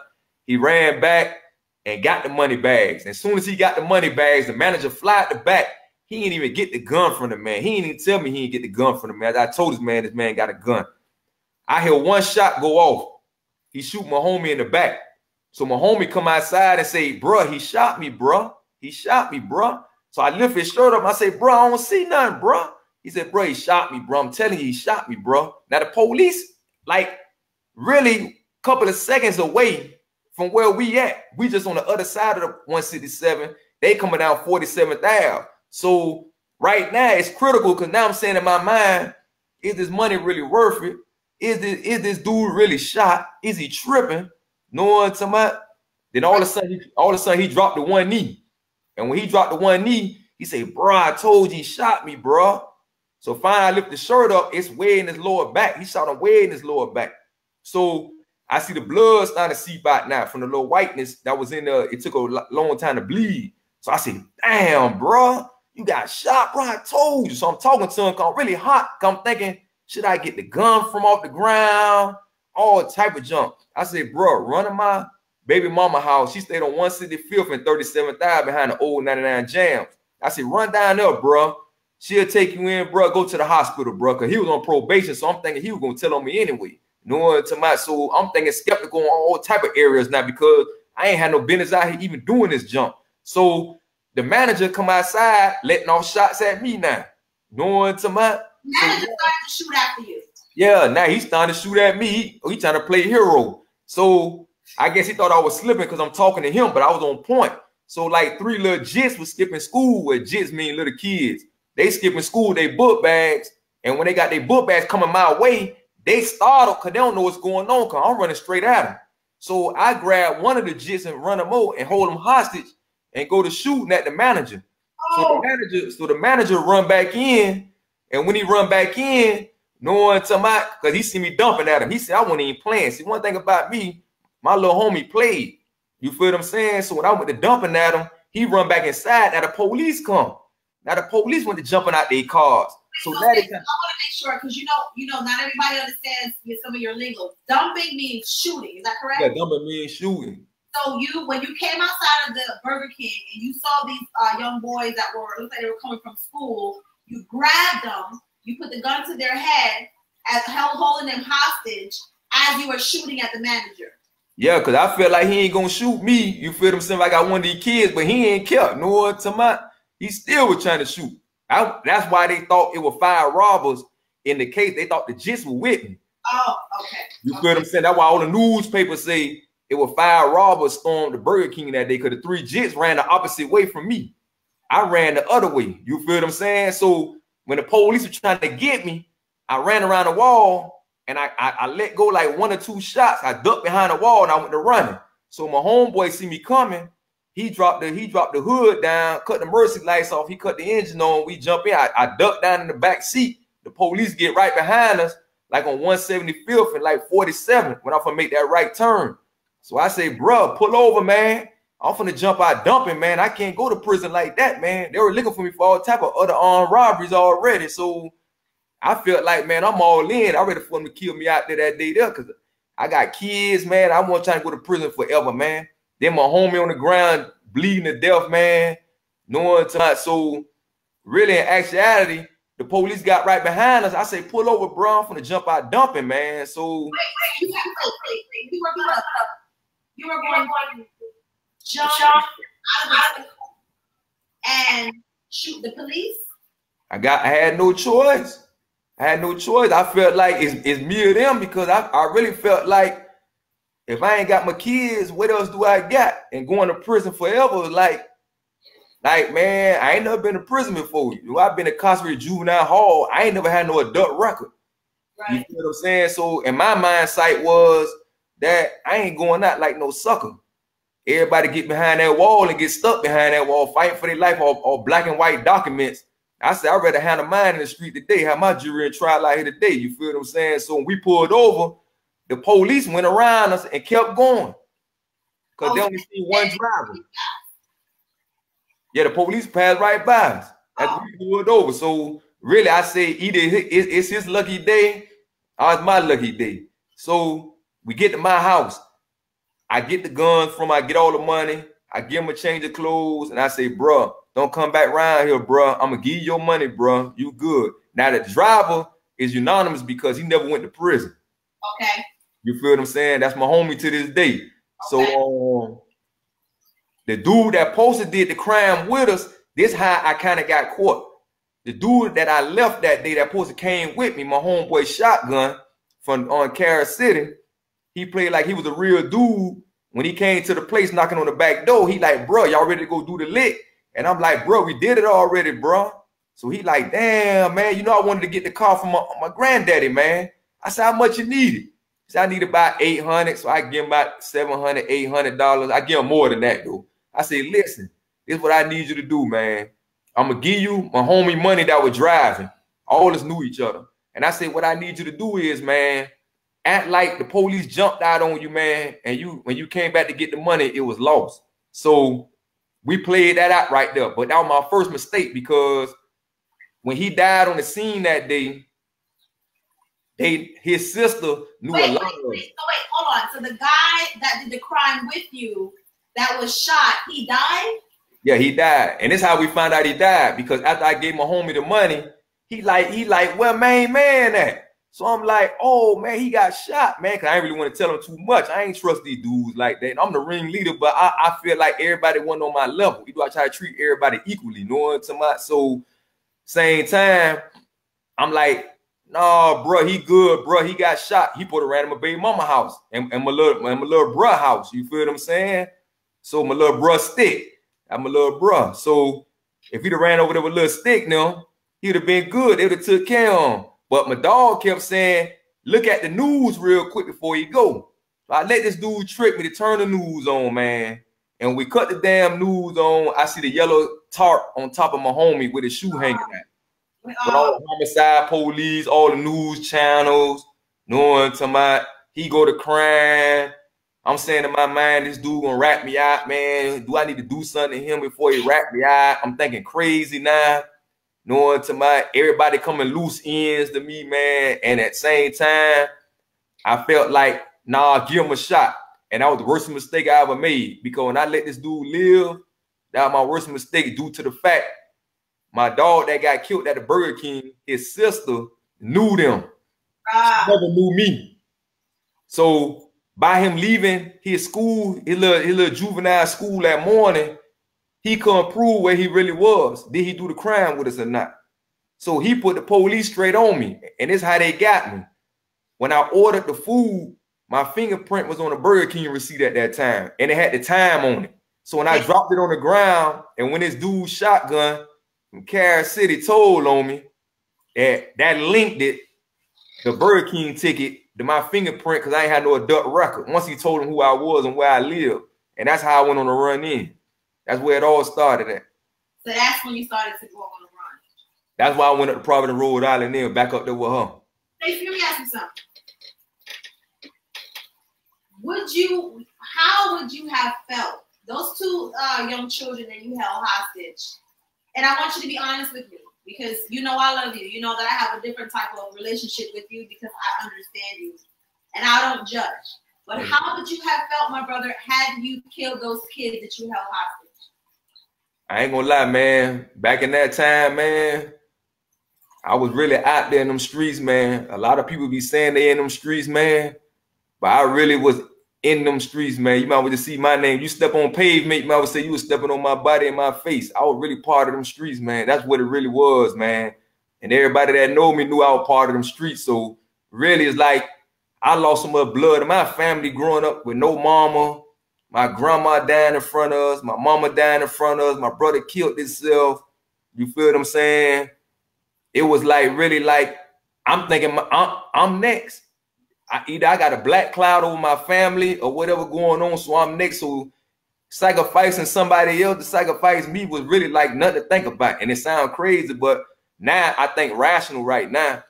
Speaker 7: He ran back and got the money bags. As soon as he got the money bags, the manager flied the back. He didn't even get the gun from the man. He didn't even tell me he didn't get the gun from the man. I told this man got a gun. I hear one shot go off. He shoot my homie in the back. So my homie come outside and say, bro, he shot me, bro. He shot me, bro. So I lift his shirt up. I say, bro, I don't see nothing, bro. He said, bro, he shot me, bro. I'm telling you, he shot me, bro. Now the police, like, really a couple of seconds away from where we at. We just on the other side of the 167. They coming down 47th Ave. So right now it's critical, because now I'm saying in my mind, is this money really worth it? Is this dude really shot? Is he tripping? No one to my. Then all of a sudden he dropped the one knee. And when he dropped the one knee, he said, bro, I told you he shot me, bro. So finally I lift the shirt up. It's way in his lower back. He shot him way in his lower back. So I see the blood starting to seep out now from the little whiteness that was in there. It took a long time to bleed. So I said, damn, bro, you got shot, bro. I told you. So I'm talking to him, I'm really hot. I'm thinking, should I get the gun from off the ground? All type of junk. I said, bro, run to my baby mama house. She stayed on 165th and 37th Ave behind the old 99 Jams. I said, run down there, bro. She'll take you in, bro. Go to the hospital, bro, because he was on probation. So I'm thinking he was going to tell on me anyway. You know what I'm talking about? So I'm thinking skeptical on all type of areas now, because I ain't had no business out here even doing this jump. So the manager come outside letting off shots at me now. You know what I'm talking about?
Speaker 4: Manager started to shoot after you.
Speaker 7: Yeah, now he's starting to shoot at me. He trying to play hero. So I guess he thought I was slipping because I'm talking to him, but I was on point. So like 3 little jits was skipping school, where jits mean little kids. They skipping school, they book bags. And when they got their book bags coming my way, they startled because they don't know what's going on, because I'm running straight at them. So I grab one of the jits and run them over and hold them hostage and go to shooting at the manager.
Speaker 4: Oh.
Speaker 7: So the manager run back in. And when he run back in, no one to my, because he see me dumping at him. He said, I wasn't even playing. See, one thing about me, my little homie played. You feel what I'm saying? So when I went to dumping at him, he run back inside. Now the police come. Now the police went to jumping out their cars. So that is.
Speaker 4: I want to make sure, because you know, not everybody understands some of your lingo. Dumping means shooting. Is that correct?
Speaker 7: Yeah, dumping means shooting.
Speaker 4: So when you came outside of the Burger King and you saw these young boys that looked like they were coming from school, you grabbed them, you put the gun to their head, holding them hostage as you were shooting at the manager.
Speaker 7: Yeah, because I felt like he ain't gonna shoot me. You feel what I'm saying? Like I got one of these kids, but he ain't kept. No one to my. He still was trying to shoot. That's why they thought it were 5 robbers in the case. They thought the jits were with me.
Speaker 4: Oh, okay.
Speaker 7: You feel what I'm saying? That's why all the newspapers say it were 5 robbers stormed the Burger King that day, because the 3 jits ran the opposite way from me. I ran the other way. You feel what I'm saying? So when the police were trying to get me, I ran around the wall and I let go like 1 or 2 shots. I ducked behind the wall and I went to running. So my homeboy see me coming. He dropped the hood down, cut the mercy lights off. He cut the engine on. We jump in. I ducked down in the back seat. The police get right behind us. like on 175th and like 47th when I'm gonna make that right turn. So I say, bro, pull over, man. I'm finna jump out dumping, man. I can't go to prison like that, man. They were looking for me for all type of other armed robberies already. So I felt like, man, I'm all in. I ready for them to kill me out there that day there because I got kids, man. I want trying to go to prison forever, man. Then my homie on the ground bleeding to death, man. Knowing time. So really, in actuality, the police got right behind us. I say, pull over, bro. I'm finna jump out dumping, man. So
Speaker 4: you were going to jump out of the and shoot the police?
Speaker 7: I had no choice. I had no choice. I felt like it's me or them because I really felt like if I ain't got my kids, what else do I got? And going to prison forever, like man, I ain't never been to prison before. You know, I've been incarcerated juvenile hall. I ain't never had no adult record. Right. You know what I'm saying? So in my mindset was that I ain't going out like no sucker. Everybody get behind that wall and get stuck behind that wall, fighting for their life or black and white documents. I said, I'd rather handle mine in the street today, have my jury and trial out here today. You feel what I'm saying? So when we pulled over, the police went around us and kept going. Because they only see one driver. Yeah, the police passed right by us as we pulled over. So really, I say either it's his lucky day or it's my lucky day. So we get to my house. I get the guns from, I get all the money. I give him a change of clothes. And I say, bro, don't come back around here, bro. I'm going to give you your money, bro. You good. Now, the driver is unanimous because he never went to prison.
Speaker 4: Okay.
Speaker 7: You feel what I'm saying? That's my homie to this day. Okay. So the dude that posted did the crime with us, this how I kind of got caught. The dude that I left that day that posted came with me, my homeboy Shotgun from Carol City. He played like he was a real dude. When he came to the place knocking on the back door, he like, bro, y'all ready to go do the lick? And I'm like, bro, we did it already, bro. So he like, damn, man, you know, I wanted to get the car from my granddaddy, man. I said, how much you need it? He said, I need about $800. So I give him about $700, $800. I give him more than that, though. I say, listen, this is what I need you to do, man. I'm going to give you my homie money that was driving. All of us knew each other. And I said, what I need you to do is, man, act like the police jumped out on you, man, and when you came back to get the money, it was lost. So we played that out right there. But that was my first mistake because when he died on the scene that day, his sister knew a lot of us.
Speaker 4: So wait, hold on. So the guy that did the crime with you that was shot, he died?
Speaker 7: Yeah, he died. And this is how we found out he died, because after I gave my homie the money, he like, where man at? So I'm like, oh, man, he got shot, man, because I ain't really want to tell him too much. I ain't trust these dudes like that. I'm the ringleader, but I feel like everybody wasn't on my level. You know, I try to treat everybody equally, you know what I'm saying? So same time, I'm like, nah, bro, he good, bro. He got shot. He put around my baby mama house and my little bro house. You feel what I'm saying? So my little bro stick. I'm a little bro. So if he'd have ran over there with a little stick now, he'd have been good. They would have took care of him. But my dog kept saying, look at the news real quick before you go. So I let this dude trick me to turn the news on, man. And we cut the damn news on. I see the yellow tarp on top of my homie with his shoe hanging out. With all the homicide police, all the news channels, knowing to my, he go to crime. I'm saying in my mind, this dude gonna rat me out, man. Do I need to do something to him before he rat me out? I'm thinking crazy now. Knowing to my, everybody coming loose ends to me, man. And at the same time, I felt like, nah, give him a shot. And that was the worst mistake I ever made. Because when I let this dude live, that was my worst mistake due to the fact my dog that got killed at the Burger King, his sister knew them. She never knew me. So by him leaving his school, his little juvenile school that morning, he couldn't prove where he really was. Did he do the crime with us or not? So he put the police straight on me. And this is how they got me. When I ordered the food, my fingerprint was on the Burger King receipt at that time. And it had the time on it. So when I dropped it on the ground, and when this dude Shotgun from Carol City told on me, that linked it, the Burger King ticket, to my fingerprint, because I ain't had no adult record. Once he told him who I was and where I lived. And that's how I went on the run in. That's where it all started at.
Speaker 4: So that's when you started to go on the run.
Speaker 7: That's why I went up to Providence, Rhode Island, then back up there with her.
Speaker 4: Hey, let me ask you something. how would you have felt? Those two young children that you held hostage. And I want you to be honest with me because you know I love you. You know that I have a different type of relationship with you because I understand you. And I don't judge. But how would you have felt, my brother, had you killed those kids that you held hostage?
Speaker 7: I ain't gonna lie, man. Back in that time, man, I was really out there in them streets, man. A lot of people be saying they in them streets, man. But I really was in them streets, man. You might want to see my name. You step on pavement, you might want to say you was stepping on my body and my face. I was really part of them streets, man. That's what it really was, man. And everybody that know me knew I was part of them streets. So really, it's like I lost so much blood in my family growing up with no mama. My grandma dying in front of us. My mama dying in front of us. My brother killed himself. You feel what I'm saying? It was like really like I'm thinking I'm next. Either I got a black cloud over my family or whatever going on, so I'm next. So sacrificing somebody else to sacrifice me was really like nothing to think about. And it sounds crazy, but now I think rational right now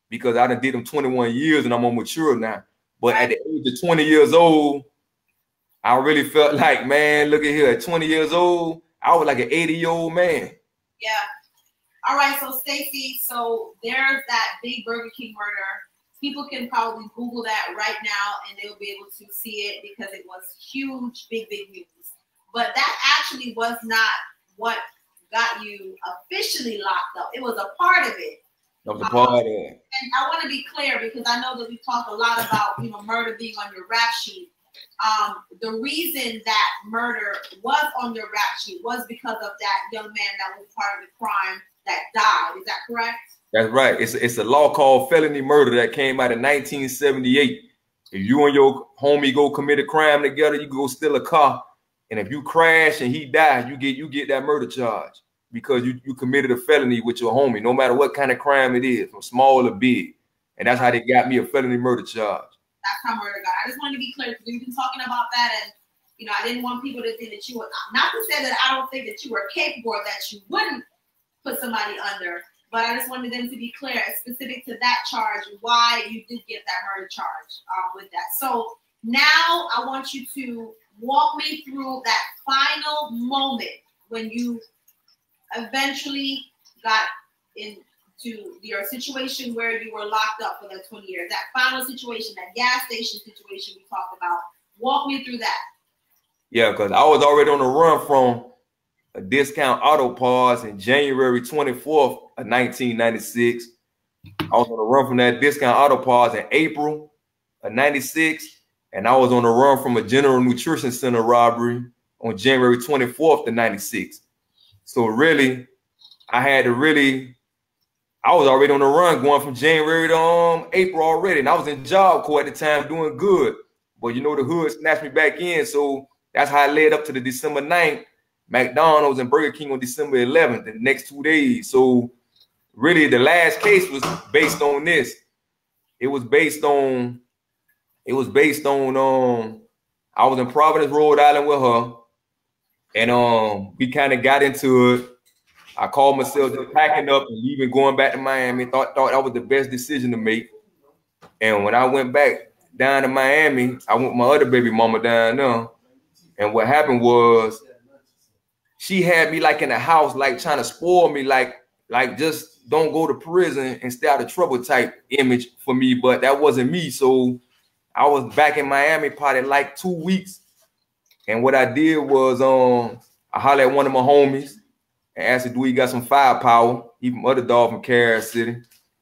Speaker 7: because I done did them 21 years and I'm more mature now. But at the age of 20 years old, I really felt like, man, look at here. At 20 years old, I was like an 80-year-old man.
Speaker 4: Yeah. All right, so Stacey, so there's that big Burger King murder. People can probably Google that right now and they'll be able to see it because it was huge, big news. But that actually was not what got you officially locked up. It was a part of it.
Speaker 7: That was a part of it.
Speaker 4: And I want to be clear because I know that we talk a lot about, you know, murder being on your rap sheet. The reason that murder was on your rap sheet was because of that young man that was part of the crime that died. Is that correct?
Speaker 7: That's right. It's a law called felony murder that came out in 1978. If you and your homie go commit a crime together, you go steal a car, and if you crash and he dies, you get that murder charge because you committed a felony with your homie, no matter what kind of crime it is, from small or big. And that's how they got me a felony murder charge.
Speaker 4: That's how murder got. I just wanted to be clear because we've been talking about that, and you know I didn't want people to think that you were not to say that I don't think that you were capable or that you wouldn't put somebody under. But I just wanted them to be clear, specific to that charge, why you did get that murder charge with that. So now I want you to walk me through that final moment when you eventually got into your situation where you were locked up for the 20 years. That final situation, that gas station situation we talked about. Walk me through that.
Speaker 7: Yeah, because I was already on the run from a discount auto parts in January 24th of 1996. I was on the run from that discount auto parts in April of 96. And I was on the run from a general nutrition center robbery on January 24th of 96. So really, I was already on the run going from January to April already. And I was in job corps at the time doing good. But you know, the hood snatched me back in. So that's how I led up to the December 9th. McDonald's and Burger King on December 11th, the next 2 days. So really the last case was based on this. It was based on I was in Providence, Rhode Island with her. And we kind of got into it. I called myself just packing up and leaving, going back to Miami. Thought that was the best decision to make. And when I went back down to Miami, I went with my other baby mama down there. And what happened was she had me like in the house, like trying to spoil me, like just don't go to prison and stay out of trouble type image for me. But that wasn't me. So I was back in Miami probably like 2 weeks. And what I did was I hollered at one of my homies and asked him, do he got some firepower? Even other dog from Kansas City.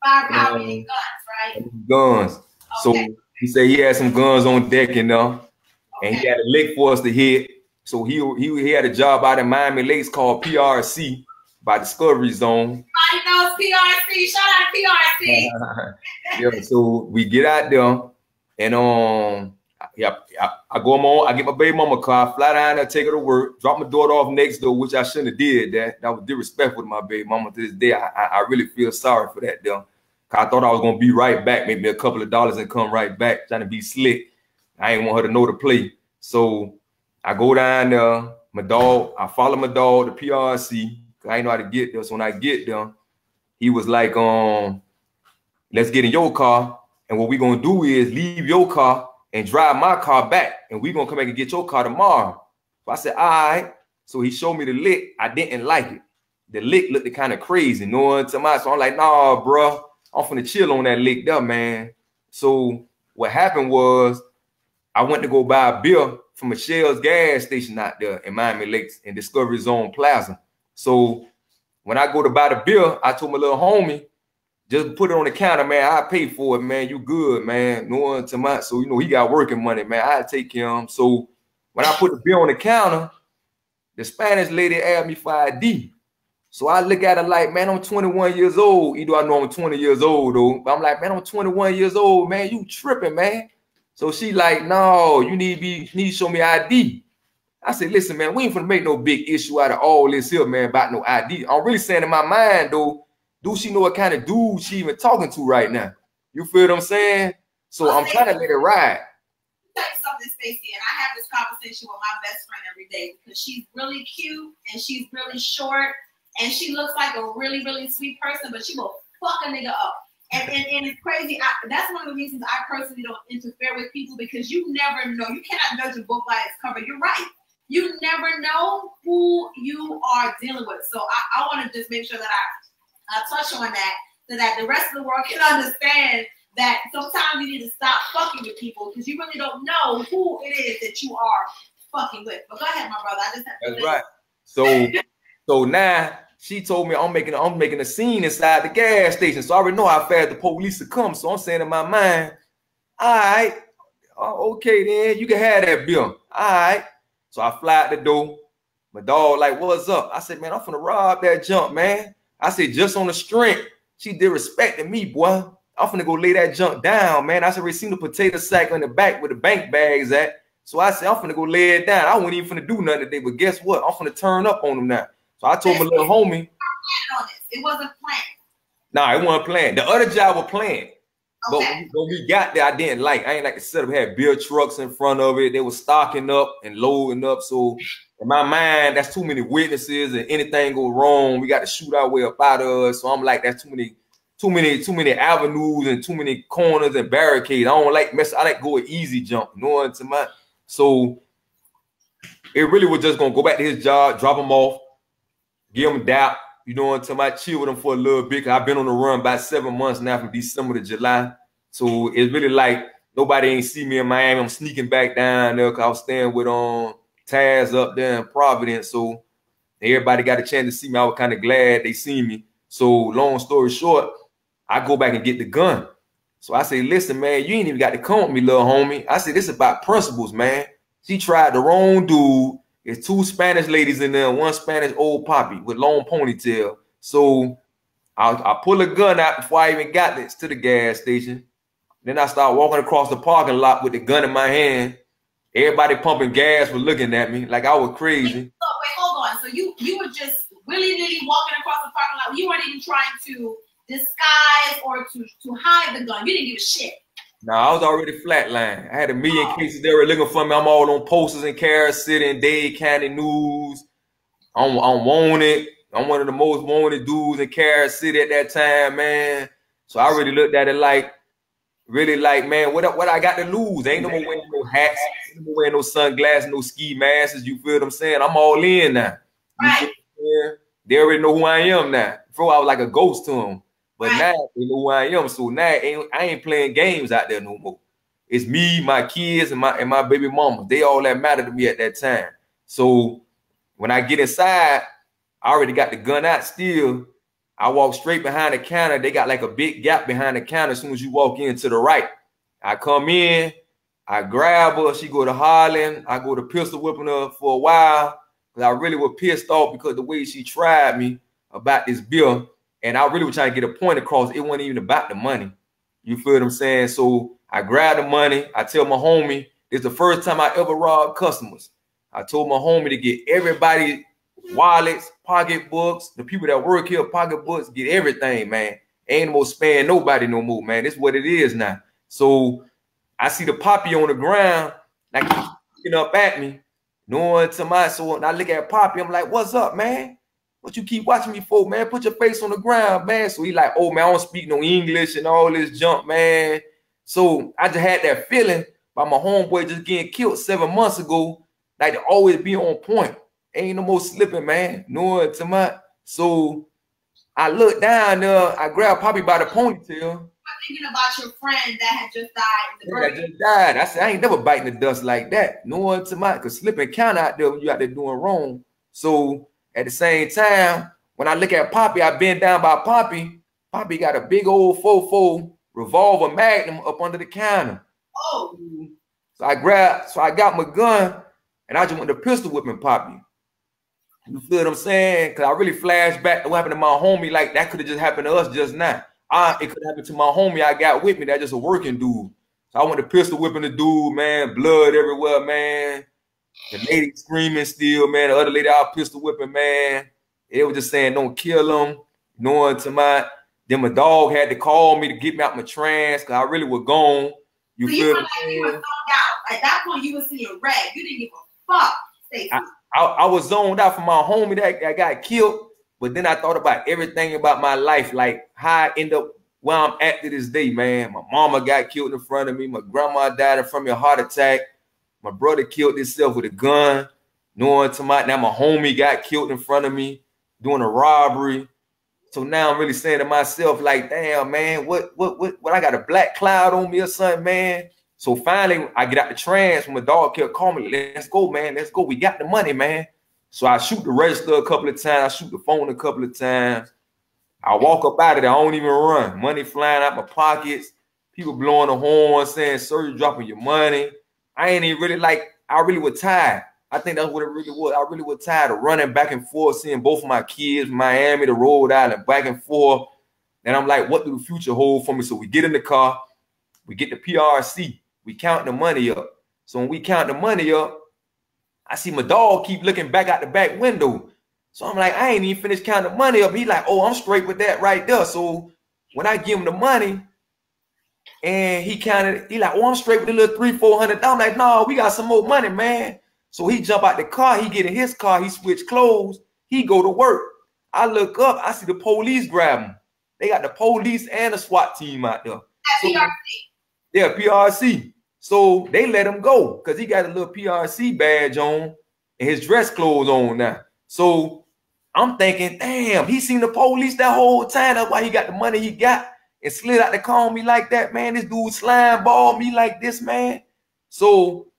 Speaker 4: Firepower meaning guns, right?
Speaker 7: Guns.
Speaker 4: Okay.
Speaker 7: So he said he had some guns on deck, you know, and he had a lick for us to hit. So he had a job out in Miami Lakes called PRC by Discovery Zone.
Speaker 4: Everybody knows PRC. Shout out PRC.
Speaker 7: Yeah, so we get out there and I go on, I get my baby mama car, fly down there, take her to work, drop my daughter off next door, which I shouldn't have did. That was disrespectful to my baby mama to this day. I really feel sorry for that though. I thought I was gonna be right back, maybe a couple of dollars and come right back, trying to be slick. I ain't want her to know the play. So I go down there, I follow my dog to PRC. I ain't know how to get there. So when I get there, he was like, let's get in your car. And what we gonna do is leave your car and drive my car back, and we gonna come back and get your car tomorrow. So I said, all right. So he showed me the lick. I didn't like it. The lick looked kind of crazy, knowing to my, so I'm like, nah, bro, I'm finna chill on that lick there, man. So what happened was I went to go buy a beer from a Shell's gas station out there in Miami Lakes in Discovery Zone Plaza. So when I go to buy the beer, I told my little homie, just put it on the counter, man. I pay for it, man. You good, man. Knowing to my, so you know he got working money, man. I take care of him. So when I put the beer on the counter, the Spanish lady asked me for ID. So I look at her like, man, I'm 21 years old. Either I know I'm 20 years old, though. But I'm like, man, I'm 21 years old, man. You tripping, man. So she like, no, you need to show me ID. I said, listen, man, we ain't finna make no big issue out of all this here, man, about no ID. I'm really saying in my mind, though, do she know what kind of dude she even talking to right now? You feel what I'm saying? So I'm trying to let it ride.
Speaker 4: Tell you something, Stacey, and I have this conversation with my best friend every day because she's really cute and she's really short and she looks like a really, really sweet person, but she will fuck a nigga up. And it's crazy. That's one of the reasons I personally don't interfere with people because you never know. You cannot judge a book by its cover. You're right. You never know who you are dealing with. So I want to just make sure that I touch on that so that the rest of the world can understand that sometimes you need to stop fucking with people because you really don't know who it is that you are fucking with. But go ahead, my brother. I just have to.
Speaker 7: That's right. So now she told me I'm making a scene inside the gas station. So I already know how fast the police will come. So I'm saying in my mind, all right, okay then, you can have that bill. All right. So I fly out the door. My dog like, what's up? I said, man, I'm finna rob that junk, man. I said, just on the strength, she disrespecting me, boy. I'm finna go lay that junk down, man. I said, we seen the potato sack on the back where the bank bags at. So I said, I'm finna go lay it down. I wasn't even finna do nothing today, but guess what? I'm finna turn up on them now. So I told my little homie.
Speaker 4: It wasn't planned.
Speaker 7: Nah, it wasn't planned. The other job was planned.
Speaker 4: Okay.
Speaker 7: But when we got there, I didn't like. I ain't like the setup. Had beer trucks in front of it. They were stocking up and loading up. So in my mind, that's too many witnesses, and anything go wrong, we got to shoot our way up out of us. So I'm like, that's too many avenues and too many corners and barricades. I don't like mess. I like go an easy jump. You know, into my. So it really was just gonna go back to his job, drop him off, give him a dap. You know, until I chill with him for a little bit. I've been on the run about 7 months now from December to July. So it's really like nobody ain't see me in Miami. I'm sneaking back down there because I was staying with Taz up there in Providence. So everybody got a chance to see me. I was kind of glad they see me. So long story short, I go back and get the gun. So I say, listen, man, you ain't even got to come with me, little homie. I said, this is about principles, man. She tried the wrong dude. There's 2 Spanish ladies in there, 1 Spanish old poppy with long ponytail. So I pull a gun out before I even got this to the gas station. Then I start walking across the parking lot with the gun in my hand. Everybody pumping gas was looking at me like I was crazy.
Speaker 4: Wait, hold on. So you were just willy-nilly walking across the parking lot. You weren't even trying to disguise or to hide the gun. You didn't give a shit.
Speaker 7: No, I was already flatlined. I had a million cases. They were looking for me. I'm all on posters in Carol City and Dade County News. I'm wanted. I'm one of the most wanted dudes in Carol City at that time, man. So I really looked at it like, really like, man, what I got to lose? Ain't no more wearing no hats, ain't no more wearing no sunglasses, no ski masks. You feel what I'm saying? I'm all in now.
Speaker 4: Right.
Speaker 7: They already know who I am now. Before I was like a ghost to them. But now they know who I am. So now I ain't playing games out there no more. It's me, my kids, and my baby mama. They all that matter to me at that time. So when I get inside, I already got the gun out still. I walk straight behind the counter. They got like a big gap behind the counter as soon as you walk in to the right. I come in, I grab her. She go to hollering. I go to pistol whipping her for a while. Because I really was pissed off because the way she tried me about this bill. And I really was trying to get a point across. It wasn't even about the money. You feel what I'm saying? So I grabbed the money. I tell my homie, it's the first time I ever robbed customers. I told my homie to get everybody wallets, pocketbooks, the people that work here, pocketbooks, get everything, man. Ain't no more spaying nobody no more, man. This is what it is now. So I see the Poppy on the ground, like he's looking up at me, knowing to my soul. And I look at Poppy, I'm like, what's up, man? What you keep watching me for, man? Put your face on the ground, man. So he like, oh, man, I don't speak no English and all this junk, man. So I just had that feeling by my homeboy just getting killed 7 months ago. Like to always be on point. Ain't no more slipping, man. No to my. So I looked down there. I grabbed Poppy by the ponytail.
Speaker 4: I'm thinking about your friend that had just died.
Speaker 7: That just died. I said I ain't never biting the dust like that. No to my, cause slipping count out there when you out there doing wrong. So at the same time, when I look at Poppy, I bend down by Poppy. Poppy got a big old 4.4 revolver Magnum up under the counter.
Speaker 4: Oh.
Speaker 7: So I got my gun and I just went to pistol whipping Poppy. You feel what I'm saying? Cause I really flashed back to what happened to my homie. Like that could have just happened to us just now. It could happen to my homie I got with me. That's just a working dude. So I went to pistol whipping the dude, man. Blood everywhere, man. The lady screaming still, man. The other lady out pistol whipping, man. They were just saying, don't kill him. Knowing to my, then my dog had to call me to get me out my trance because I really was gone. You
Speaker 4: so
Speaker 7: feel
Speaker 4: you
Speaker 7: what I'm
Speaker 4: saying? You were zoned out. At that point, you were seeing red. You didn't give a fuck, Stacey.
Speaker 7: I was zoned out for my homie that got killed, but then I thought about everything about my life, like how I end up where I'm at to this day, man. My mama got killed in front of me. My grandma died in front of me, a heart attack. My brother killed himself with a gun. Knowing to my, now my homie got killed in front of me doing a robbery. So now I'm really saying to myself, like, damn, man, what I got a black cloud on me or something, man. So finally, I get out the trance when my dog kept calling me, let's go, man, let's go. We got the money, man. So I shoot the register a couple of times. I shoot the phone a couple of times. I walk up out of there. I don't even run. Money flying out my pockets. People blowing the horn saying, sir, you're dropping your money. I ain't even really like, I really was tired. I think that's what it really was. I really was tired of running back and forth, seeing both of my kids, Miami to Rhode Island, back and forth. And I'm like, what do the future hold for me? So we get in the car. We get the PRC. We count the money up. So when we count the money up, I see my dog keep looking back out the back window. So I'm like, I ain't even finished counting the money up. He like, oh, I'm straight with that right there. So when I give him the money and he counted, he like, oh, I'm straight with the little $300-400. I'm like, no, we got some more money, man. So he jump out the car. He get in his car. He switch clothes. He go to work. I look up. I see the police grab him. They got the police and the SWAT team out there. So,
Speaker 4: PRC.
Speaker 7: Yeah, PRC. So they let him go because he got a little PRC badge on and his dress clothes on now. So I'm thinking, damn, he seen the police that whole time. That's why he got the money he got and slid out to call me like that, man. This dude slime balled me like this, man. So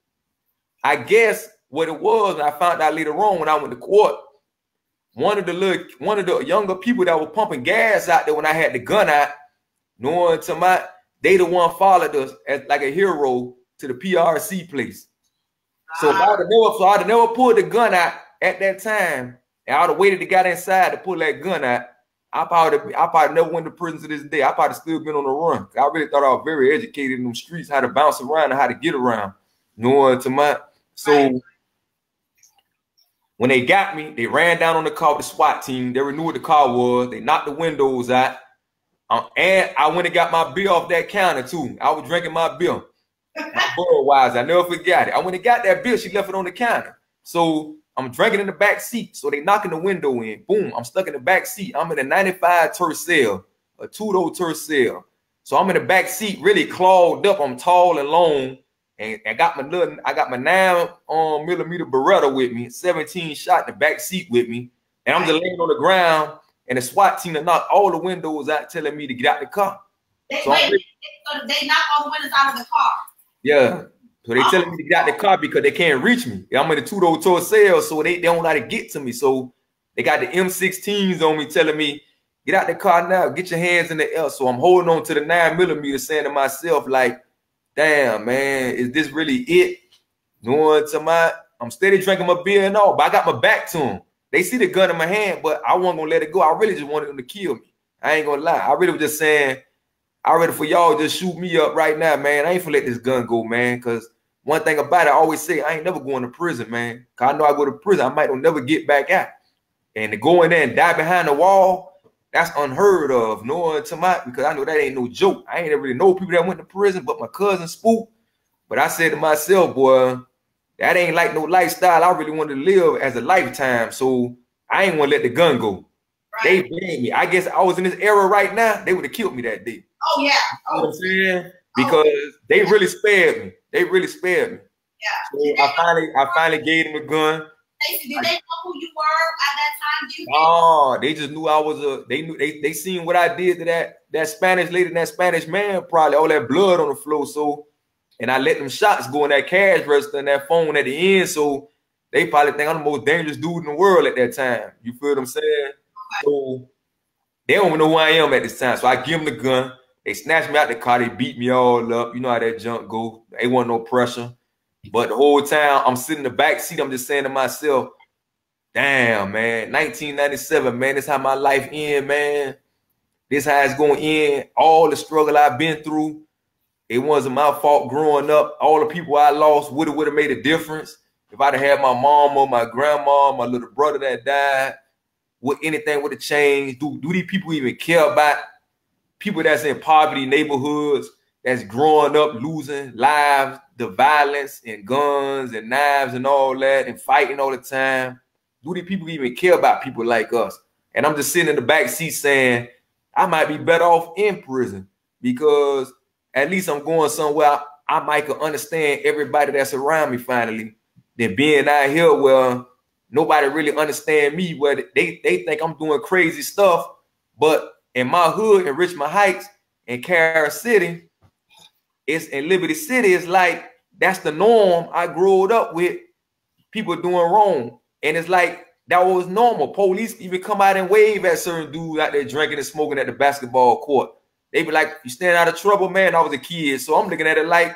Speaker 7: I guess what it was, and I found out later on when I went to court, one of the younger people that were pumping gas out there when I had the gun out, knowing to my, they the one followed us as like a hero to the PRC place. So if I'd have never pulled the gun out at that time, and I'd have waited to get inside to pull that gun out, I probably never went to prison to this day. I probably still been on the run. I really thought I was very educated in them streets, how to bounce around and how to get around. Knowing to my, so when they got me, they ran down on the car with the SWAT team. They already knew what the car was. They knocked the windows out. And I went and got my beer off that counter too. I was drinking my beer. My Budweiser. I never forgot it. I went and got that beer. She left it on the counter. So I'm drinking in the back seat. So they knocking the window in. Boom. I'm stuck in the back seat. I'm in a 95 Tercel, a two-door Tercel. So I'm in the back seat, really clogged up. I'm tall and long. And I got my 9mm Beretta with me, 17 shot in the back seat with me. And I'm just laying on the ground. And the SWAT team knocked all the windows out, telling me to get out the car.
Speaker 4: They knocked all the windows out of the car.
Speaker 7: Yeah. So they telling me to get out the car because they can't reach me. I'm in a two-door Tercel, so they don't know how to get to me. So they got the M16s on me telling me, get out the car now, get your hands in the air. So I'm holding on to the 9mm saying to myself, like, damn, man, is this really it? Knowing to my, I'm steady drinking my beer and all, but I got my back to them. They see the gun in my hand, but I wasn't gonna let it go. I really just wanted them to kill me. I ain't gonna lie. I really was just saying, I ready for y'all to just shoot me up right now, man. I ain't gonna let this gun go, man. Because one thing about it, I always say, I ain't never going to prison, man. Because I know I go to prison, I might don't never get back out. And to go in there and die behind the wall, that's unheard of. Knowing to my, because I know that ain't no joke. I ain't really know people that went to prison, but my cousin Spook. But I said to myself, boy, that ain't like no lifestyle I really wanted to live as a lifetime. So I ain't want to let the gun go. Right. They blamed me. I guess I was in this era right now. They would have killed me that day.
Speaker 4: Oh, yeah.
Speaker 7: You know what I'm saying? because they really spared me. They really spared me.
Speaker 4: Yeah.
Speaker 7: So I finally gave them a gun.
Speaker 4: Stacey, did they know who you were at that time? Do you think?
Speaker 7: Oh, they just knew I was they seen what I did to that Spanish lady and that Spanish man, probably all that blood on the floor. So, and I let them shots go in that cash register and that phone at the end. So they probably think I'm the most dangerous dude in the world at that time. You feel what I'm saying? Okay. So they don't even know who I am at this time. So I give them the gun. They snatched me out the car. They beat me all up. You know how that junk go. They wasn't no pressure. But the whole time I'm sitting in the back seat, I'm just saying to myself, damn, man, 1997, man, this how my life end, man. This how it's going to end. All the struggle I've been through, it wasn't my fault growing up. All the people I lost would have made a difference. If I'd have had my mom or my grandma, my little brother that died, would anything would have changed? Do these people even care about people that's in poverty neighborhoods, that's growing up losing lives, the violence and guns and knives and all that and fighting all the time? Do these people even care about people like us? And I'm just sitting in the back seat saying, I might be better off in prison because at least I'm going somewhere I might can understand everybody that's around me finally, than being out here where nobody really understand me, where they think I'm doing crazy stuff. But in my hood, in Richmond Heights, in Carol City, it's in Liberty City, it's like that's the norm I grew up with, people doing wrong. And it's like that was normal. Police even come out and wave at certain dudes out there drinking and smoking at the basketball court. They be like, you staying out of trouble, man? I was a kid. So I'm looking at it like,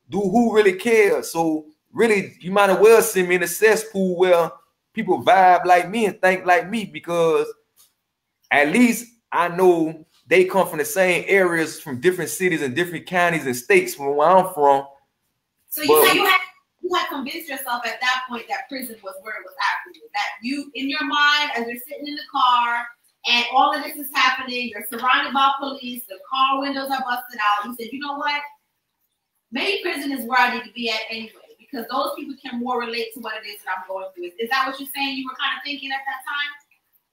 Speaker 7: dude, who really cares? So really, you might as well send me in a cesspool where people vibe like me and think like me, because at least I know they come from the same areas, from different cities and different counties and states from where I'm from.
Speaker 4: So you had convinced yourself at that point that prison was where it was after you. That you, in your mind, as you're sitting in the car and all of this is happening, you're surrounded by police, the car windows are busted out. You said, you know what? Maybe prison is where I need to be at anyway, because those people can more relate to what it is that I'm going through. Is that what you're saying you were kind of thinking at that time?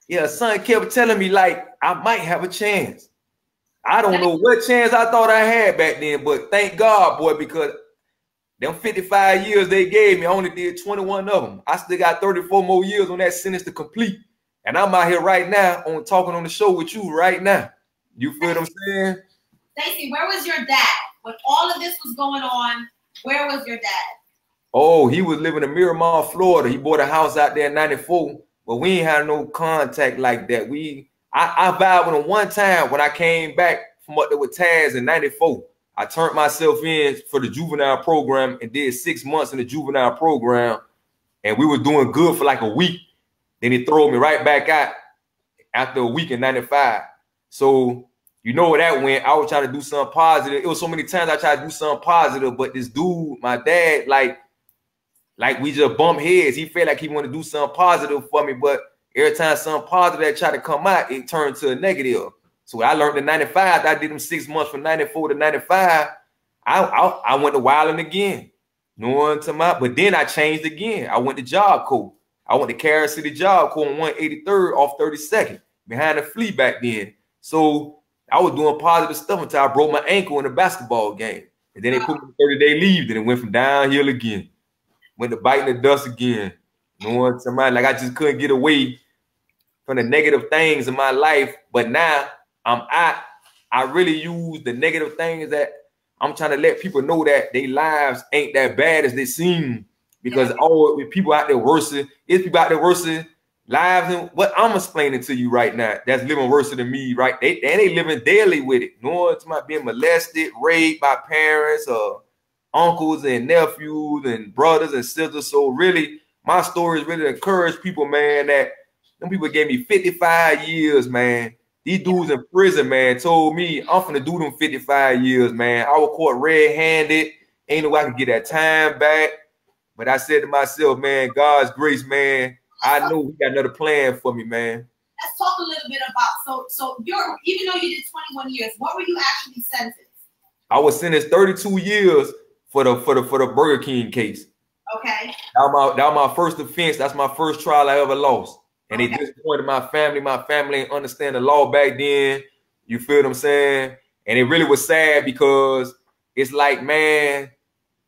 Speaker 4: Yeah,
Speaker 7: son kept telling me like I might have a chance. I don't know what chance I thought I had back then, but thank God, boy, because them 55 years they gave me, I only did 21 of them. I still got 34 more years on that sentence to complete. And I'm out here right now talking on the show with you right now. You feel what I'm saying?
Speaker 4: Stacey, where was your dad? When all of this was going on, where was your dad?
Speaker 7: Oh, he was living in Miramar, Florida. He bought a house out there in 94, but we ain't had no contact like that. I vibed with him one time when I came back from up there with Taz in 94. I turned myself in for the juvenile program and did 6 months in the juvenile program. And we were doing good for like a week. Then he threw me right back out after a week in 95. So you know where that went. I was trying to do something positive. It was so many times I tried to do something positive, but this dude, my dad, like we just bump heads. He felt like he wanted to do something positive for me, but every time something positive that tried to come out, it turned to a negative. So I learned in 95, I did them 6 months from 94 to 95. I went to wilding again. But then I changed again. I went to Job Corps. I went to Carol City Job Corps on 183rd off 32nd, behind the flea back then. So I was doing positive stuff until I broke my ankle in a basketball game. And then they put me on 30-day leave. Then it went from downhill again. Went to biting the dust again. Like I just couldn't get away from the negative things in my life. But now I really use the negative things that I'm trying to let people know that their lives ain't that bad as they seem. Because people out there worse, it's people out there worse lives than what I'm explaining to you right now. That's living worse than me, right? They living daily with it. It's about being molested, raped by parents or uncles and nephews and brothers and sisters. So really, my story is really to encourage people, man, that them people gave me 55 years, man. These dudes in prison, man, told me I'm finna do them 55 years, man. I was caught red-handed. Ain't no way I can get that time back. But I said to myself, man, God's grace, man, I know he got another plan for me, man.
Speaker 4: Let's talk a little bit about, so you're, even though you did 21 years, what were you actually sentenced? I
Speaker 7: was sentenced 32 years for the Burger King case.
Speaker 4: Okay.
Speaker 7: That was my first offense. That's my first trial I ever lost. And they disappointed my family. My family didn't understand the law back then. You feel what I'm saying? And it really was sad because it's like, man,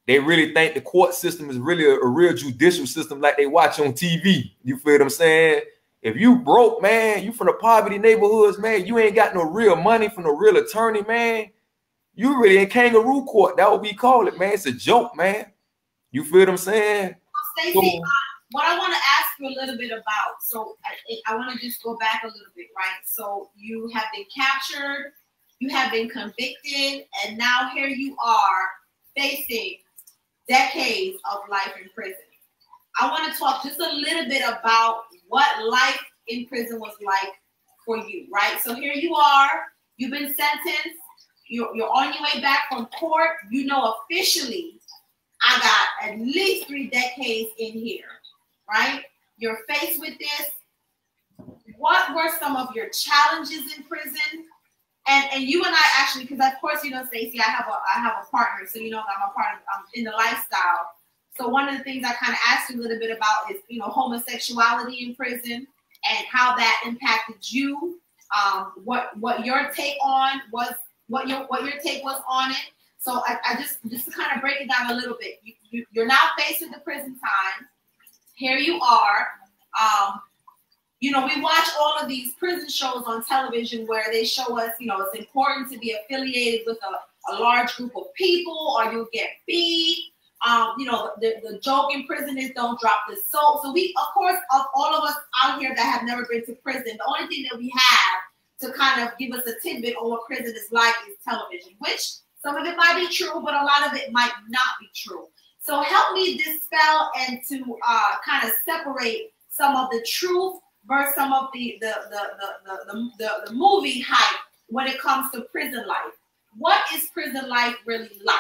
Speaker 7: they really think the court system is really a real judicial system like they watch on TV. You feel what I'm saying? If you broke, man, you from the poverty neighborhoods, man, you ain't got no real money from no real attorney, man. You really in kangaroo court. That would be called it, man. It's a joke, man. You feel what I'm saying?
Speaker 4: Stacey, what I want to ask you a little bit about, so I want to just go back a little bit, right? So you have been captured, you have been convicted, and now here you are facing decades of life in prison. I want to talk just a little bit about what life in prison was like for you, right? So here you are, you've been sentenced, you're on your way back from court, you know officially I got at least 3 decades in here, right? You're faced with this. What were some of your challenges in prison? And you and I actually, because of course, you know, Stacey, I have a partner, so you know I'm in the lifestyle. So one of the things I kind of asked you a little bit about is, you know, homosexuality in prison and how that impacted you. What your take on was, what your take was on it. So I just to kind of break it down a little bit. You're now faced with the prison time. Here you are. You know, we watch all of these prison shows on television where they show us, you know, it's important to be affiliated with a large group of people or you'll get beat. You know, the joke in prison is don't drop the soap. So we, of course, of all of us out here that have never been to prison, the only thing that we have to kind of give us a tidbit on what prison is like is television, which some of it might be true, but a lot of it might not be true. So help me dispel and to kind of separate some of the truth versus some of the movie hype when it comes to prison life. What is prison life really like?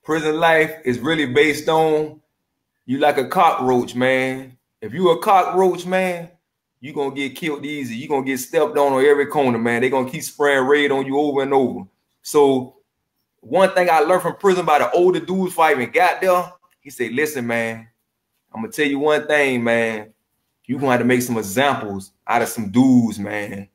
Speaker 7: Prison life is really based on you like a cockroach, man. If you a cockroach, man, you gonna get killed easy. You gonna get stepped on every corner, man. They gonna keep spraying raid on you over and over. So one thing I learned from prison by the older dudes before I even got there, he said, listen, man, I'm gonna tell you one thing, man. You're gonna have to make some examples out of some dudes, man.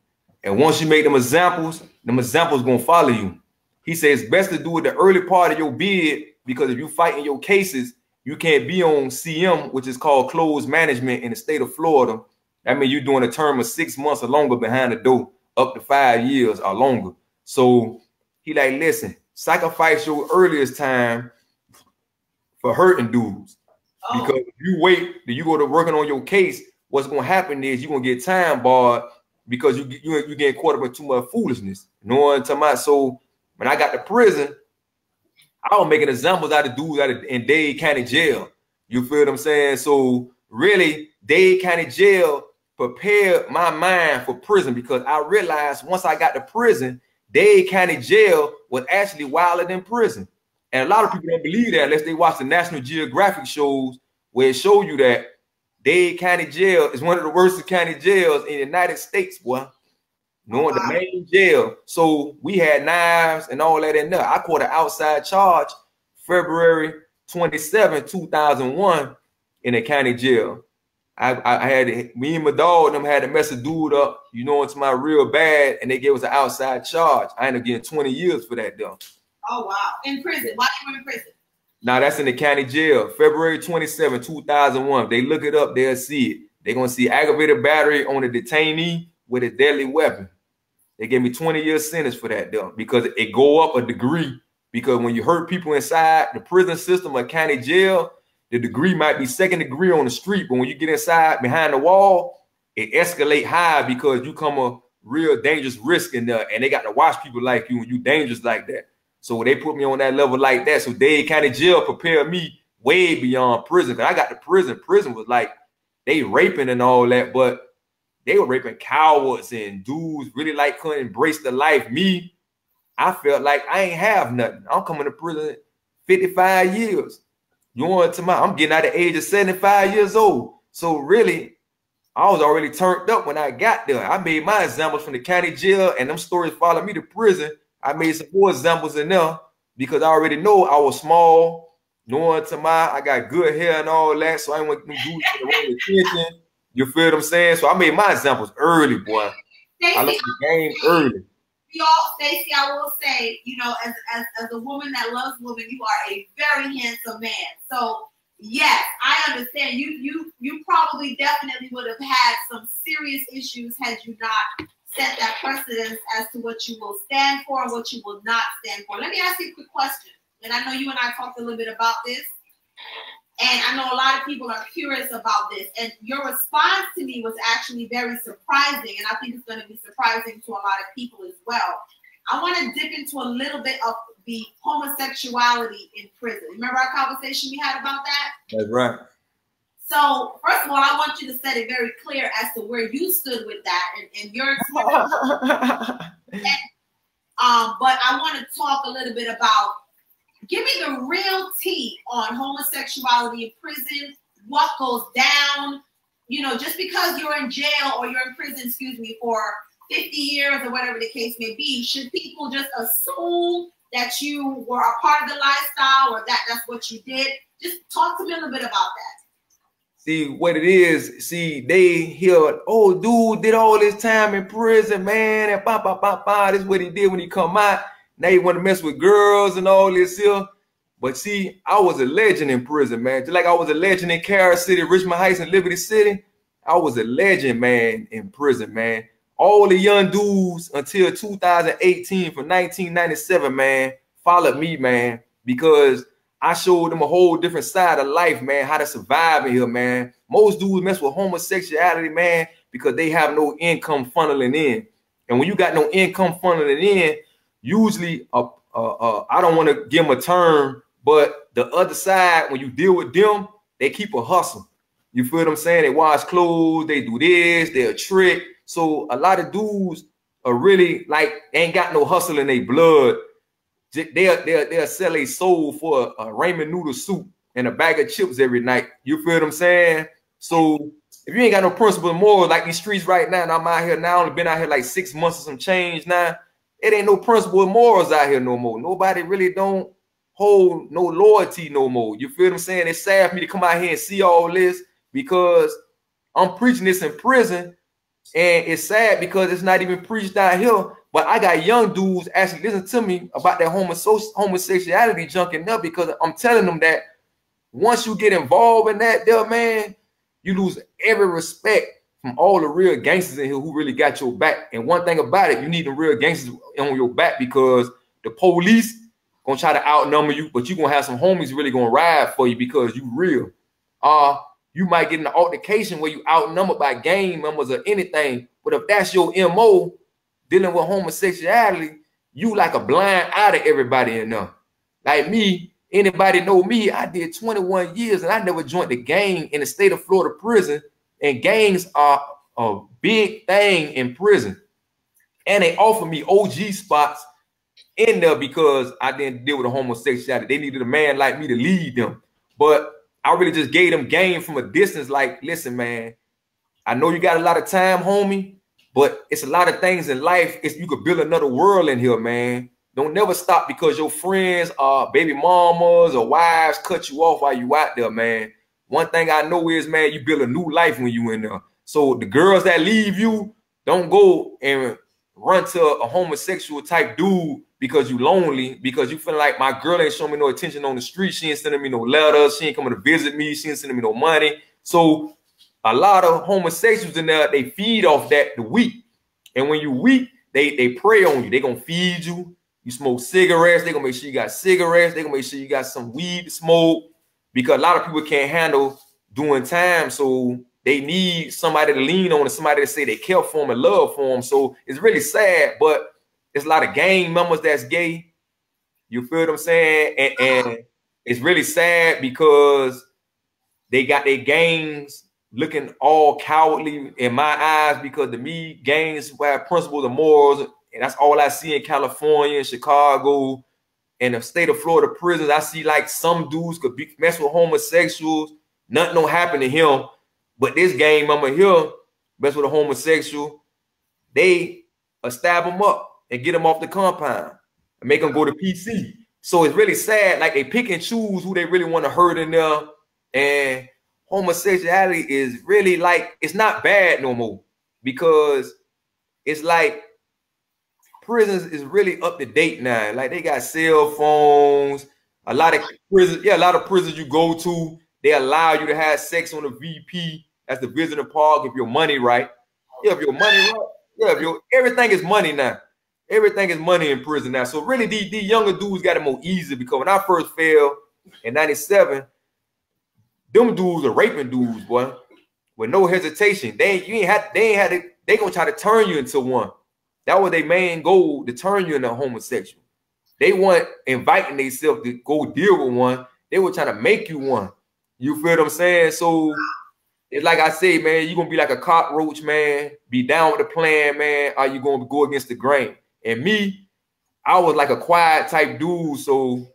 Speaker 7: And once you make them examples gonna follow you. He says it's best to do it the early part of your bid, because if you fighting your cases, you can't be on CM, which is called closed management in the state of Florida. That means you're doing a term of 6 months or longer behind the door, up to 5 years or longer. So he like, listen, sacrifice your earliest time for hurting dudes. Because if you wait till you go to working on your case, what's going to happen is you're going to get time barred because you getting caught up in too much foolishness. You know what I'm talking about? So when I got to prison, I was making examples out of dudes in Dade County Jail. You feel what I'm saying? So really, Dade County Jail prepared my mind for prison, because I realized once I got to prison, Dade County Jail was actually wilder than prison. And a lot of people don't believe that unless they watch the National Geographic shows where it show you that Dade County Jail is one of the worst county jails in the United States, boy. Knowing the main jail. So we had knives and all that in there. I caught an outside charge February 27, 2001 in the county jail. I had, me and my dog them had to mess a dude up, you know, into my real bad, and they gave us an outside charge. I ended up getting 20 years for that though.
Speaker 4: Oh wow. In prison. Why you were in prison?
Speaker 7: Now that's in the county jail. February 27, 2001. They look it up, they'll see it. They're gonna see aggravated battery on a detainee with a deadly weapon. They gave me 20 years sentence for that though, because it go up a degree. Because when you hurt people inside the prison system or county jail, the degree might be 2nd degree on the street, but when you get inside behind the wall, it escalate high because you come a real dangerous risk in there, and they got to watch people like you when you dangerous like that. So they put me on that level like that. So Dade County Jail prepared me way beyond prison. Cause I got to prison. Prison was like they raping and all that, but they were raping cowards and dudes really like couldn't embrace the life. Me, I felt like I ain't have nothing. I'm coming to prison 55 years. You want to I'm getting at the age of 75 years old. So really, I was already turned up when I got there. I made my examples from the county jail, and them stories followed me to prison. I made some more examples in there because I already know I was small. Knowing to I got good hair and all that, so I ain't want to do the wrong attention. You feel what I'm saying? So I made my examples early, boy. I left the game early.
Speaker 4: Stacey, I will say, you know, as a woman that loves women, you are a very handsome man. So yes, I understand. You probably definitely would have had some serious issues had you not set that precedence as to what you will stand for and what you will not stand for. Let me ask you a quick question. And I know you and I talked a little bit about this. And I know a lot of people are curious about this. And your response to me was actually very surprising. And I think it's going to be surprising to a lot of people as well. I want to dip into a little bit of the homosexuality in prison. Remember our conversation we had about that?
Speaker 7: That's right.
Speaker 4: So, first of all, I want you to set it very clear as to where you stood with that and your experience. But I want to talk a little bit about, give me the real tea on homosexuality in prison, what goes down. You know, just because you're in jail or you're in prison, excuse me, for 50 years or whatever the case may be, should people just assume that you were a part of the lifestyle or that's what you did? Just talk to me a little bit about that.
Speaker 7: See, what it is, see, they hear, oh, dude did all this time in prison, man, and this is what he did when he come out. Now you want to mess with girls and all this here. But see, I was a legend in prison, man. Just like I was a legend in Carroll City, Richmond Heights, and Liberty City, I was a legend, man, in prison, man. All the young dudes until 2018, from 1997, man, followed me, man, because I showed them a whole different side of life, man, how to survive in here, man. Most dudes mess with homosexuality, man, because they have no income funneling in. And when you got no income funneling in, usually, I don't want to give them a term, but the other side, when you deal with them, they keep a hustle. You feel what I'm saying? They wash clothes, they do this, they're a trick. So a lot of dudes are really like, ain't got no hustle in their blood. They'll sell a soul for a ramen noodle soup and a bag of chips every night. You feel what I'm saying? So if you ain't got no principle more, like these streets right now, and I'm out here now, only been out here like 6 months or some change now, it ain't no principle and morals out here no more. Nobody really don't hold no loyalty no more. You feel what I'm saying? It's sad for me to come out here and see all this because I'm preaching this in prison, and it's sad because it's not even preached out here. But I got young dudes actually listen to me about that homosexuality junking up, because I'm telling them that once you get involved in that there, man, you lose every respect from all the real gangsters in here who really got your back. And one thing about it, you need the real gangsters on your back, because the police gonna try to outnumber you, but you gonna have some homies really gonna ride for you because you real. You might get in an altercation where you outnumbered by gang members or anything, but if that's your MO, dealing with homosexuality, you like a blind eye to everybody in there. Like me, anybody know me, I did 21 years and I never joined the gang in the state of Florida prison. And gangs are a big thing in prison. And they offer me OG spots in there because I didn't deal with the homosexuality. They needed a man like me to lead them. But I really just gave them game from a distance, like, listen, man, I know you got a lot of time, homie, but it's a lot of things in life. You could build another world in here, man. Don't never stop because your friends are baby mamas or wives cut you off while you out there, man. One thing I know is, man, you build a new life when you in there. So the girls that leave you, don't go and run to a homosexual type dude because you lonely, because you feel like my girl ain't showing me no attention on the street. She ain't sending me no letters. She ain't coming to visit me. She ain't sending me no money. So a lot of homosexuals in there, they feed off that the weak. And when you weak, they prey on you. They gonna feed you. You smoke cigarettes, they gonna make sure you got cigarettes. They gonna make sure you got some weed to smoke, because a lot of people can't handle doing time. So they need somebody to lean on and somebody to say they care for them and love for them. So it's really sad, but there's a lot of gang members that's gay. You feel what I'm saying? And it's really sad because they got their gangs looking all cowardly in my eyes, because to me, gangs have principles and morals, and that's all I see in California and Chicago and the state of Florida prisons. I see like some dudes could mess with homosexuals, nothing don't happen to him, but this gang member here mess with a homosexual, they stab him up and get him off the compound and make him go to PC. So it's really sad. Like they pick and choose who they really want to hurt in there. And homosexuality is really like, it's not bad no more, because it's like prisons is really up to date now. Like they got cell phones. A lot of prisons, a lot of prisons you go to, they allow you to have sex on the VP. That's the visitor park if your money right. Yeah, if your money right. Yeah, if everything is money now. Everything is money in prison now. So really, these younger dudes got it more easy because when I first fell in '97, them dudes are raping dudes, boy, with no hesitation. They gonna try to turn you into one. That was their main goal, to turn you into a homosexual. They weren't inviting themselves to go deal with one. They were trying to make you one. You feel what I'm saying? So it's like I say, man, you're gonna be like a cockroach, man. Be down with the plan, man. Or you gonna go against the grain? And me, I was like a quiet type dude. So,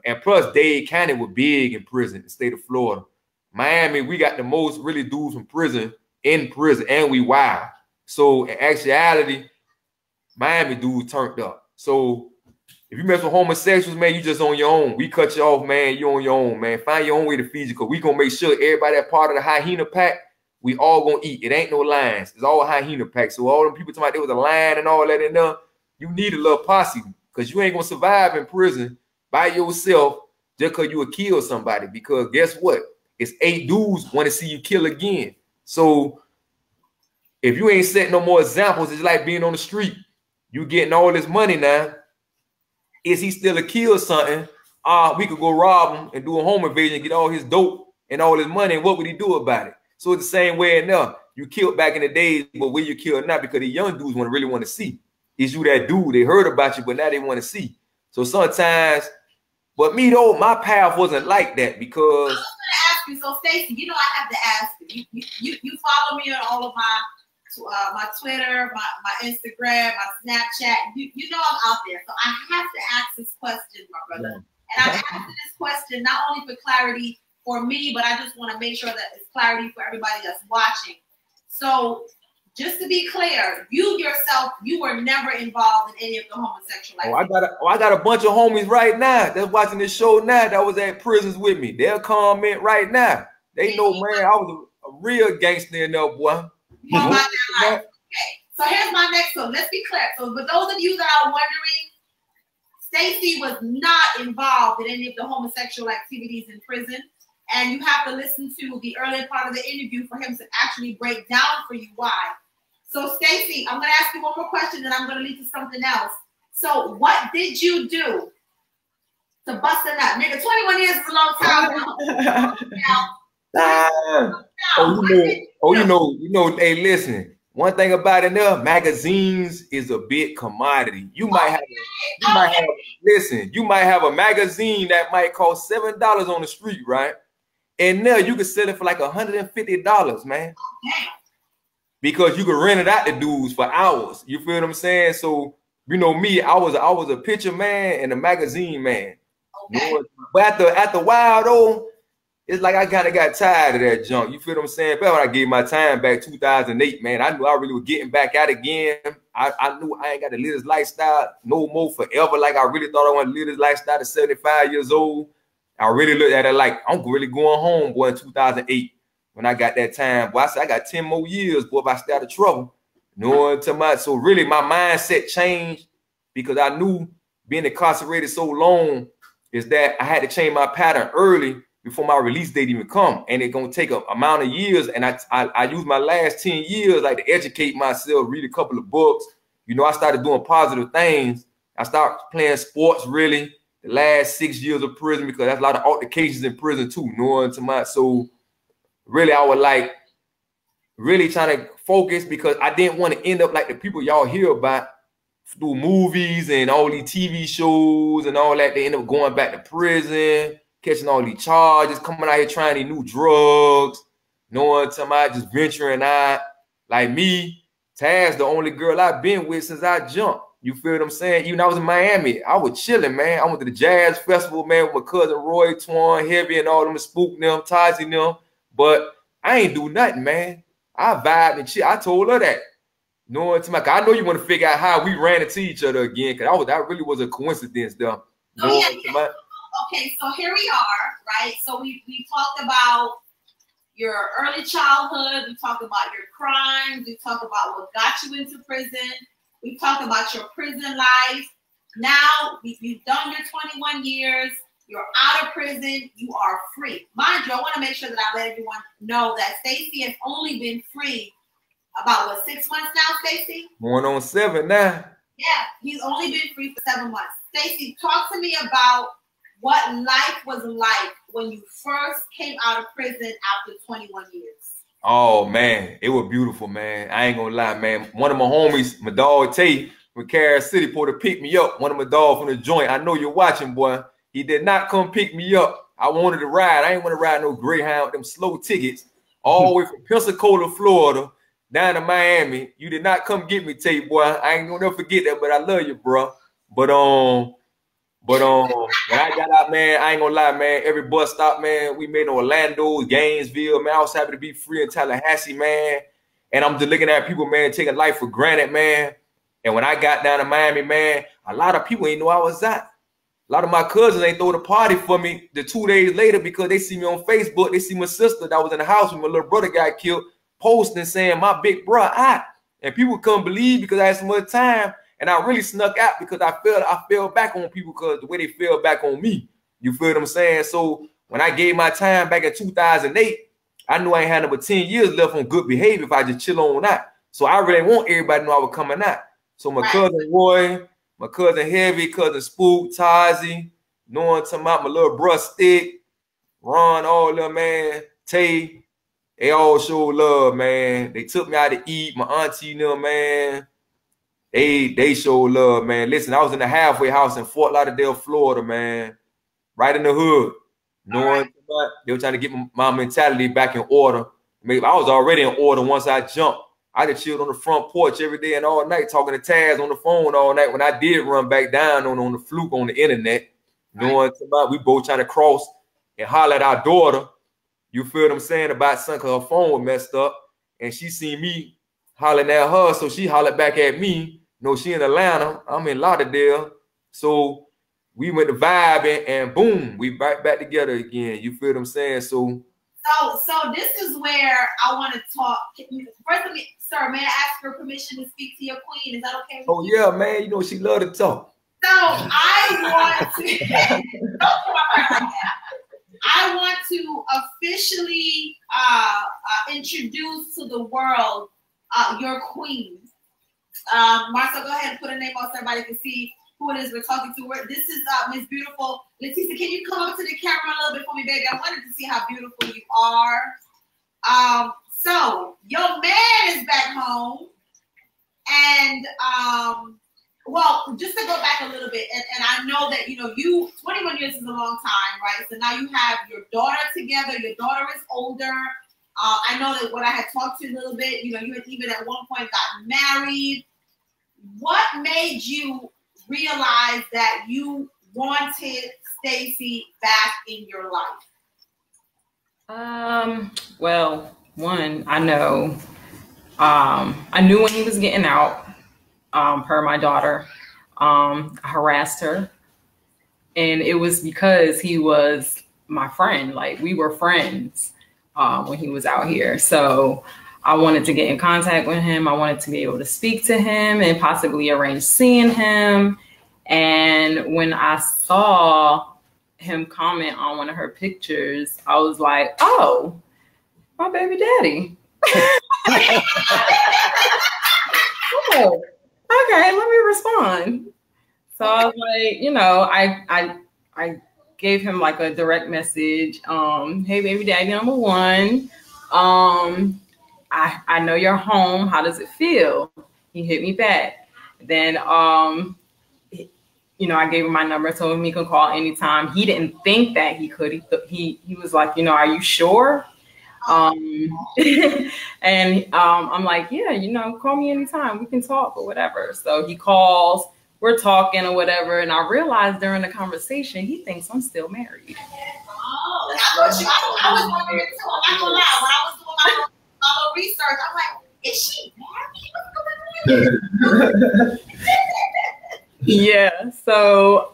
Speaker 7: and plus Dade County was big in prison, the state of Florida. Miami, we got the most really dudes from prison in prison, and we wild. So in actuality, Miami dudes turned up. So if you mess with homosexuals, man, you just on your own. We cut you off, man. You on your own, man. Find your own way to feed you, because we gonna make sure everybody that part of the hyena pack, we all gonna eat. It ain't no lines. It's all hyena pack. So all them people talking about there was a line and all that in there, you need a little posse, because you ain't gonna survive in prison by yourself just because you would kill somebody. Because guess what? It's 8 dudes want to see you kill again. So if you ain't setting no more examples, it's like being on the street. You getting all this money now. Is he still a kill something? We could go rob him and do a home invasion, get all his dope and all his money, and what would he do about it? So it's the same way enough. You killed back in the days, but where you killed now, because the young dudes really want to see. Is you that dude? They heard about you, but now they want to see. So sometimes, but me though, my path wasn't like that, because
Speaker 4: I was gonna ask you, so Stacey, you know I have to ask you. You follow me on all of my Twitter, my Instagram, my Snapchat. You know I'm out there, so I have to ask this question, my brother. And I'm asking this question not only for clarity for me, but I just want to make sure that it's clarity for everybody that's watching. So just to be clear, you yourself, you were never involved in any of the homosexual activity.
Speaker 7: I got a bunch of homies right now that's watching this show now that was at prisons with me. They'll comment right now. They know, man, I was a real gangster in there, boy.
Speaker 4: Okay, so here's my next one. Let's be clear. So for those of you that are wondering, Stacey was not involved in any of the homosexual activities in prison. And you have to listen to the earlier part of the interview for him to actually break down for you why. So Stacey, I'm going to ask you one more question, and I'm going to lead to something else. So what did you do to bust a nut? Nigga, 21 years is a long time now.
Speaker 7: Hey, listen. One thing about it now, magazines is a big commodity. You might have a magazine that might cost $7 on the street, right? And now you can sell it for like $150, man. Because you can rent it out to dudes for hours. You feel what I'm saying? So, you know me, I was a picture man and a magazine man. Okay. But at the while though, it's like I kind of got tired of that junk. You feel what I'm saying? But when I gave my time back 2008, man, I knew I really was getting back out again. I knew I ain't got to live this lifestyle no more forever. Like I really thought I wanted to live this lifestyle at 75 years old. I really looked at it like I'm really going home, boy, in 2008 when I got that time. Boy, I said I got 10 more years, boy, if I stay out of trouble. So really my mindset changed, because I knew being incarcerated so long is that I had to change my pattern early before my release date even come. And it's gonna take an amount of years. And I used my last 10 years like to educate myself, read a couple of books. You know, I started doing positive things. I started playing sports really the last 6 years of prison, because that's a lot of altercations in prison too. So really I was like really trying to focus, because I didn't want to end up like the people y'all hear about through movies and all these TV shows and all that. They end up going back to prison, catching all these charges, coming out here trying these new drugs, just venturing out. Like me, Taz, the only girl I've been with since I jumped. You feel what I'm saying? Even I was in Miami, I was chilling, man. I went to the jazz festival, man, with my cousin Roy, Twan, Heavy, and all them, Spook them, Tazi them. But I ain't do nothing, man. I vibed and shit. I told her that. I know you want to figure out how we ran into each other again, because that really was a coincidence, though.
Speaker 4: Okay, so here we are, right? So we talked about your early childhood. We talked about your crimes. We talked about what got you into prison. We talked about your prison life. Now you've done your 21 years. You're out of prison. You are free. Mind you, I want to make sure that I let everyone know that Stacey has only been free about, what, 6 months now, Stacey?
Speaker 7: Going on 7 now.
Speaker 4: Yeah, he's only been free for 7 months. Stacey, talk to me about what life was like when you first came out of prison after 21 years.
Speaker 7: Oh, man, it was beautiful, man. I ain't gonna lie, man. One of my homies, my dog Tay, from Kansas City, pulled to pick me up. One of my dogs from the joint. I know you're watching, boy. He did not come pick me up. I wanted to ride. I ain't want to ride no Greyhound with them slow tickets all the way from Pensacola, Florida, down to Miami. You did not come get me, Tay, boy. I ain't gonna never forget that, but I love you, bro. But when I got out, man, I ain't gonna lie, man. Every bus stop, man, we made in Orlando, Gainesville, man. I was happy to be free in Tallahassee, man. And I'm just looking at people, man, taking life for granted, man. And when I got down to Miami, man, a lot of people ain't know I was at. A lot of my cousins ain't throw the party for me the 2 days later because they see me on Facebook. They see my sister that was in the house when my little brother got killed, posting saying my big bro out. And people couldn't believe because I had so much time. And I really snuck out because I fell back on people because the way they fell back on me. You feel what I'm saying? So when I gave my time back in 2008, I knew I ain't had number 10 years left on good behavior if I just chill on out. So I really want everybody to know I was coming out. So my cousin Roy, my cousin Heavy, cousin Spook, Tazi, knowing to my little bro Stick, Ron, all them, man, Tay, they all show love, man. They took me out to eat. My auntie, them, man. They show love, man. Listen, I was in the halfway house in Fort Lauderdale, Florida, man. Right in the hood. Knowing they were trying to get my mentality back in order. Maybe I was already in order once I jumped. I just chilled on the front porch every day and all night, talking to Taz on the phone all night when I did run back down on the fluke on the internet. Knowing we both trying to cross and holler at our daughter. You feel what I'm saying about something because her phone was messed up. And she seen me hollering at her, so she hollered back at me. No, she in Atlanta. I'm in Lauderdale. So we went to vibing and boom, we right back together again. You feel what I'm saying? So
Speaker 4: this is where I want to talk. First of all, sir, may I ask for permission to speak to your queen? Is that okay with you?
Speaker 7: Yeah, man. You know she love to talk.
Speaker 4: So I want to officially introduce to the world your queen. Marcel, go ahead and put a name on so everybody can see who it is we're talking to. This is Miss Beautiful. Leticia, can you come up to the camera a little bit for me, baby? I wanted to see how beautiful you are. So your man is back home. And well, just to go back a little bit, and I know that, you know, 21 years is a long time, right? So now you have your daughter together. Your daughter is older. I know that when I had talked to you a little bit, you know, you had even at one point gotten married. What made you realize that you wanted Stacey back in your life?
Speaker 8: Well, one, I know, I knew when he was getting out, per my daughter, I harassed her, and it was because he was my friend. Like, we were friends when he was out here. So I wanted to get in contact with him. I wanted to be able to speak to him and possibly arrange seeing him. And when I saw him comment on one of her pictures, I was like, oh, my baby daddy. Oh, okay, let me respond. So I was like, you know, I gave him like a direct message. Hey, baby daddy number one. I know you're home. How does it feel? He hit me back. Then, you know, I gave him my number, told him he could call anytime. He didn't think that he could. He was like, you know, are you sure? And I'm like, yeah, you know, call me anytime. We can talk or whatever. So he calls, we're talking or whatever. And I realized during the conversation, he thinks I'm still married.
Speaker 4: Oh, I was wondering too. I'm not gonna lie. When I was doing my little research, I'm like, is she married?
Speaker 8: Yeah. So,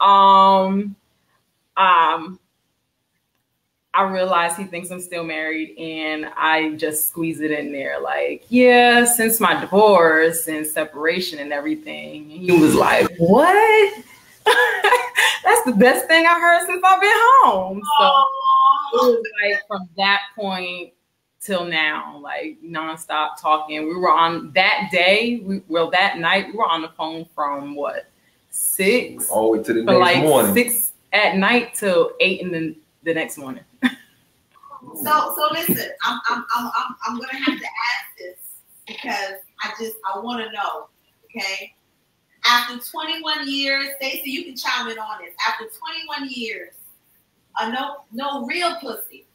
Speaker 8: I realized he thinks I'm still married, and I just squeeze it in there like, yeah, since my divorce and separation and everything. And he was like, what? That's the best thing I heard since I've been home. So it was like from that point till now, like nonstop talking. We were on that day, that night, we were on the phone from what, 6?
Speaker 7: All the way to the next morning.
Speaker 8: 6 at night till 8 in the next morning.
Speaker 4: So listen, I'm gonna have to ask this because I want to know, okay? After 21 years, Stacey, you can chime in on this. After 21 years, no real pussy.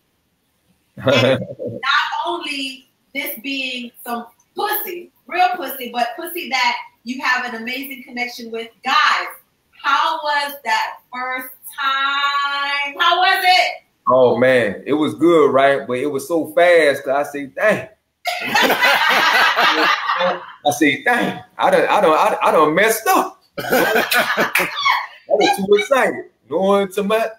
Speaker 4: And not only this being some pussy, real pussy, but pussy that you have an amazing connection with. Guys, how was that first time? How was it?
Speaker 7: Oh man, it was good, right? But it was so fast because I say, dang. I say, dang, I done messed up. I was too excited. Knowing to my,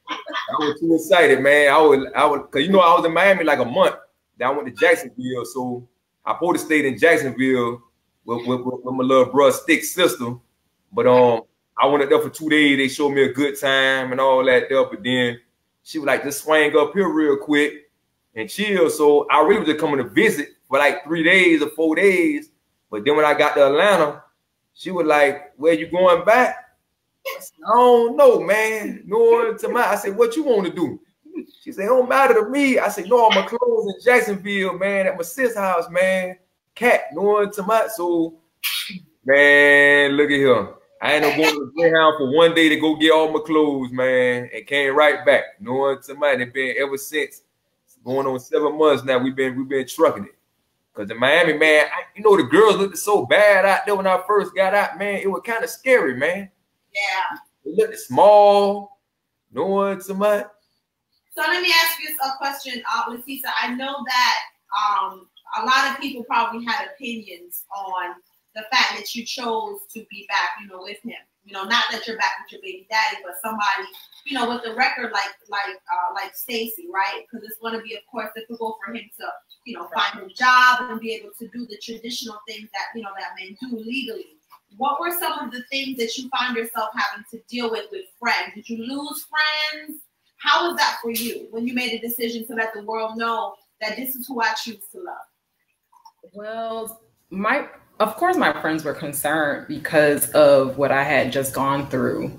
Speaker 7: I was too excited, man. I was, cause you know I was in Miami like a month. Then I went to Jacksonville, so I supposed to stay in Jacksonville with my little brother Stick's sister. But I went up there for 2 days. They showed me a good time and all that there. But then she was like, just swing up here real quick and chill. So I really was just coming to visit for like 3 days or 4 days. But then when I got to Atlanta, she was like, where you going back? I said, I don't know, man. No to my. I said, what you want to do? She said, it don't matter to me. I said, no, I'm clothes in Jacksonville, man, at my sis house, man. Cat, no to my. So, man, look at here. I ended up going to the Greyhound for 1 day to go get all my clothes, man, and came right back. Knowing somebody been ever since. It's going on 7 months now. We've been trucking it. Cause in Miami, man, you know the girls looked so bad out there when I first got out, man. It was kind of scary, man.
Speaker 4: Yeah.
Speaker 7: It looked small. Knowing somebody.
Speaker 4: So let me ask you a question, Leticia. I know that a lot of people probably had opinions on the fact that you chose to be back, with him. Not that you're back with your baby daddy, but somebody, with a record like Stacey, right? Because it's going to be, of course, difficult for him to, find a job and be able to do the traditional things that, that men do legally. What were some of the things that you find yourself having to deal with friends? Did you lose friends? How was that for you when you made a decision to let the world know that this is who I choose to love?
Speaker 8: Well, of course, my friends were concerned because of what I had just gone through.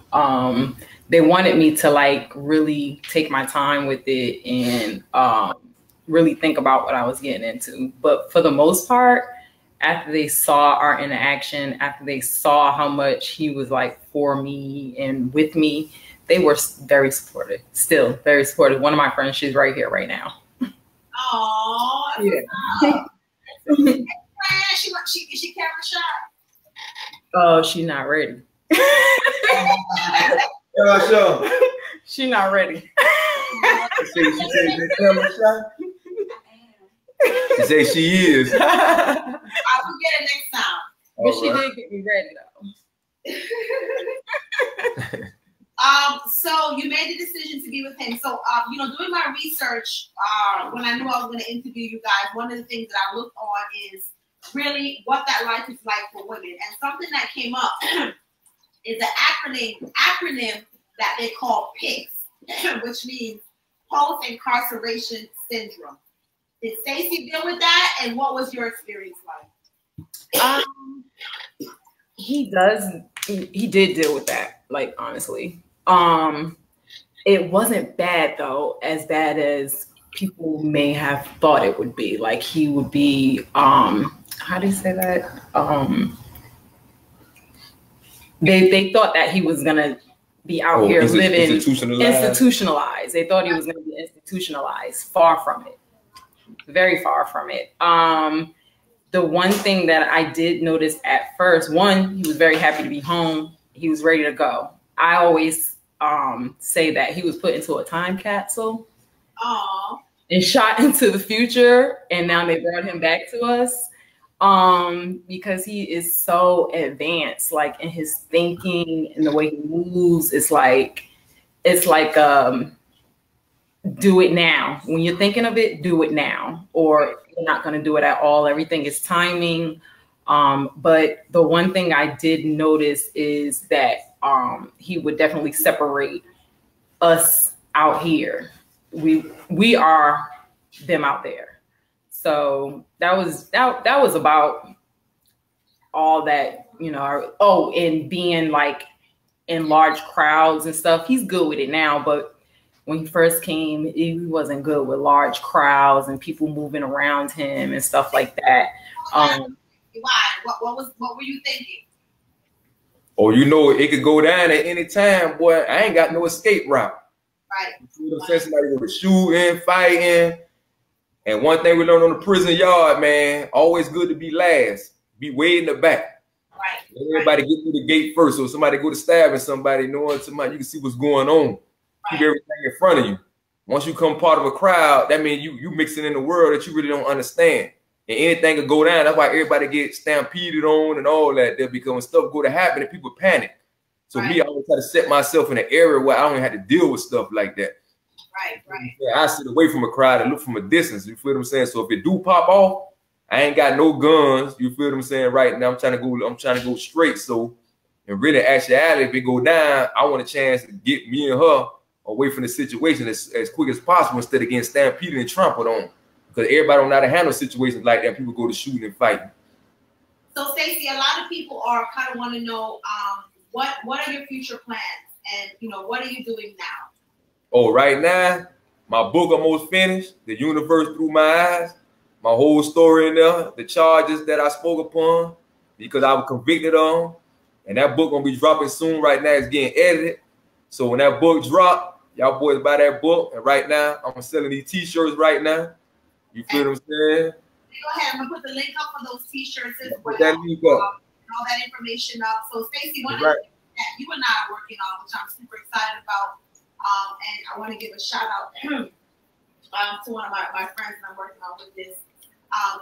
Speaker 8: They wanted me to really take my time with it and really think about what I was getting into. But for the most part, after they saw our interaction, after they saw how much he was for me and with me, they were very supportive, still very supportive. One of my friends, she's right here right now.
Speaker 4: Oh,
Speaker 8: yeah.
Speaker 4: She camera shy?
Speaker 8: Oh, she's not ready.
Speaker 7: Sure.
Speaker 8: She's not ready.
Speaker 7: She said camera shy. She say she is.
Speaker 4: I will get it next time.
Speaker 8: But she did get me ready though.
Speaker 4: So you made the decision to be with him. So, doing my research, when I knew I was going to interview you guys, one of the things that I looked on is really what that life is like for women. And something that came up is an acronym that they call PICS, which means post-incarceration syndrome. Did Stacey deal with that? And what was your experience like?
Speaker 8: He did deal with that, honestly. It wasn't bad though, as bad as people may have thought it would be. He would be, how do you say that? They thought that he was gonna be out here living institutionalized. They thought he was gonna be institutionalized. Far from it. Very far from it. The one thing that I did notice at first, one, he was very happy to be home. He was ready to go. I always say that he was put into a time capsule and shot into the future. And now they brought him back to us because he is so advanced, in his thinking and the way he moves. It's like do it now. When you're thinking of it, do it now, or you're not going to do it at all. Everything is timing. But the one thing I did notice is that he would definitely separate us out here. We are them out there. So that was about all that, you know. Oh, and being like in large crowds and stuff. He's good with it now, but when he first came, he wasn't good with large crowds and people moving around him and stuff like that.
Speaker 4: Why? What were you thinking?
Speaker 7: Oh, you know, it could go down at any time, boy. I ain't got no escape route.
Speaker 4: Right.
Speaker 7: You know what I'm saying? Somebody go to shooting, fighting. And one thing we learned on the prison yard, man, always good to be last. Be way in the back.
Speaker 4: Right.
Speaker 7: Let everybody get through the gate first. So if somebody go to stabbing somebody, knowing somebody, you can see what's going on. Keep everything in front of you. Once you become part of a crowd, that means you mixing in the world that you really don't understand. And anything could go down. That's why everybody gets stampeded on and all that. There because stuff go to happen and people panic. So me, I always try to set myself in an area where I don't have to deal with stuff like that.
Speaker 4: Right.
Speaker 7: Yeah, I sit away from a crowd and look from a distance. You feel what I'm saying? So if it do pop off, I ain't got no guns. You feel what I'm saying? Right now, I'm trying to go straight. So in really actuality, if it go down, I want a chance to get me and her away from the situation as quick as possible instead of getting stampeded and trampled on. Because everybody don't know how to handle situations like that. People go to shooting and fighting.
Speaker 4: So Stacey, a lot of people are kind of want to know what are your future plans, and you know, what are you doing now?
Speaker 7: Oh, right now, my book almost finished. The Universe Through My Eyes. My whole story in there, the charges that I spoke upon, because I was convicted on, and that book gonna be dropping soon. Right now, it's getting edited. So when that book drop, y'all boys buy that book. And right now, I'm selling these T-shirts right now. You feel what I'm saying?
Speaker 4: Go ahead. I'm gonna put the link up for those T-shirts as well.
Speaker 7: Put that link up.
Speaker 4: All that information up. So Stacey, one of
Speaker 7: Right.
Speaker 4: the things that you and I are working on, which I'm super excited about, and I want to give a shout out to one of my friends that I'm working on with this.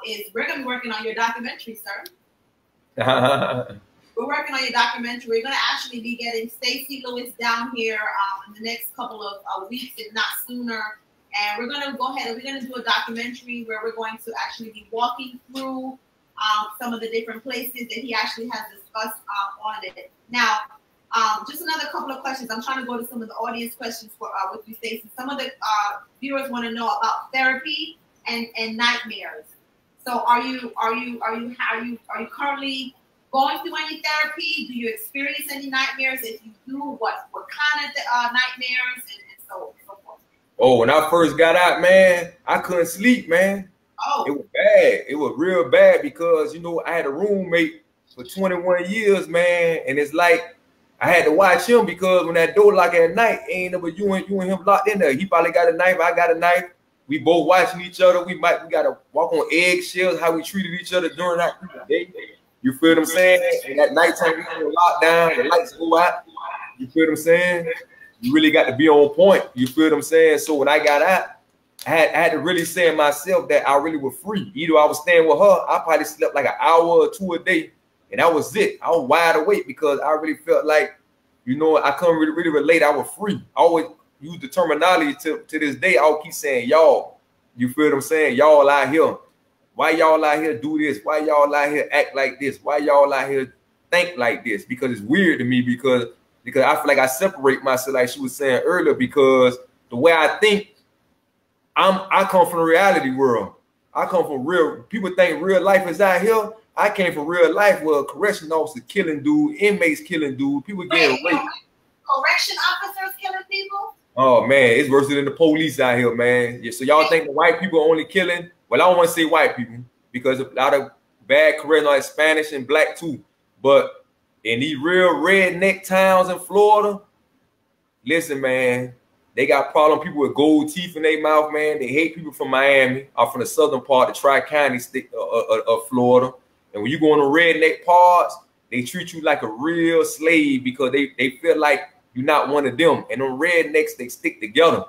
Speaker 4: Is we're gonna be working on your documentary, sir. We're working on your documentary. We're gonna actually be getting Stacey Lewis down here in the next couple of weeks, if not sooner. And we're gonna go ahead and we're gonna do a documentary where we're going to actually be walking through some of the different places that he actually has discussed on it. Now, just another couple of questions. I'm trying to go to some of the audience questions for with you, Stacey. Some of the viewers want to know about therapy and nightmares. So are you currently going through any therapy? Do you experience any nightmares? If you do, what kind of nightmares and so forth?
Speaker 7: Oh, when I first got out, man, I couldn't sleep, man.
Speaker 4: Oh.
Speaker 7: It was bad. It was real bad because, you know, I had a roommate for 21 years, man. And it's like I had to watch him because when that door locked at night, ain't never you and him locked in there. He probably got a knife. I got a knife. We both watching each other. We got to walk on eggshells, how we treated each other during that day. You feel what I'm saying? And at nighttime, we were locked down. The lights go out. You feel what I'm saying? You really got to be on point. You feel what I'm saying? So when I got out, I had to really say to myself that I really was free. Either I was staying with her, I probably slept like an hour or two a day, and that was it. I was wide awake because I really felt like, you know, I couldn't really relate. I was free. I always use the terminology to this day. I'll keep saying y'all. You feel what I'm saying? Y'all out here. Why y'all out here do this? Why y'all out here act like this? Why y'all out here think like this? Because it's weird to me because I feel like I separate myself, like she was saying earlier, because the way I think, I come from the reality world. I come from real. People think real life is out here. I came from real life where correction officers killing dude, inmates killing dude, people getting raped.
Speaker 4: Correction officers killing people?
Speaker 7: Oh man, it's worse than the police out here, man. Yeah, so y'all think the white people are only killing? Well, I don't want to say white people because a lot of bad correction like Spanish and black too. But in these real redneck towns in Florida, listen, man, they got problem people with gold teeth in their mouth, man. They hate people from Miami or from the southern part, the Tri-County state of Florida. And when you go in the redneck parts, they treat you like a real slave because they feel like you're not one of them. And them rednecks, they stick together.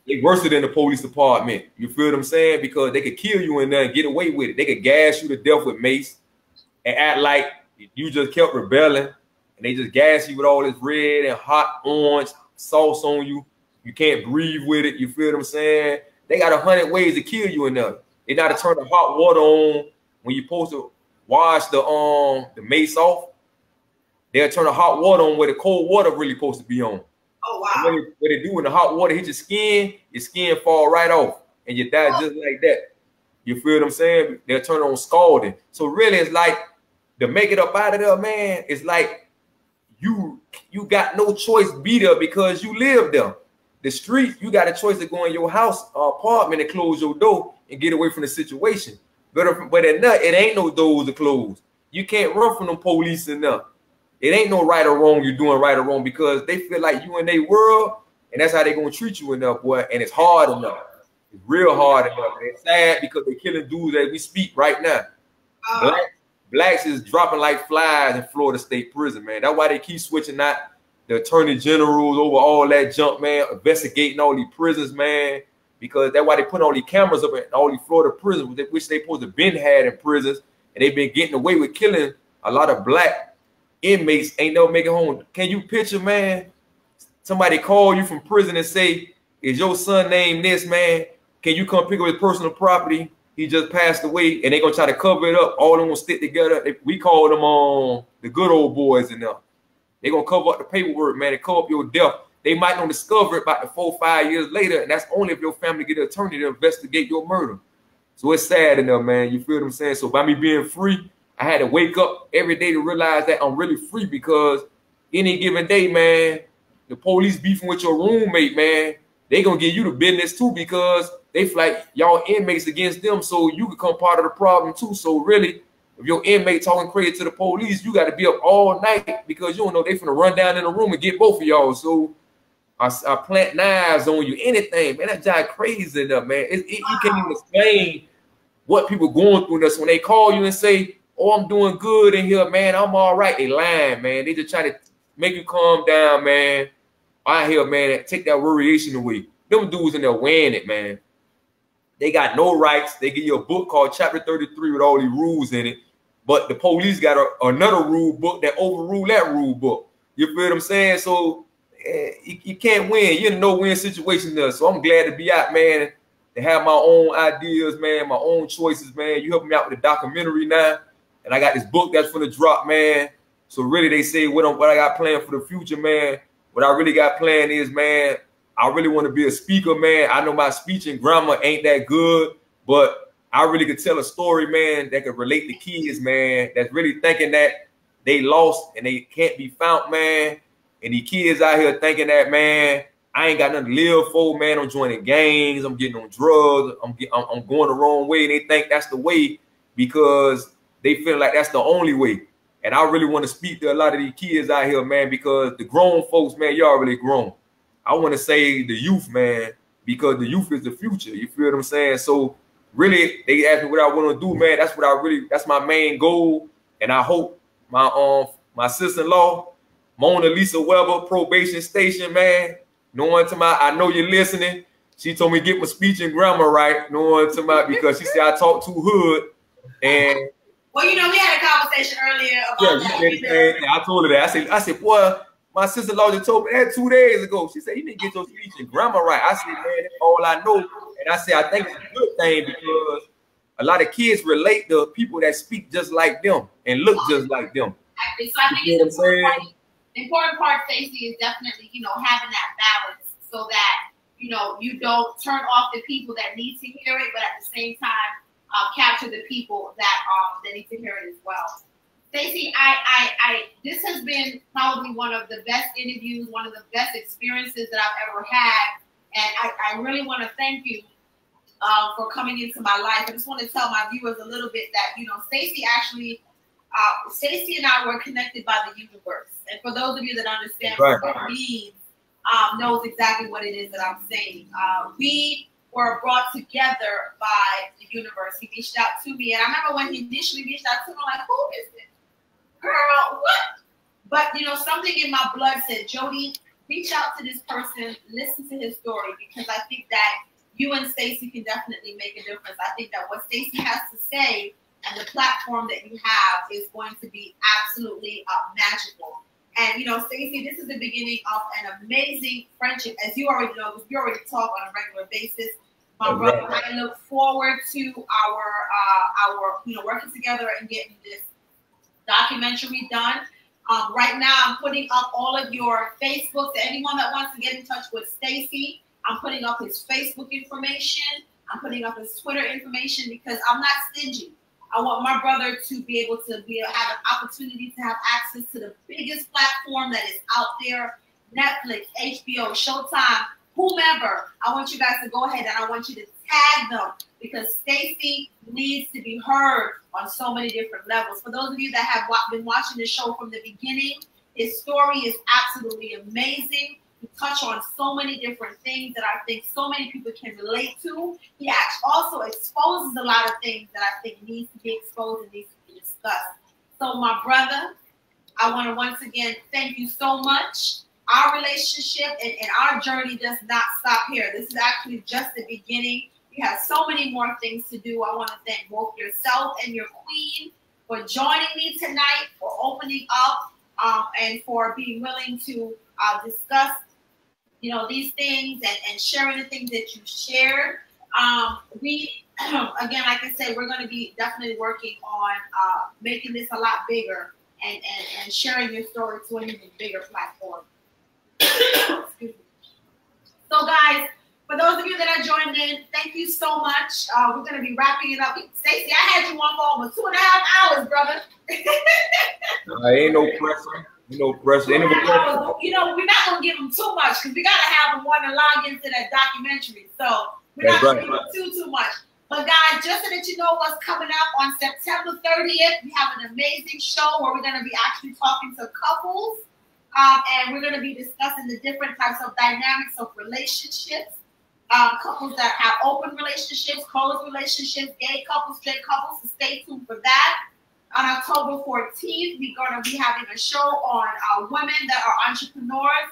Speaker 7: They worse than the police department. You feel what I'm saying? Because they could kill you in there and get away with it. They could gas you to death with mace and act like you just kept rebelling. And they just gas you with all this red and hot orange sauce on you. You can't breathe with it. You feel what I'm saying? They got 100 ways to kill you in there. They got to turn the hot water on when you're supposed to wash the mace off. They'll turn the hot water on where the cold water really supposed to be on.
Speaker 4: Oh wow!
Speaker 7: What they do when the hot water hit your skin fall right off, and you die just like that. You feel what I'm saying? They'll turn on scalding. So really, it's like to make it up out of there, man. It's like you got no choice to be there because you live there. The street, you got a choice to go in your house or apartment and close your door and get away from the situation. But at night, it ain't no doors to close. You can't run from them police in there. It ain't no right or wrong you're doing right or wrong because they feel like you in their world, and that's how they gonna treat you in there, boy. And it's hard enough. It's real hard enough. And it's sad because they're killing dudes as we speak right now. Blacks is dropping like flies in Florida State Prison, man. That's why they keep switching out the attorney generals over all that junk, man, investigating all these prisons, man, because that's why they put all these cameras up in all these Florida prisons, which they supposed to been had in prisons, and they've been getting away with killing a lot of black inmates. Ain't never making home. Can you picture, man, somebody call you from prison and say, is your son named this, man? Can you come pick up his personal property? He just passed away, and they gonna try to cover it up. All of them gonna stick together. We call them the good old boys in there. They gonna cover up the paperwork, man, and cover up your death. They might not discover it about 4 or 5 years later, and that's only if your family get an attorney to investigate your murder. So it's sad enough, man. You feel what I'm saying? So by me being free, I had to wake up every day to realize that I'm really free because any given day, man, the police beefing with your roommate, man, they gonna give you the business too because they feel like y'all inmates against them, so you become part of the problem too. So really, if your inmate talking crazy to the police, you got to be up all night because you don't know they finna run down in the room and get both of y'all. So I plant knives on you, anything, man. That jive crazy enough, man. You can't even explain what people going through this when they call you and say, "Oh, I'm doing good in here, man. I'm all right." They lying, man. They just try to make you calm down, man. I hear, man, take that worryation away. Them dudes in there weighing it, man. They got no rights. They give you a book called Chapter 33 with all these rules in it. But the police got another rule book that overrule that rule book. You feel what I'm saying? So you can't win. You're in a no-win situation there. So I'm glad to be out, man, to have my own ideas, man, my own choices, man. You helping me out with the documentary now. And I got this book that's going to drop, man. So really they say what I got planned for the future, man. What I really got planned is, man, I really want to be a speaker, man. I know my speech and grammar ain't that good, but I really could tell a story, man, that could relate to kids, man, that's really thinking that they lost and they can't be found, man. And these kids out here thinking that, man, I ain't got nothing to live for, man. I'm joining gangs. I'm getting on drugs. I'm going the wrong way. And they think that's the way because they feel like that's the only way. And I really want to speak to a lot of these kids out here, man, because the grown folks, man, y'all really grown. I want to say the youth, man, because the youth is the future. You feel what I'm saying? So really, they asked me what I want to do, man. That's my main goal. And I hope my sister-in-law, Mona Lisa Weber, probation station, man, I know you're listening. She told me to get my speech and grammar right, because she said I talk too hood. And
Speaker 4: well, we had a conversation earlier about that.
Speaker 7: I told her that. I said, boy, my sister-in-law just told me that 2 days ago. She said, you need to get your speech and grammar right. I said, man, that's all I know. And I said, I think it's a good thing because a lot of kids relate to people that speak just like them and look just like them.
Speaker 4: Exactly. So I think the important part, Stacey, is definitely, having that balance so that, you don't turn off the people that need to hear it, but at the same time, capture the people that need to hear it as well. Stacey, this has been probably one of the best interviews, one of the best experiences that I've ever had, and I really want to thank you for coming into my life. I just want to tell my viewers a little bit that Stacey actually, Stacey and I were connected by the universe, and for those of you that understand what it means, knows exactly what it is that I'm saying. We were brought together by the universe. He reached out to me, and I remember when he initially reached out to me, I'm like, who is this? Girl, what? But, something in my blood said, Jody, reach out to this person, listen to his story, because I think that you and Stacey can definitely make a difference. I think that what Stacey has to say and the platform that you have is going to be absolutely magical. And, you know, Stacey, this is the beginning of an amazing friendship. As you already know, because we already talk on a regular basis. My brother, I look forward to our you know, working together and getting this documentary done. Right now, I'm putting up all of your Facebooks. Anyone that wants to get in touch with Stacey, I'm putting up his Facebook information. I'm putting up his Twitter information because I'm not stingy. I want my brother to be able to have an opportunity to have access to the biggest platform that is out there, Netflix, HBO, Showtime, whomever. I want you guys to go ahead and I want you to tag them because Stacey needs to be heard on so many different levels. For those of you that have been watching the show from the beginning, his story is absolutely amazing. He touched on so many different things that I think so many people can relate to. He actually also exposes a lot of things that I think needs to be exposed and needs to be discussed. So my brother, I want to once again thank you so much. Our relationship and our journey does not stop here. This is actually just the beginning. We have so many more things to do. I want to thank both yourself and your queen for joining me tonight, for opening up, and for being willing to discuss, you know, these things and sharing the things that you shared. We, again, like I said, we're going to be definitely working on making this a lot bigger and sharing your story to an even bigger platform. Excuse me. So, guys, for those of you that are joined in, thank you so much. We're going to be wrapping it up. Stacey, I had you on for almost 2.5 hours, brother.
Speaker 7: Ain't no pressure. Ain't no pressure. Ain't no pressure.
Speaker 4: You know, we're not going to give them too much because we got to have them want to log into that documentary. So we're not going to give them too much. But guys, just so that you know what's coming up on September 30th, we have an amazing show where we're going to be actually talking to couples. And we're going to be discussing the different types of dynamics of relationships. Couples that have open relationships, closed relationships, gay couples, straight couples. So stay tuned for that. On October 14th, we're going to be having a show on women that are entrepreneurs,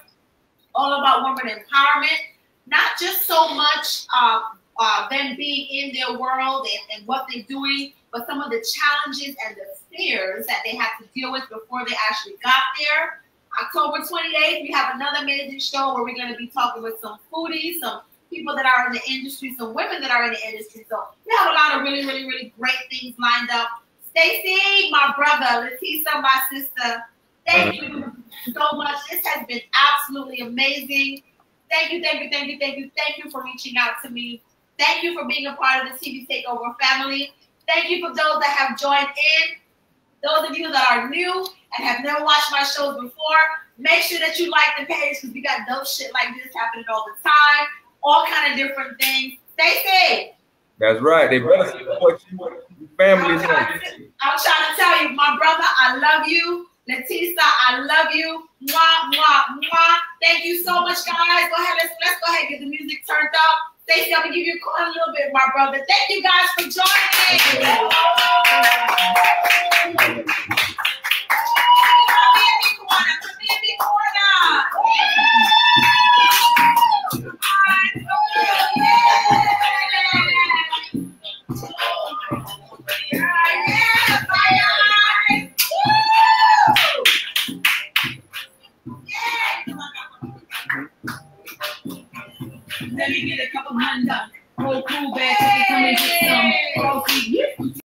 Speaker 4: all about women empowerment. Not just so much them being in their world and what they're doing, but some of the challenges and the fears that they have to deal with before they actually got there. October 28th, we have another amazing show where we're going to be talking with some foodies, some people that are in the industry, some women that are in the industry. So we have a lot of really, really, really great things lined up. Stacey, my brother, Letisa, my sister, thank you so much. This has been absolutely amazing. Thank you, thank you, thank you, thank you. Thank you for reaching out to me. Thank you for being a part of the TV Takeover family. Thank you for those that have joined in. Those of you that are new and have never watched my shows before, make sure that you like the page because we got dope shit like this happening all the time. All kind of different things. Stacey.
Speaker 7: That's right. They better support you. Families.
Speaker 4: I'm trying to tell you, my brother, I love you. Letisa, I love you. Mwah, mwah, mwah. Thank you so much, guys. Go ahead, let's go ahead and get the music turned up. Stacey, I'm gonna give you a call in a little bit, my brother. Thank you guys for joining.